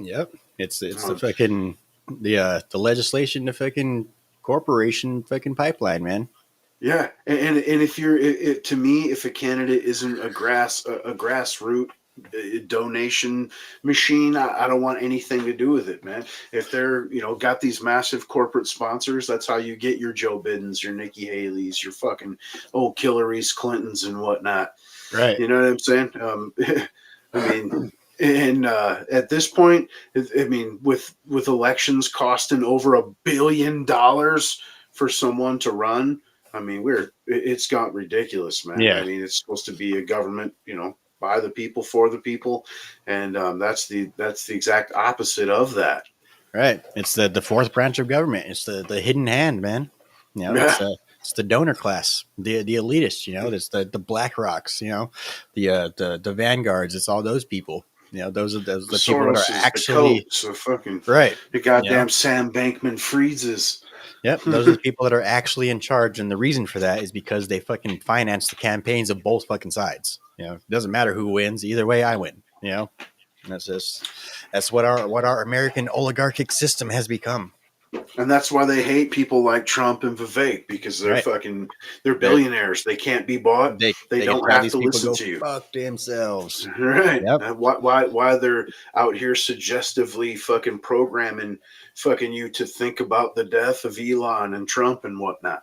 Yep. It's the fucking the legislation, the fucking corporation fucking pipeline, man. Yeah, and if to me, if a candidate isn't a grassroots donation machine, I don't want anything to do with it, man. If they're got these massive corporate sponsors, that's how you get your Joe Bidens, your Nikki Haley's, your fucking Hillary's, Clintons, and whatnot. Right. You know what I'm saying? I mean. And at this point, I mean, with elections costing over $1 billion for someone to run, I mean, it's got ridiculous, man. Yeah. I mean, it's supposed to be a government, by the people, for the people, and that's the exact opposite of that. Right. It's the fourth branch of government. It's the hidden hand, man. You know, it's the donor class, the elitists. You know, it's the Black Rocks. You know, the Vanguards. It's all those people. You know, those are the people that are Soros is actually the Kochs, the fucking right. the goddamn You know? Sam Bankman-Frieds. Yep, those are the people that are actually in charge, and the reason for that is because they fucking finance the campaigns of both fucking sides. You know, it doesn't matter who wins; either way, I win. You know, and that's what our American oligarchic system has become. And that's why they hate people like Trump and Vivek, because they're Right. they're billionaires. They can't be bought. They They can don't tell have these to people listen go to you. fuck themselves. Right. Yep. Why they're out here suggestively fucking programming fucking you to think about the death of Elon and Trump and whatnot.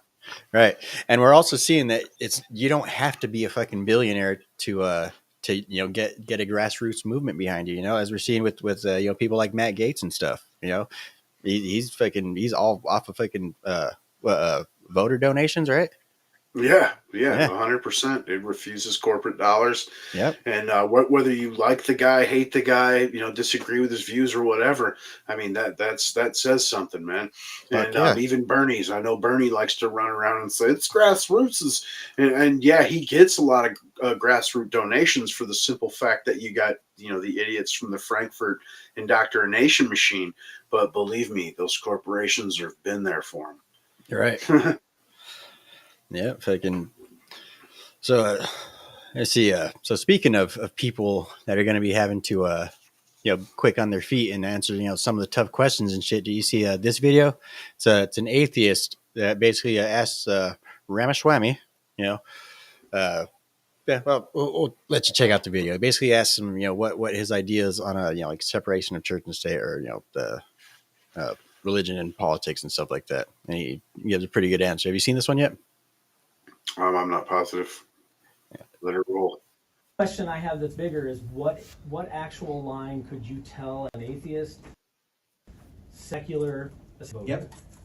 Right. And we're also seeing that you don't have to be a fucking billionaire to get a grassroots movement behind you. You know, as we're seeing with people like Matt Gaetz and stuff. You know, he's all off of fucking voter donations, right? Yeah, 100%. It refuses corporate dollars. Yep. And whether you like the guy, hate the guy, disagree with his views or whatever, I mean that says something, man. Fuck And yeah. even Bernie's, I know Bernie likes to run around and say it's grassroots, and yeah, he gets a lot of grassroots donations for the simple fact that you got the idiots from the Frankfurt indoctrination machine. But believe me, those corporations have been there for him. You're right. Yeah, fucking. So let's see. So speaking of people that are going to be having to, quick on their feet and answer, some of the tough questions and shit. Do you see this video? It's an atheist that basically asks Ramaswamy, yeah. Well, we'll let you check out the video. It basically asks him, what his ideas on like separation of church and state, or the religion and politics and stuff like that. And he gives a pretty good answer. Have you seen this one yet? I'm not positive. Let it roll. Question I have that's bigger is what actual line could you tell an atheist, secular,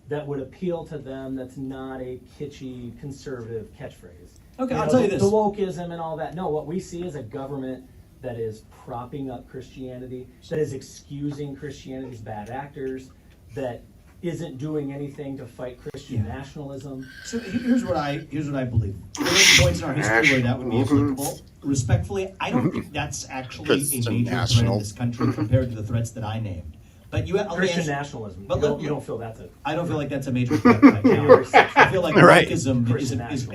that would appeal to them that's not a kitschy conservative catchphrase? Okay, I'll tell you this. The wokeism and all that. No, what we see is a government that is propping up Christianity, that is excusing Christianity's bad actors, that isn't doing anything to fight Christian nationalism. So here's what I believe. There are points in our history where that would be applicable. Respectfully, I don't think that's actually a major threat in this country compared to the threats that I named. But Christian nationalism. But you don't feel that's it. I don't feel like that's a major threat right now. I feel like wokeism is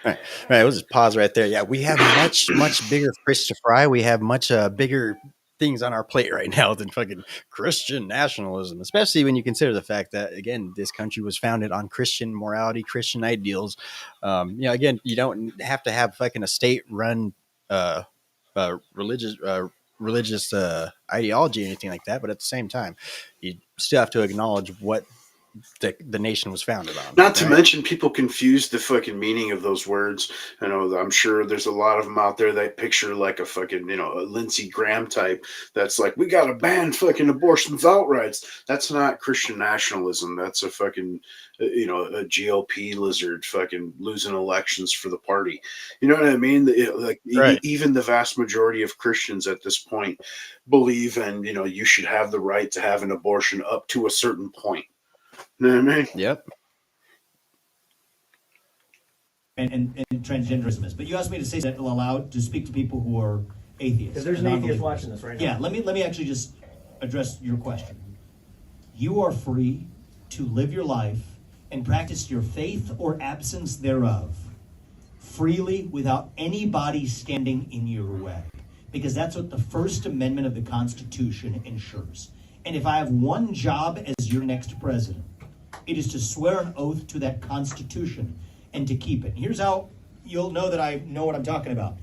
Right. We'll just pause right there. Yeah, we have much bigger fish to fry. We have much bigger things on our plate right now than fucking Christian nationalism, especially when you consider the fact that, again, this country was founded on Christian morality, Christian ideals. Again, you don't have to have fucking a state-run religious ideology or anything like that, but at the same time, you still have to acknowledge what the nation was founded on. Not to mention, people confuse the fucking meaning of those words. I'm sure there's a lot of them out there that picture like a fucking, a Lindsey Graham type that's like, we got to ban fucking abortions outright. That's not Christian nationalism. That's a fucking, a GOP lizard fucking losing elections for the party. You know what I mean? Right. Even the vast majority of Christians at this point believe in, you should have the right to have an abortion up to a certain point. You know what I mean? Yep. and transgenderism is. But you asked me to say that allowed to speak to people who are atheists. Because there's an atheist watching this right now. Yeah, let me actually just address your question. You are free to live your life and practice your faith or absence thereof freely without anybody standing in your way. Because that's what the First Amendment of the Constitution ensures. And if I have one job as your next president, it is to swear an oath to that Constitution and to keep it. And here's how you'll know that I know what I'm talking about.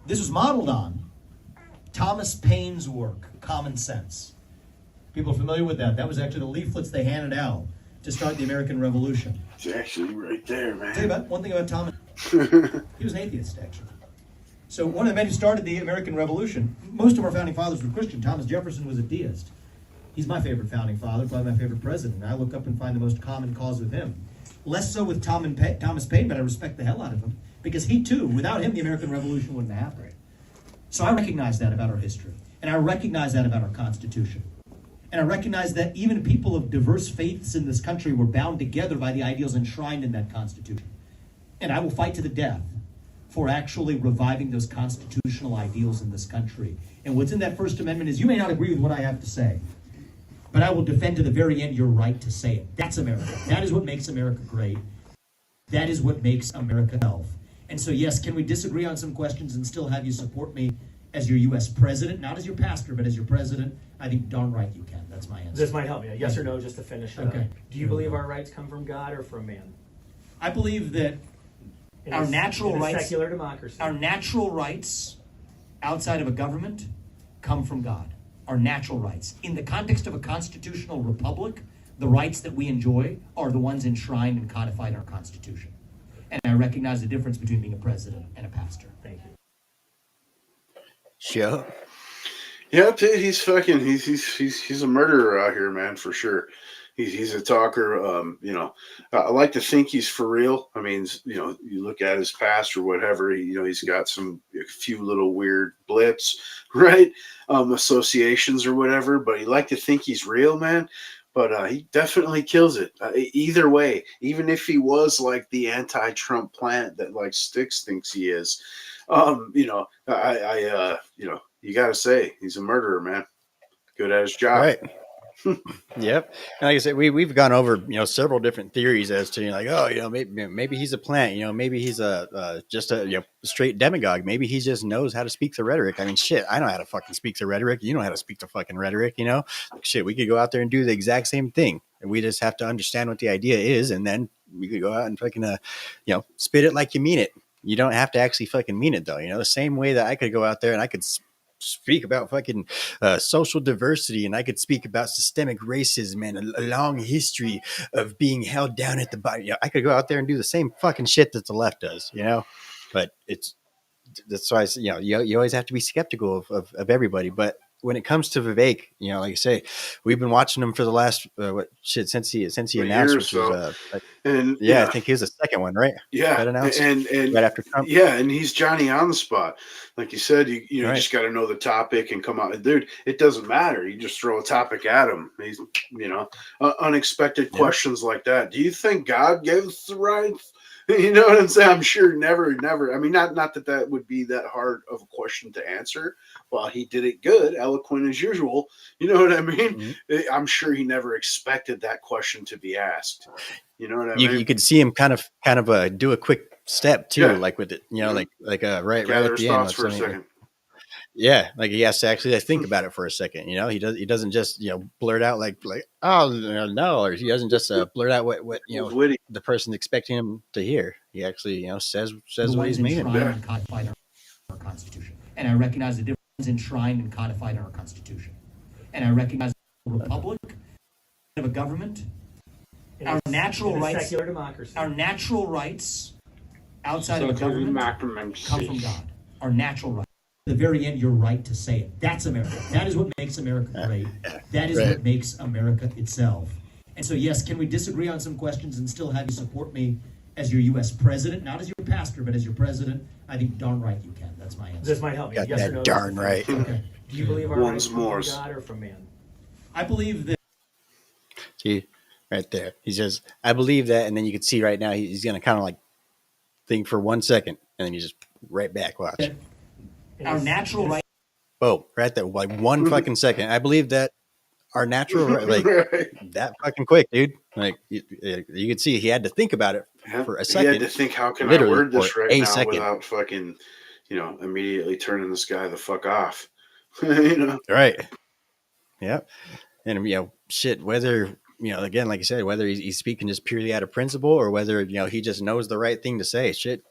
This was modeled on Thomas Paine's work, Common Sense. People are familiar with that. That was actually the leaflets they handed out to start the American Revolution. It's actually right there, man. I'll tell you about one thing about Thomas. He was an atheist, actually. So one of the men who started the American Revolution, most of our founding fathers were Christian. Thomas Jefferson was a deist. He's my favorite founding father, probably my favorite president. I look up and find the most common cause with him. Less so with Thomas Paine, but I respect the hell out of him. Because he too, without him, the American Revolution wouldn't have happened. So I recognize that about our history. And I recognize that about our Constitution. And And I recognize that even people of diverse faiths in this country were bound together by the ideals enshrined in that Constitution. And I will fight to the death for actually reviving those constitutional ideals in this country. And what's in that First Amendment is, you may not agree with what I have to say, but I will defend to the very end your right to say it. That's America. That is what makes America great. That is what makes America health. And so, yes, can we disagree on some questions and still have you support me as your U.S. president? Not as your pastor, but as your president. I think darn right you can. That's my answer. This might help you. Yes or no, just to finish it Okay. up. Do you believe our rights come from God or from man? I believe that In our a- natural in a rights, secular democracy. our natural rights outside of a government come from God. Our natural rights. In the context of a constitutional republic, the rights that we enjoy are the ones enshrined and codified in our Constitution. And I recognize the difference between being a president and a pastor. Thank you. Sure. Yeah, dude, he's a murderer out here, man, for sure. He's a talker. I like to think he's for real. I mean, you look at his past or whatever. He's got a few little weird blips, right? Associations or whatever. But you like to think he's real, man. But he definitely kills it. Either way, even if he was like the anti-Trump plant that like Styx thinks he is, you got to say he's a murderer, man. Good at his job. Right. Yep. And like I said, we've gone over several different theories as to maybe he's a plant, maybe he's just a straight demagogue, maybe he just knows how to speak the rhetoric. I mean, shit, I know how to fucking speak the rhetoric. You know how to speak the fucking rhetoric. Shit, we could go out there and do the exact same thing, and we just have to understand what the idea is, and then we could go out and fucking spit it like you mean it. You don't have to actually fucking mean it though. The same way that I could go out there and I could speak about fucking social diversity, and I could speak about systemic racism and a long history of being held down at the bottom. I could go out there and do the same fucking shit that the left does, but that's why you always have to be skeptical of everybody. But when it comes to Vivek, like I say, we've been watching him for the last since he announced, which so. was and I think he was the second one, right? Yeah, that announced and right after Trump. Yeah, and he's Johnny on the spot, like you said. You Right. just got to know the topic and come out, dude. It doesn't matter. You just throw a topic at him. He's unexpected questions like that. Do you think God gave us the right? You know what I'm saying? I'm sure never. I mean, not that would be that hard of a question to answer. Well, he did it good, eloquent as usual. You know what I mean? Mm-hmm. I'm sure he never expected that question to be asked. You know what I mean? You could see him kind of do a quick step too, like with it, right at the end. For a second. Yeah, like he has to actually think about it for a second. He doesn't just blurt out like oh no, or he doesn't just blurt out what the person's expecting him to hear. He actually says what he's meaning. And codified in our Constitution, and I recognize the difference enshrined and codified in our Constitution, and I recognize the republic of a government. Our natural rights, secular democracy. Our natural rights outside of a government come from God. Our natural rights. At the very end, your right to say it. That's America. That is what makes America great. That is what makes America itself. And so, yes, can we disagree on some questions and still have you support me as your U.S. president? Not as your pastor, but as your president. I think darn right you can. That's my answer. This might help you. Got yes that or no? darn right. Okay. Do you believe our rights come from God or from man? I believe that. See, right there. He says, I believe that. And then you can see right now he's going to kind of like think for 1 second. And then he's just right back. Watch. Our natural right. Oh, right there. Like 1 fucking second. I believe that our natural right, like that fucking quick, dude. Like you could see he had to think about it for a second. He had to think, how can I word this right now without fucking, immediately turning this guy the fuck off. Right. Yeah. And shit, whether again, like you said, whether he's speaking just purely out of principle or whether he just knows the right thing to say. Shit,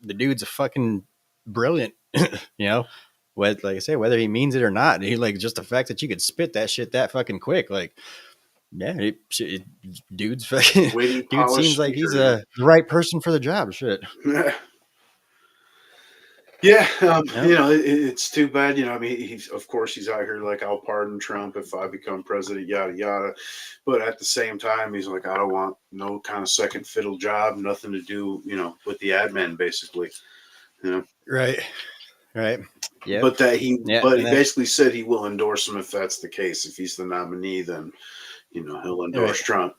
the dude's a fucking brilliant. Like I say, whether he means it or not, just the fact that you could spit that shit that fucking quick, dude's fucking dude seems like he's the right person for the job. Shit. Yeah, it's too bad. I mean, he's out here like, I'll pardon Trump if I become president, yada yada. But at the same time, he's like, I don't want no kind of second fiddle job, nothing to do, with the admin, basically. Right. Right. Yep. But he Yeah. basically said he will endorse him if that's the case. If he's the nominee, then he'll endorse Right. Trump.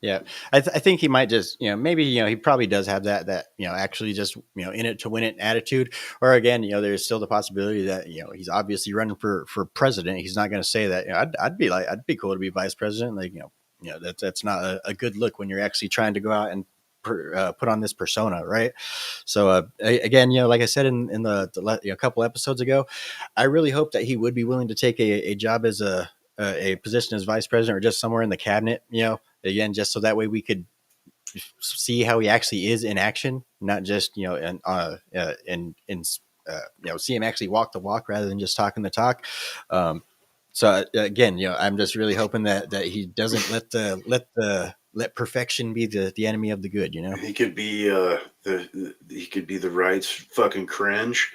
Yeah, I think he might just, maybe, he probably does have that, actually just, in it to win it attitude. Or again, there's still the possibility that, he's obviously running for president. He's not going to say that, I'd be cool to be vice president. Like, that's not a good look when you're actually trying to go out and put on this persona. Right. So, again, like I said, in the couple episodes ago, I really hope that he would be willing to take a job as a position as vice president or just somewhere in the cabinet, again, just so that way we could see how he actually is in action, not just, see him actually walk the walk rather than just talking the talk. So again, I'm just really hoping that he doesn't let perfection be the enemy of the good. He could be the right's fucking cringe.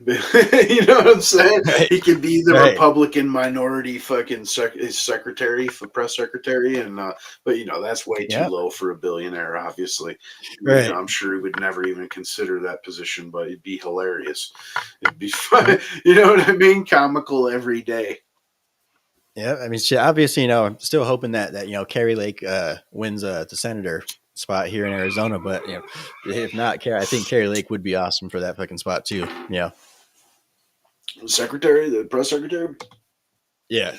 You know what I'm saying? Right. He could be the Right. Republican minority fucking secretary for press secretary, and but that's way too Yep. low for a billionaire. Obviously, Right. I'm sure he would never even consider that position, but it'd be hilarious. It'd be fun. You know what I mean? Comical every day. Yeah, I mean, shit, obviously, I'm still hoping that Kerry Lake wins the senator spot here in Arizona, but if not, I think Kerry Lake would be awesome for that fucking spot too. Yeah. The press secretary. Yeah.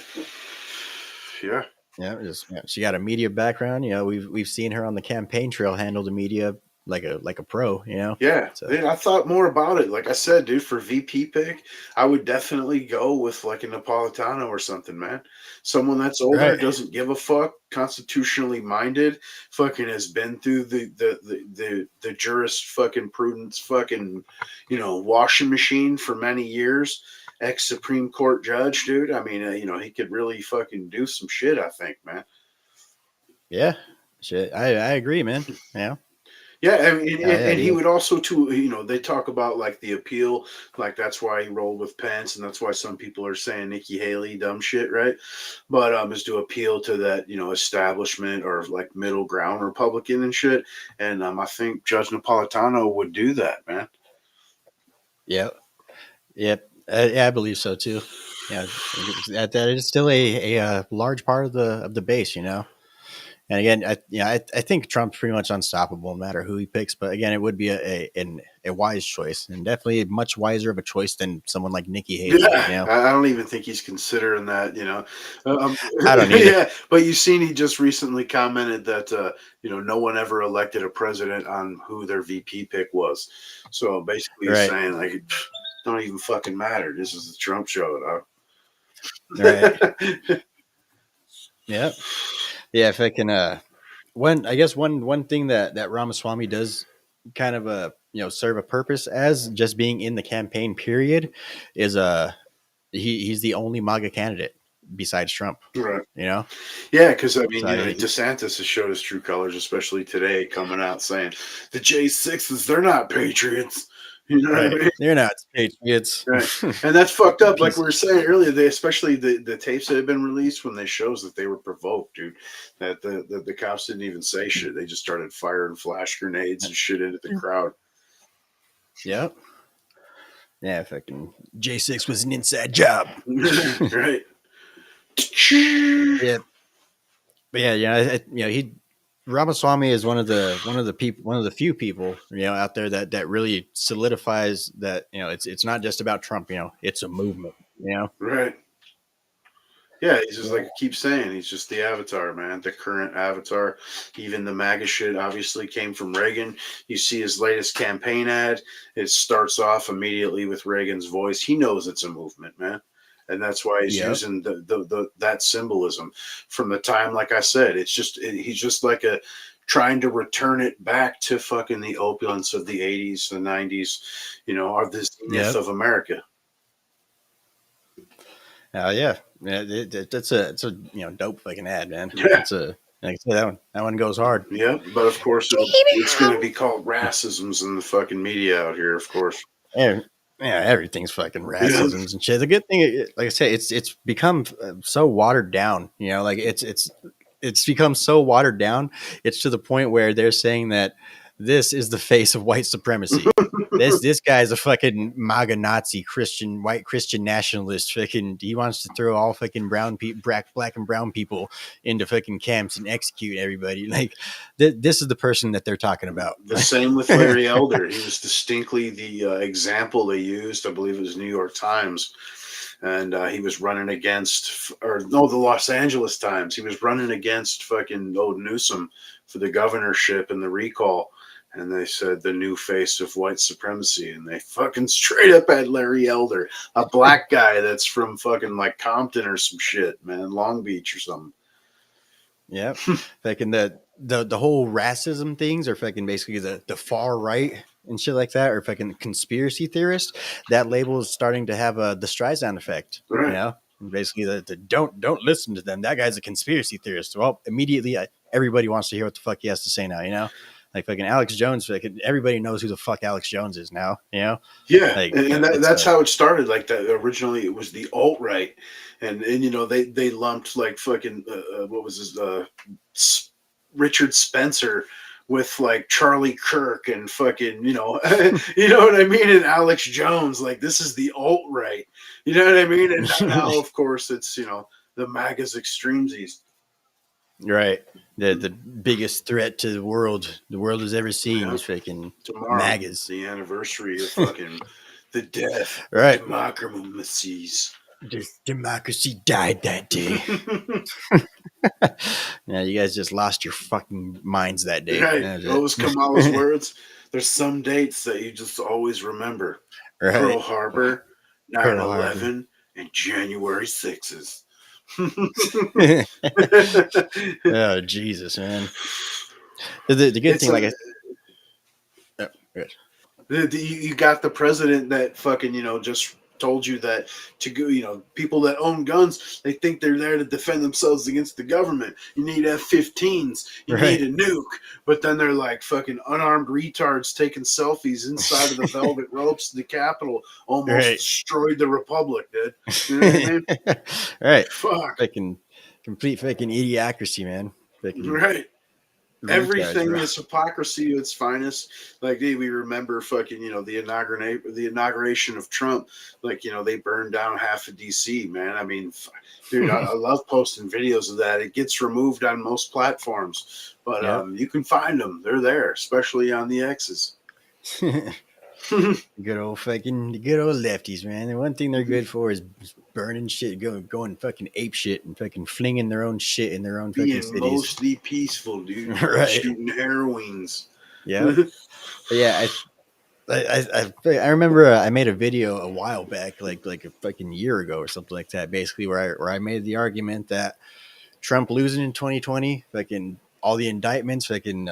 Yeah. Yeah, she got a media background. We've seen her on the campaign trail handle the media like a pro. Yeah, So. dude, I thought more about it. Like I said, dude, for VP pick, I would definitely go with like a Napolitano or something, man. Someone that's older, Right. doesn't give a fuck, constitutionally minded, fucking has been through the jurist fucking prudence fucking washing machine for many years. Ex Supreme Court judge, dude. I mean, he could really fucking do some shit. I think, man. Yeah, shit. I agree, man. Yeah. Yeah, I mean, and he yeah. would also too. They talk about like the appeal, like that's why he rolled with Pence, and that's why some people are saying Nikki Haley dumb shit, right? But is to appeal to that establishment or like middle ground Republican and shit. And I think Judge Napolitano would do that, man. Yep. Yep. Yeah, I believe so too. Yeah, that is still a large part of the base, And again, I think Trump's pretty much unstoppable no matter who he picks. But again, it would be a wise choice, and definitely much wiser of a choice than someone like Nikki Haley. Yeah, I don't even think he's considering that. I don't either. Yeah, but you've seen he just recently commented that no one ever elected a president on who their VP pick was. So basically, he's saying like, don't even fucking matter. This is the Trump show, dog. Right. Yep. Yeah, if I can, one thing that Ramaswamy does kind of serve a purpose as just being in the campaign period is he's the only MAGA candidate besides Trump. Right. Yeah, because I mean, DeSantis has showed his true colors, especially today, coming out saying the J6s, they're not patriots. You know what I mean? They're not patriots. Right. And that's fucked up. Like we were saying earlier, especially the tapes that have been released when they shows that they were provoked, dude. That the cops didn't even say shit. They just started firing flash grenades and shit into the crowd. Yep. Yeah, fucking J6 was an inside job. Right. Yeah. But he Ramaswamy is one of the few people out there that really solidifies that it's not just about Trump, it's a movement, Right. Yeah, he's just like I keep saying, he's just the avatar, man, the current avatar. Even the MAGA shit obviously came from Reagan. You see his latest campaign ad, it starts off immediately with Reagan's voice. He knows it's a movement, man. And that's why he's using that symbolism from the time, like I said, he's just like trying to return it back to fucking the opulence of the 80s, the 90s, of this myth of America. Yeah, it's a dope fucking ad, man. It's like I said, that one goes hard. Yeah, but of course it's going to be called racisms in the fucking media out here, of course. Yeah, everything's fucking racisms and shit. The good thing, like I say, it's become so watered down. Like it's become so watered down. It's to the point where they're saying that This is the face of white supremacy. This guy's a fucking MAGA Nazi Christian, white Christian nationalist. Fucking, he wants to throw all fucking brown people, black and brown people into fucking camps and execute everybody. Like, this is the person that they're talking about. The same with Larry Elder. He was distinctly the example they used. I believe it was New York Times. And he was running against, the Los Angeles Times. He was running against fucking old Newsom for the governorship and the recall. And they said the new face of white supremacy. And they fucking straight up had Larry Elder, a black guy that's from fucking like Compton or some shit, man, Long Beach or something. Yeah. Fucking the whole racism things are fucking basically the far right and shit like that, or fucking conspiracy theorist. That label is starting to have the Streisand effect. Right. You know, and basically the don't listen to them. That guy's a conspiracy theorist. Well, immediately everybody wants to hear what the fuck he has to say now. You know, like fucking Alex Jones. Fucking everybody knows who the fuck Alex Jones is now. You know. Yeah, like, and that's how it started. Like that originally, it was the alt right, and you know they lumped like fucking what was his Richard Spencer with like Charlie Kirk and fucking you know you know what I mean, and Alex Jones. Like this is the alt right, you know what I mean? And now of course it's you know the MAGA's extremesies. Right. The biggest threat to the world has ever seen is fucking tomorrow, MAGAs. The anniversary of fucking the death right. of democracies. Democracy died that day. Yeah, you guys just lost your fucking minds that day. Right. Those Kamala's words. There's some dates that you just always remember. Right. Pearl Harbor, 9/11, and January 6th. Oh Jesus, man! The good thing, like you got the president that fucking you know just told you that to go, you know, people that own guns, they think they're there to defend themselves against the government. You need F-15s, you need a nuke, but then they're like fucking unarmed retards taking selfies inside of the velvet ropes of the Capitol, almost destroyed the Republic, dude. You know what I mean? Right. Fuck. Fucking complete fucking idiocracy, man. Fucking right. Everything retards, is hypocrisy at its finest. Like we remember fucking, you know, the inauguration of Trump. Like, you know, they burned down half of DC, man. I mean, dude, I love posting videos of that. It gets removed on most platforms, but you can find them. They're there, especially on the X's. good old lefties, man. The one thing they're good for is burning shit, going fucking ape shit and fucking flinging their own shit in their own fucking cities. Mostly peaceful, dude. Right. Shooting heroines. Yeah. Yeah. I remember I made a video a while back, like a fucking year ago or something like that, basically where I made the argument that Trump losing in 2020, fucking all the indictments, fucking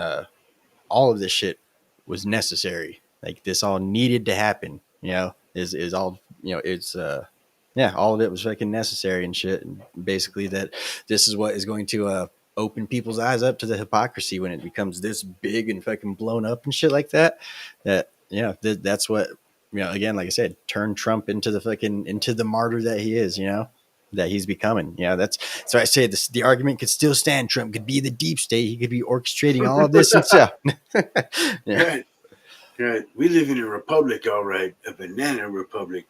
all of this shit was necessary. Like this all needed to happen, you know, is all, you know, it's, all of it was fucking necessary and shit. And basically that this is what is going to, open people's eyes up to the hypocrisy when it becomes this big and fucking blown up and shit like that. That, you know, that's what, you know, again, like I said, turn Trump into the martyr that he is, you know, that he's becoming. You know, so I say this, the argument could still stand. Trump could be the deep state. He could be orchestrating all of this himself. Yeah. Right. We live in a republic, all right. A banana republic.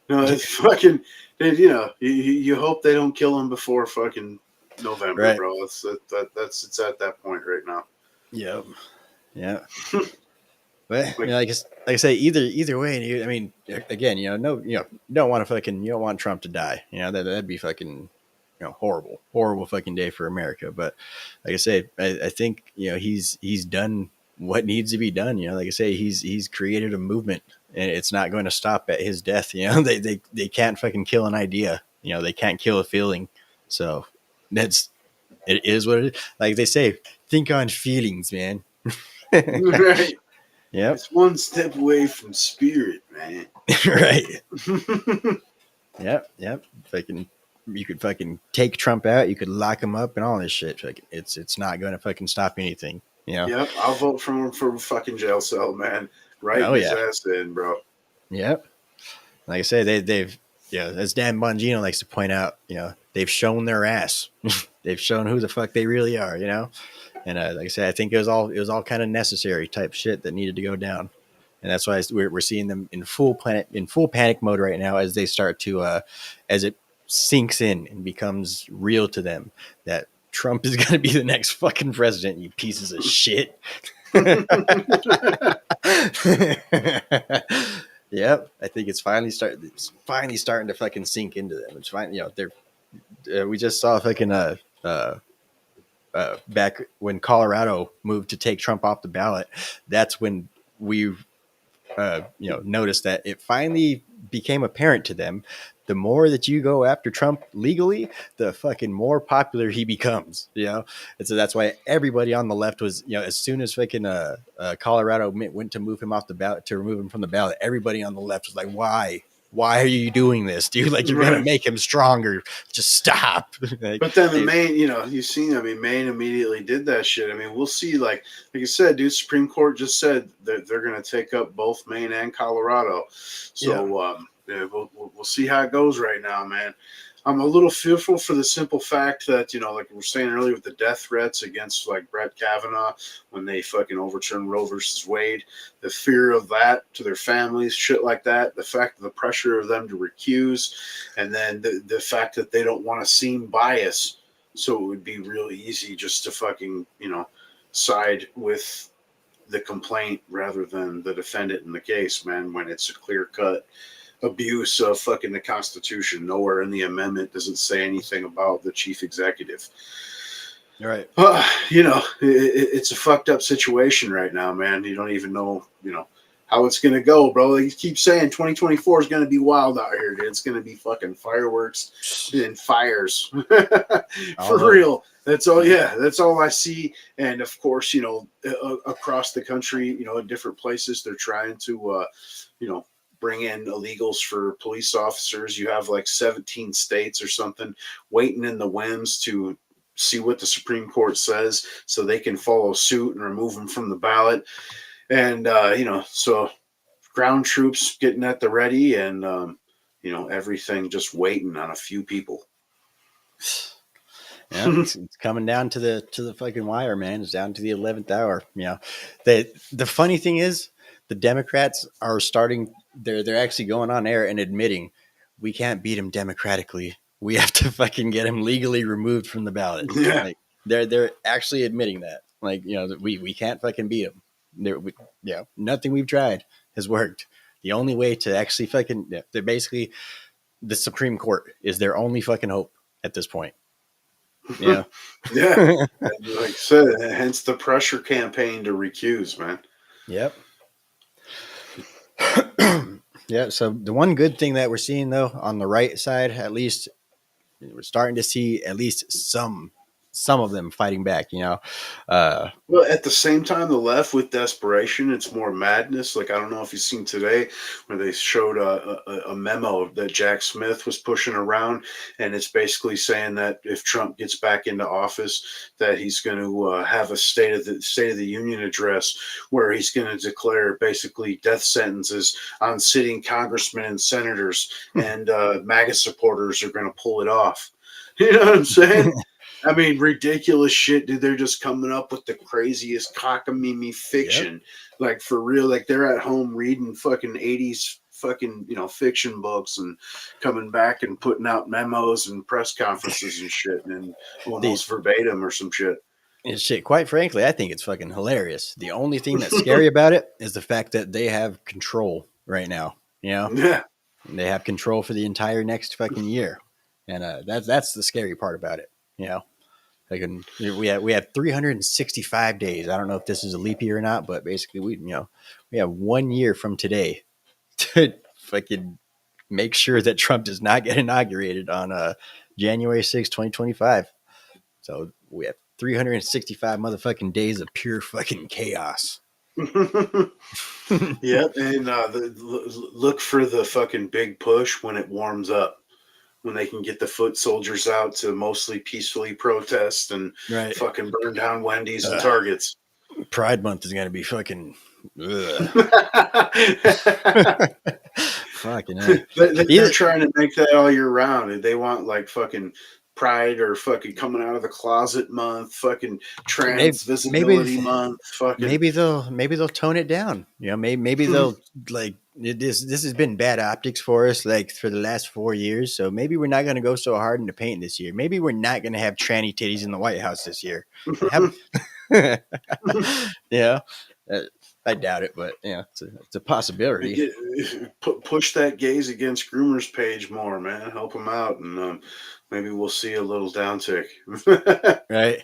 No, it's fucking, you know, you hope they don't kill him before fucking November, bro. It's at that point right now. Yep. Yeah. But you know, like I say, either way, I mean, again, you know, you don't want Trump to die. You know, that'd be fucking, you know, horrible fucking day for America. But like I say, I think, you know, he's done what needs to be done. You know, like I say, he's created a movement, and it's not going to stop at his death. You know, they can't fucking kill an idea. You know, they can't kill a feeling. So it is what it is. Like they say, think on feelings, man. Right. Yeah. It's one step away from spirit, man. Right. Yep. You could fucking take Trump out. You could lock him up and all this shit. Like it's not going to fucking stop anything. You know? Yep. I'll vote for him for a fucking jail cell, man. Right. His ass in, bro. Yep. Like I say, they've as Dan Bongino likes to point out, you know, they've shown their ass. They've shown who the fuck they really are, you know? And like I said, I think it was all kind of necessary type shit that needed to go down. And that's why we're seeing them in full panic mode right now as they start to as it sinks in and becomes real to them that Trump is going to be the next fucking president. You pieces of shit. Yep, I think it's finally starting to fucking sink into them. It's fine, they're we just saw fucking back when Colorado moved to take Trump off the ballot. That's when we noticed that it finally became apparent to them. The more that you go after Trump legally, the fucking more popular he becomes, and so that's why everybody on the left was, as soon as fucking Colorado went to move him off the ballot, to remove him from the ballot, everybody on the left was like, why are you doing this, dude? Like, you're gonna make him stronger. Just stop. Like, but then the Maine, you've seen, Maine immediately did that shit. We'll see, like you said, dude, Supreme Court just said that they're going to take up both Maine and Colorado. So we'll see how it goes right now, man. I'm a little fearful for the simple fact that, like we were saying earlier with the death threats against like Brett Kavanaugh when they fucking overturned Roe versus Wade, the fear of that to their families, shit like that, the fact of the pressure of them to recuse, and then the fact that they don't want to seem biased. So it would be really easy just to fucking, side with the complaint rather than the defendant in the case, man, when it's a clear cut abuse of fucking the Constitution. Nowhere in the amendment does it say anything about the chief executive. All right. It's a fucked up situation right now, man. You don't even know, how it's going to go, bro. They keep saying 2024 is going to be wild out here, dude. It's going to be fucking fireworks and fires. For real. That's all. Yeah, that's all I see. And of course, across the country, in different places, they're trying to, bring in illegals for police officers. You have like 17 states or something waiting in the wings to see what the Supreme Court says so they can follow suit and remove them from the ballot. And, so ground troops getting at the ready and, everything just waiting on a few people. Yeah, it's coming down to the fucking wire, man. It's down to the 11th hour. The funny thing is, the Democrats are starting. They're actually going on air and admitting we can't beat him democratically. We have to fucking get him legally removed from the ballot. Yeah. Like, they're actually admitting that. Like, we can't fucking beat him. Nothing we've tried has worked. The only way to actually fucking they're basically, the Supreme Court is their only fucking hope at this point. Yeah. Yeah. Like I said, hence the pressure campaign to recuse, man. Yep. Yeah. So the one good thing that we're seeing, though, on the right side, at least, we're starting to see at least some of them fighting back. Well, at the same time, the left with desperation, it's more madness. Like, I don't know if you've seen today where they showed a memo that Jack Smith was pushing around, and it's basically saying that if Trump gets back into office, that he's going to have a State of the Union address where he's going to declare basically death sentences on sitting congressmen and senators, and MAGA supporters are going to pull it off. You know what I'm saying? Ridiculous shit, dude. They're just coming up with the craziest cockamamie fiction. Yep. Like, for real. Like, they're at home reading fucking 80s fucking, fiction books and coming back and putting out memos and press conferences and shit and almost verbatim or some shit. And shit, quite frankly, I think it's fucking hilarious. The only thing that's scary about it is the fact that they have control right now. Yeah. They have control for the entire next fucking year. And that's the scary part about it. We have 365 days. I don't know if this is a leap year or not, but basically we have 1 year from today to fucking make sure that Trump does not get inaugurated on January 6, 2025. So we have 365 motherfucking days of pure fucking chaos. Yep, and look for the fucking big push when it warms up. When they can get the foot soldiers out to mostly peacefully protest and fucking burn down Wendy's and Targets. Pride Month is going to be fucking... fucking They're trying to make that all year round. They want like fucking Pride or fucking coming out of the closet month, fucking trans maybe visibility month, fucking maybe they'll tone it down. You know, maybe they'll like this has been bad optics for us like for the last 4 years. So maybe we're not going to go so hard in the paint this year. Maybe we're not going to have tranny titties in the White House this year. Yeah, I doubt it, but yeah, it's a possibility. Push that gays against groomers page more, man. Help them out, and maybe we'll see a little downtick. Right.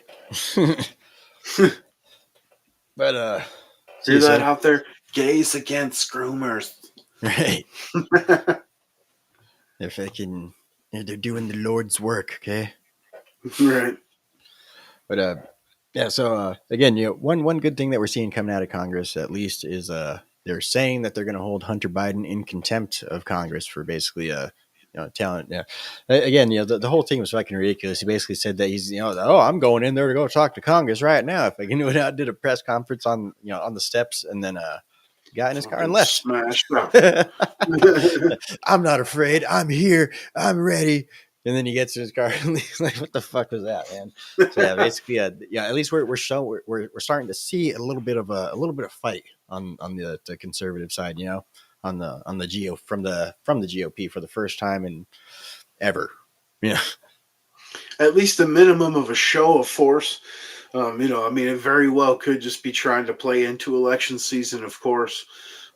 But hear that out there? Gays against groomers. Right. They're doing the Lord's work, okay? Right. But yeah, so again, one good thing that we're seeing coming out of Congress at least is they're saying that they're going to hold Hunter Biden in contempt of Congress for basically talent. Yeah. Again, the whole thing was fucking ridiculous. He basically said that he's I'm going in there to go talk to Congress right now. If I can went out and did a press conference on the steps and then got in his car and left. Smashed up. I'm not afraid. I'm here. I'm ready. And then he gets in his car and he's like, "What the fuck was that, man?" So yeah, basically, at least we're starting to see a little bit of fight on the conservative side, on the from the GOP for the first time in ever. Yeah, at least a minimum of a show of force. It very well could just be trying to play into election season, of course,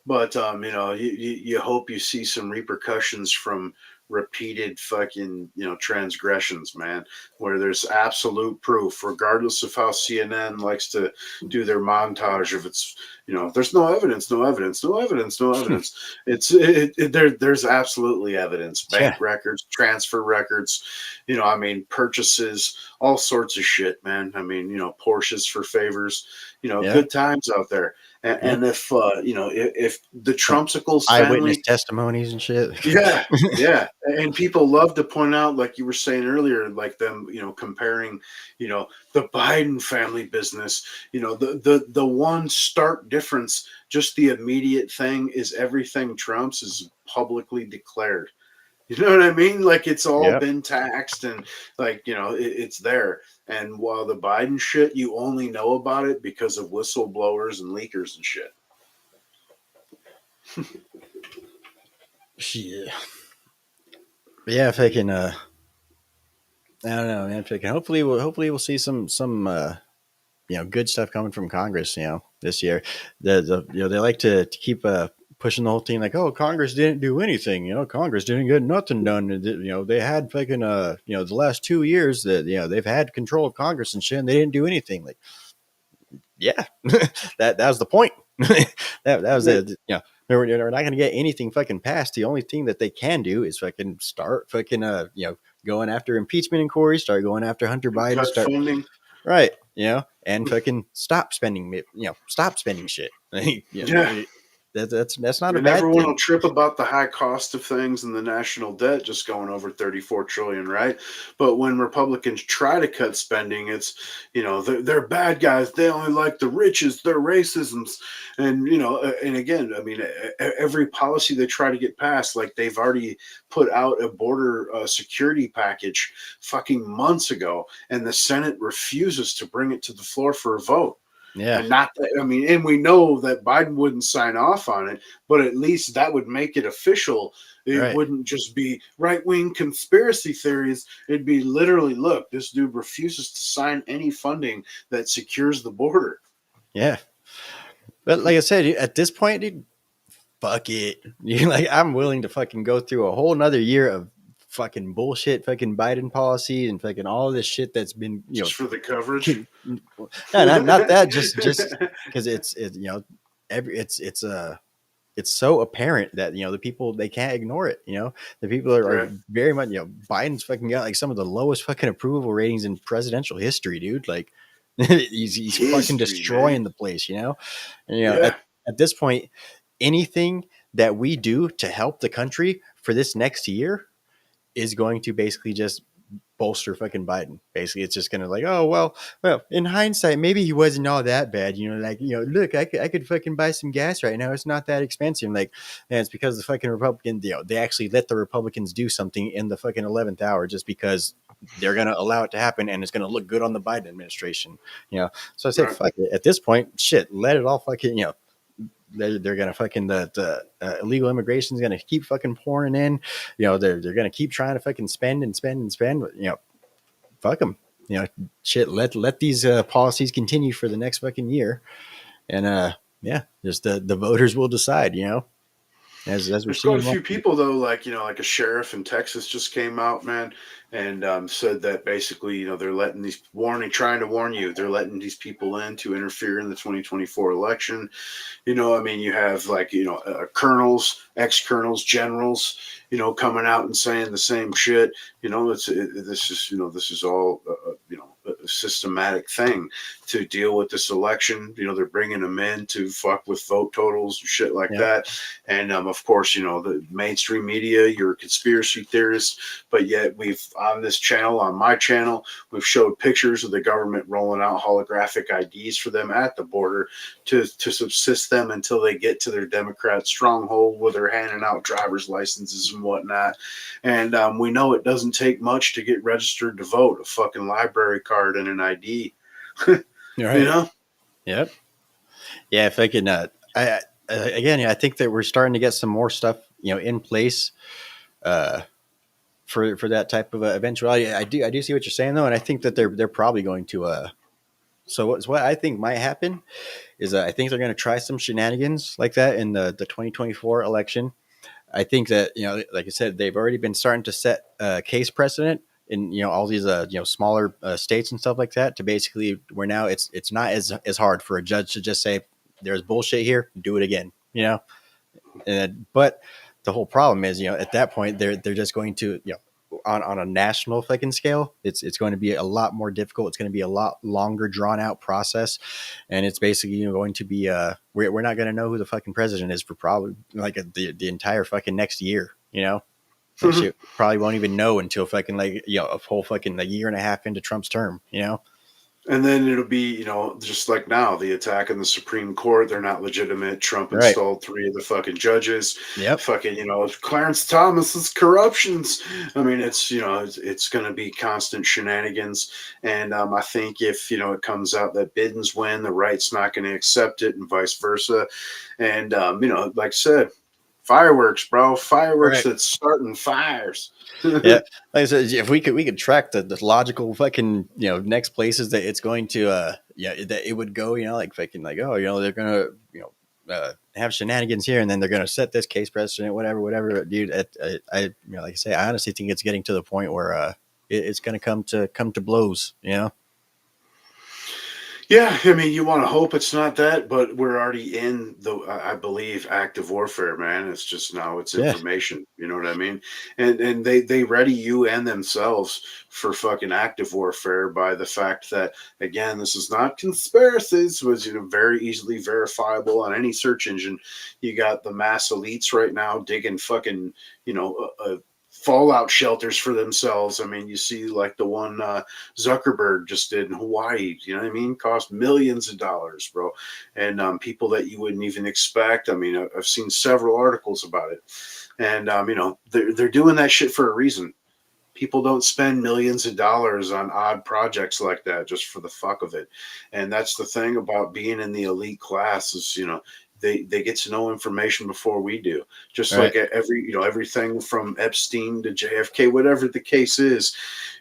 but you hope you see some repercussions from repeated fucking transgressions, man, where there's absolute proof, regardless of how CNN likes to do their montage of it's there's no evidence. There's absolutely evidence. Bank records, transfer records, purchases, all sorts of shit, man. Porsches for favors, good times out there. And if the Trumpsicles eyewitness testimonies and shit, yeah, and people love to point out, like you were saying earlier, like them, comparing, the Biden family business, the one stark difference, just the immediate thing is everything Trump's is publicly declared. You know what I mean? Like it's all been taxed and like, it's there. And while the Biden shit, you only know about it because of whistleblowers and leakers and shit. Yeah. But yeah, if I can, I don't know, man. If I can, hopefully we'll see some good stuff coming from Congress, this year. They like to keep pushing the whole thing like, oh, Congress didn't do anything. Congress didn't get nothing done. They had fucking the last 2 years that they've had control of Congress and shit, and they didn't do anything. Like, yeah, that was the point. that was it. They're not going to get anything fucking passed. The only thing that they can do is fucking start fucking going after impeachment inquiries, start going after Hunter Biden, start funding. Right, and fucking stop spending shit. That's not a bad everyone thing. will trip about the high cost of things and the national debt just going over 34 trillion, right? But when Republicans try to cut spending, it's they're bad guys. They only like the riches. They're racisms, and and again, every policy they try to get passed, like they've already put out a border security package fucking months ago, and the Senate refuses to bring it to the floor for a vote. Yeah. And and we know that Biden wouldn't sign off on it, but at least that would make it official. It wouldn't just be right-wing conspiracy theories. It'd be literally, look, this dude refuses to sign any funding that secures the border. Yeah. But like I said, at this point, dude, fuck it. I'm willing to fucking go through a whole nother year of fucking bullshit fucking Biden policy and fucking all this shit that's been just for the coverage. No, not that, just because it's so apparent that the people, they can't ignore it. The people are very much Biden's fucking got like some of the lowest fucking approval ratings in presidential history, dude. Like he's fucking destroying the place, and at this point, anything that we do to help the country for this next year is going to basically just bolster fucking Biden. Basically, it's just going to like, oh, well, in hindsight, maybe he wasn't all that bad. Look, I could fucking buy some gas right now. It's not that expensive. Like, and it's because the fucking Republican, they actually let the Republicans do something in the fucking 11th hour just because they're going to allow it to happen, and it's going to look good on the Biden administration. So I say, Right. fuck it. At this point, shit, let it all fucking, they're gonna fucking the illegal immigration is gonna keep fucking pouring in. They're gonna keep trying to fucking spend and spend and spend. Fuck them. Shit. Let these policies continue for the next fucking year, and just the voters will decide. As we're There's quite seeing. a few people though, like a sheriff in Texas just came out, man, and said that basically, they're letting trying to warn you, they're letting these people in to interfere in the 2024 election. You have colonels, ex-colonels, generals, coming out and saying the same shit. This is all a systematic thing to deal with this election. They're bringing them in to fuck with vote totals and shit like that. And of course, the mainstream media, you're conspiracy theorists, but yet we've on this channel, on my channel, we've showed pictures of the government rolling out holographic IDs for them at the border to subsist them until they get to their Democrat stronghold where they're handing out driver's licenses and whatnot. And we know it doesn't take much to get registered to vote, a fucking library card and an ID. Right. Yep. Yeah, if I can, I think that we're starting to get some more stuff, in place, for that type of eventuality. I do see what you're saying though, and I think that they're probably going to. So what I think might happen is I think they're going to try some shenanigans like that in the 2024 election. I think that like I said, they've already been starting to set a case precedent in all these smaller states and stuff like that, to basically where now it's not as hard for a judge to just say there's bullshit here, do it again, but the whole problem is at that point they're just going to on a national fucking scale, it's going to be a lot more difficult. It's going to be a lot longer drawn out process, and it's basically going to be we're not going to know who the fucking president is for probably the entire fucking next year. Shit, probably won't even know until fucking a whole fucking year and a half into Trump's term. And then it'll be, just like now, the attack on the Supreme Court. They're not legitimate. Trump Right. installed 3 of the fucking judges. Yep. Fucking, Clarence Thomas's corruptions. I mean, it's going to be constant shenanigans. And I think if, it comes out that Biden's win, the right's not going to accept it and vice versa. And, like I said, fireworks, bro. Fireworks that's starting fires. Yeah, like I said, if we could track the logical fucking next places that it's going to that it would go, fucking they're gonna have shenanigans here, and then they're gonna set this case precedent, whatever, dude. I like I say, I honestly think it's getting to the point where it's gonna come to blows. Yeah, I mean, you want to hope it's not that, but we're already in I believe, active warfare, man. It's just now it's information. You know what I mean? And they ready you and themselves for fucking active warfare by the fact that, again, this is not conspiracies, was very easily verifiable on any search engine. You got the mass elites right now digging fucking, fallout shelters for themselves. I mean, you see like the one Zuckerberg just did in Hawaii, you know what I mean? Cost millions of dollars, bro. And people that you wouldn't even expect. I mean, I've seen several articles about it. And, they're doing that shit for a reason. People don't spend millions of dollars on odd projects like that just for the fuck of it. And that's the thing about being in the elite class is, they get to know information before we do. Just right. Like everything from Epstein to JFK, whatever the case is,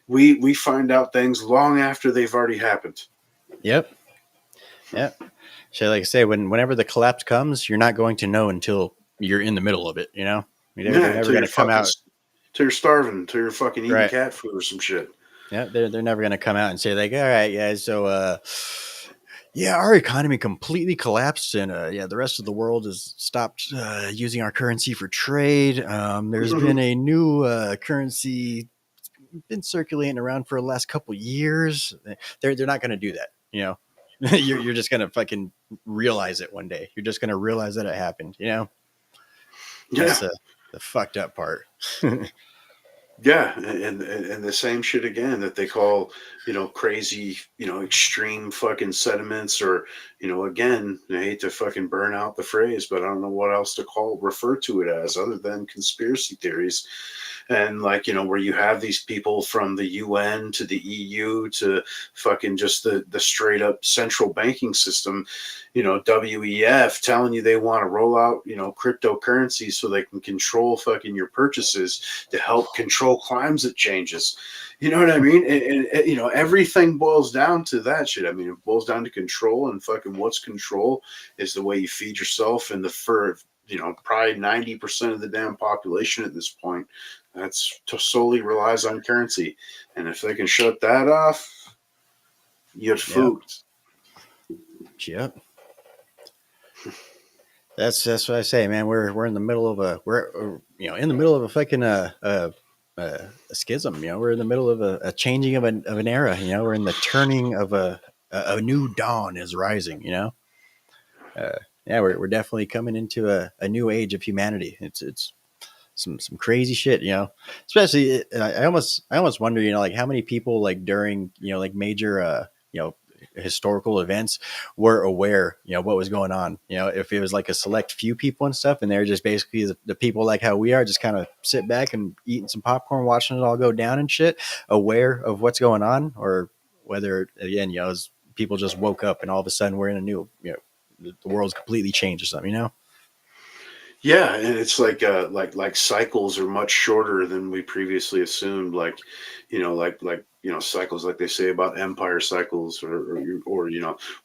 we find out things long after they've already happened. Yep. So like I say, whenever the collapse comes, you're not going to know until you're in the middle of it. They're never going to come out till you're starving, till you're fucking eating cat food or some shit. Yeah, they're never going to come out and say like, all right, guys, so our economy completely collapsed, and the rest of the world has stopped using our currency for trade. There's been a new currency been circulating around for the last couple years. They're not going to do that. You're just going to fucking realize it one day. You're just going to realize that it happened. That's the fucked up part. Yeah, and the same shit again that they call, crazy, extreme fucking sentiments, or, again, I hate to fucking burn out the phrase, but I don't know what else to refer to it as other than conspiracy theories. and like, where you have these people from the UN to the EU to fucking just the straight up central banking system, WEF telling you they want to roll out, cryptocurrency so they can control fucking your purchases to help control climate changes. You know what I mean? And everything boils down to that shit. I mean, it boils down to control, and fucking what's control is the way you feed yourself and the fur. Probably 90% of the damn population at this point, that's solely relies on currency. And if they can shut that off, you get food. Yep. That's what I say, man. We're in the middle of in the middle of a fucking a schism. We're in the middle of a changing of an era. We're in the turning of a new dawn is rising. We're definitely coming into a new age of humanity. It's some crazy shit, especially I almost wonder, like how many people like during, like major, historical events were aware, what was going on, if it was like a select few people and stuff, and they're just basically the people like how we are, just kind of sit back and eating some popcorn, watching it all go down and shit, aware of what's going on, or whether again, as people just woke up and all of a sudden we're in a new, the world's completely changed or something, Yeah, and it's like cycles are much shorter than we previously assumed. Like, cycles like they say about empire cycles, or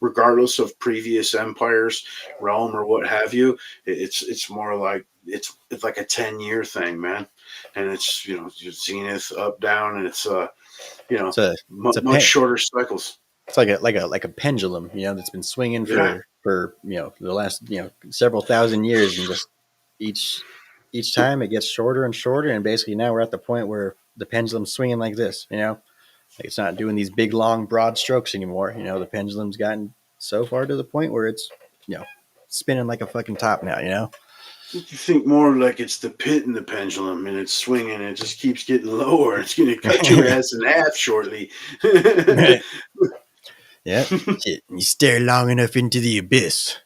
regardless of previous empires, realm or what have you, it's more like it's like a 10-year thing, man. And it's zenith, up, down, and it's much shorter cycles. It's like a pendulum, that's been swinging for the last several thousand years, and just each time it gets shorter and shorter, and basically now we're at the point where the pendulum's swinging like this, like it's not doing these big long broad strokes anymore. The pendulum's gotten so far to the point where it's spinning like a fucking top now. You think more like it's the pit in the pendulum, and it's swinging, and it just keeps getting lower. It's going to cut your ass in half shortly. Yeah, you stare long enough into the abyss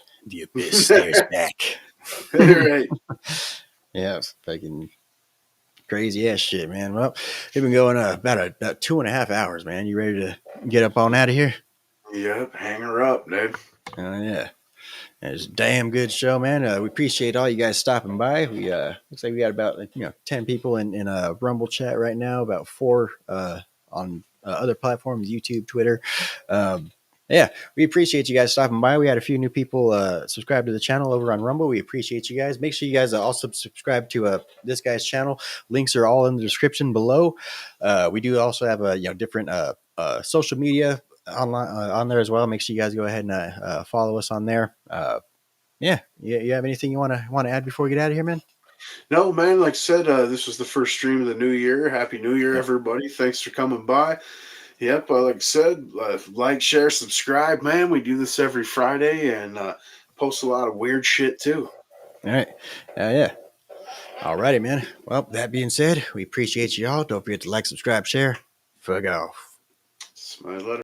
stares back. Right. Yeah, fucking crazy ass shit, man. Well, we've been going about 2.5 hours, man. You ready to get up on out of here? Yep, hang her up, dude. Oh yeah, it's a damn good show, man. We appreciate all you guys stopping by. We looks like we got about 10 people in a Rumble chat right now, about 4 on other platforms, YouTube, Twitter. Yeah, we appreciate you guys stopping by. We had a few new people subscribe to the channel over on Rumble. We appreciate you guys. Make sure you guys also subscribe to this guy's channel. Links are all in the description below. We do also have a different social media online on there as well. Make sure you guys go ahead and follow us on there. Yeah, you have anything you want to add before we get out of here, man? No, man. Like I said, this was the first stream of the new year. Happy New Year, everybody! Thanks for coming by. Yep, like I said, like, share, subscribe, man. We do this every Friday and post a lot of weird shit too. All right. Yeah. All righty, man. Well, that being said, we appreciate you all. Don't forget to like, subscribe, share. Fuck off. It's my letter.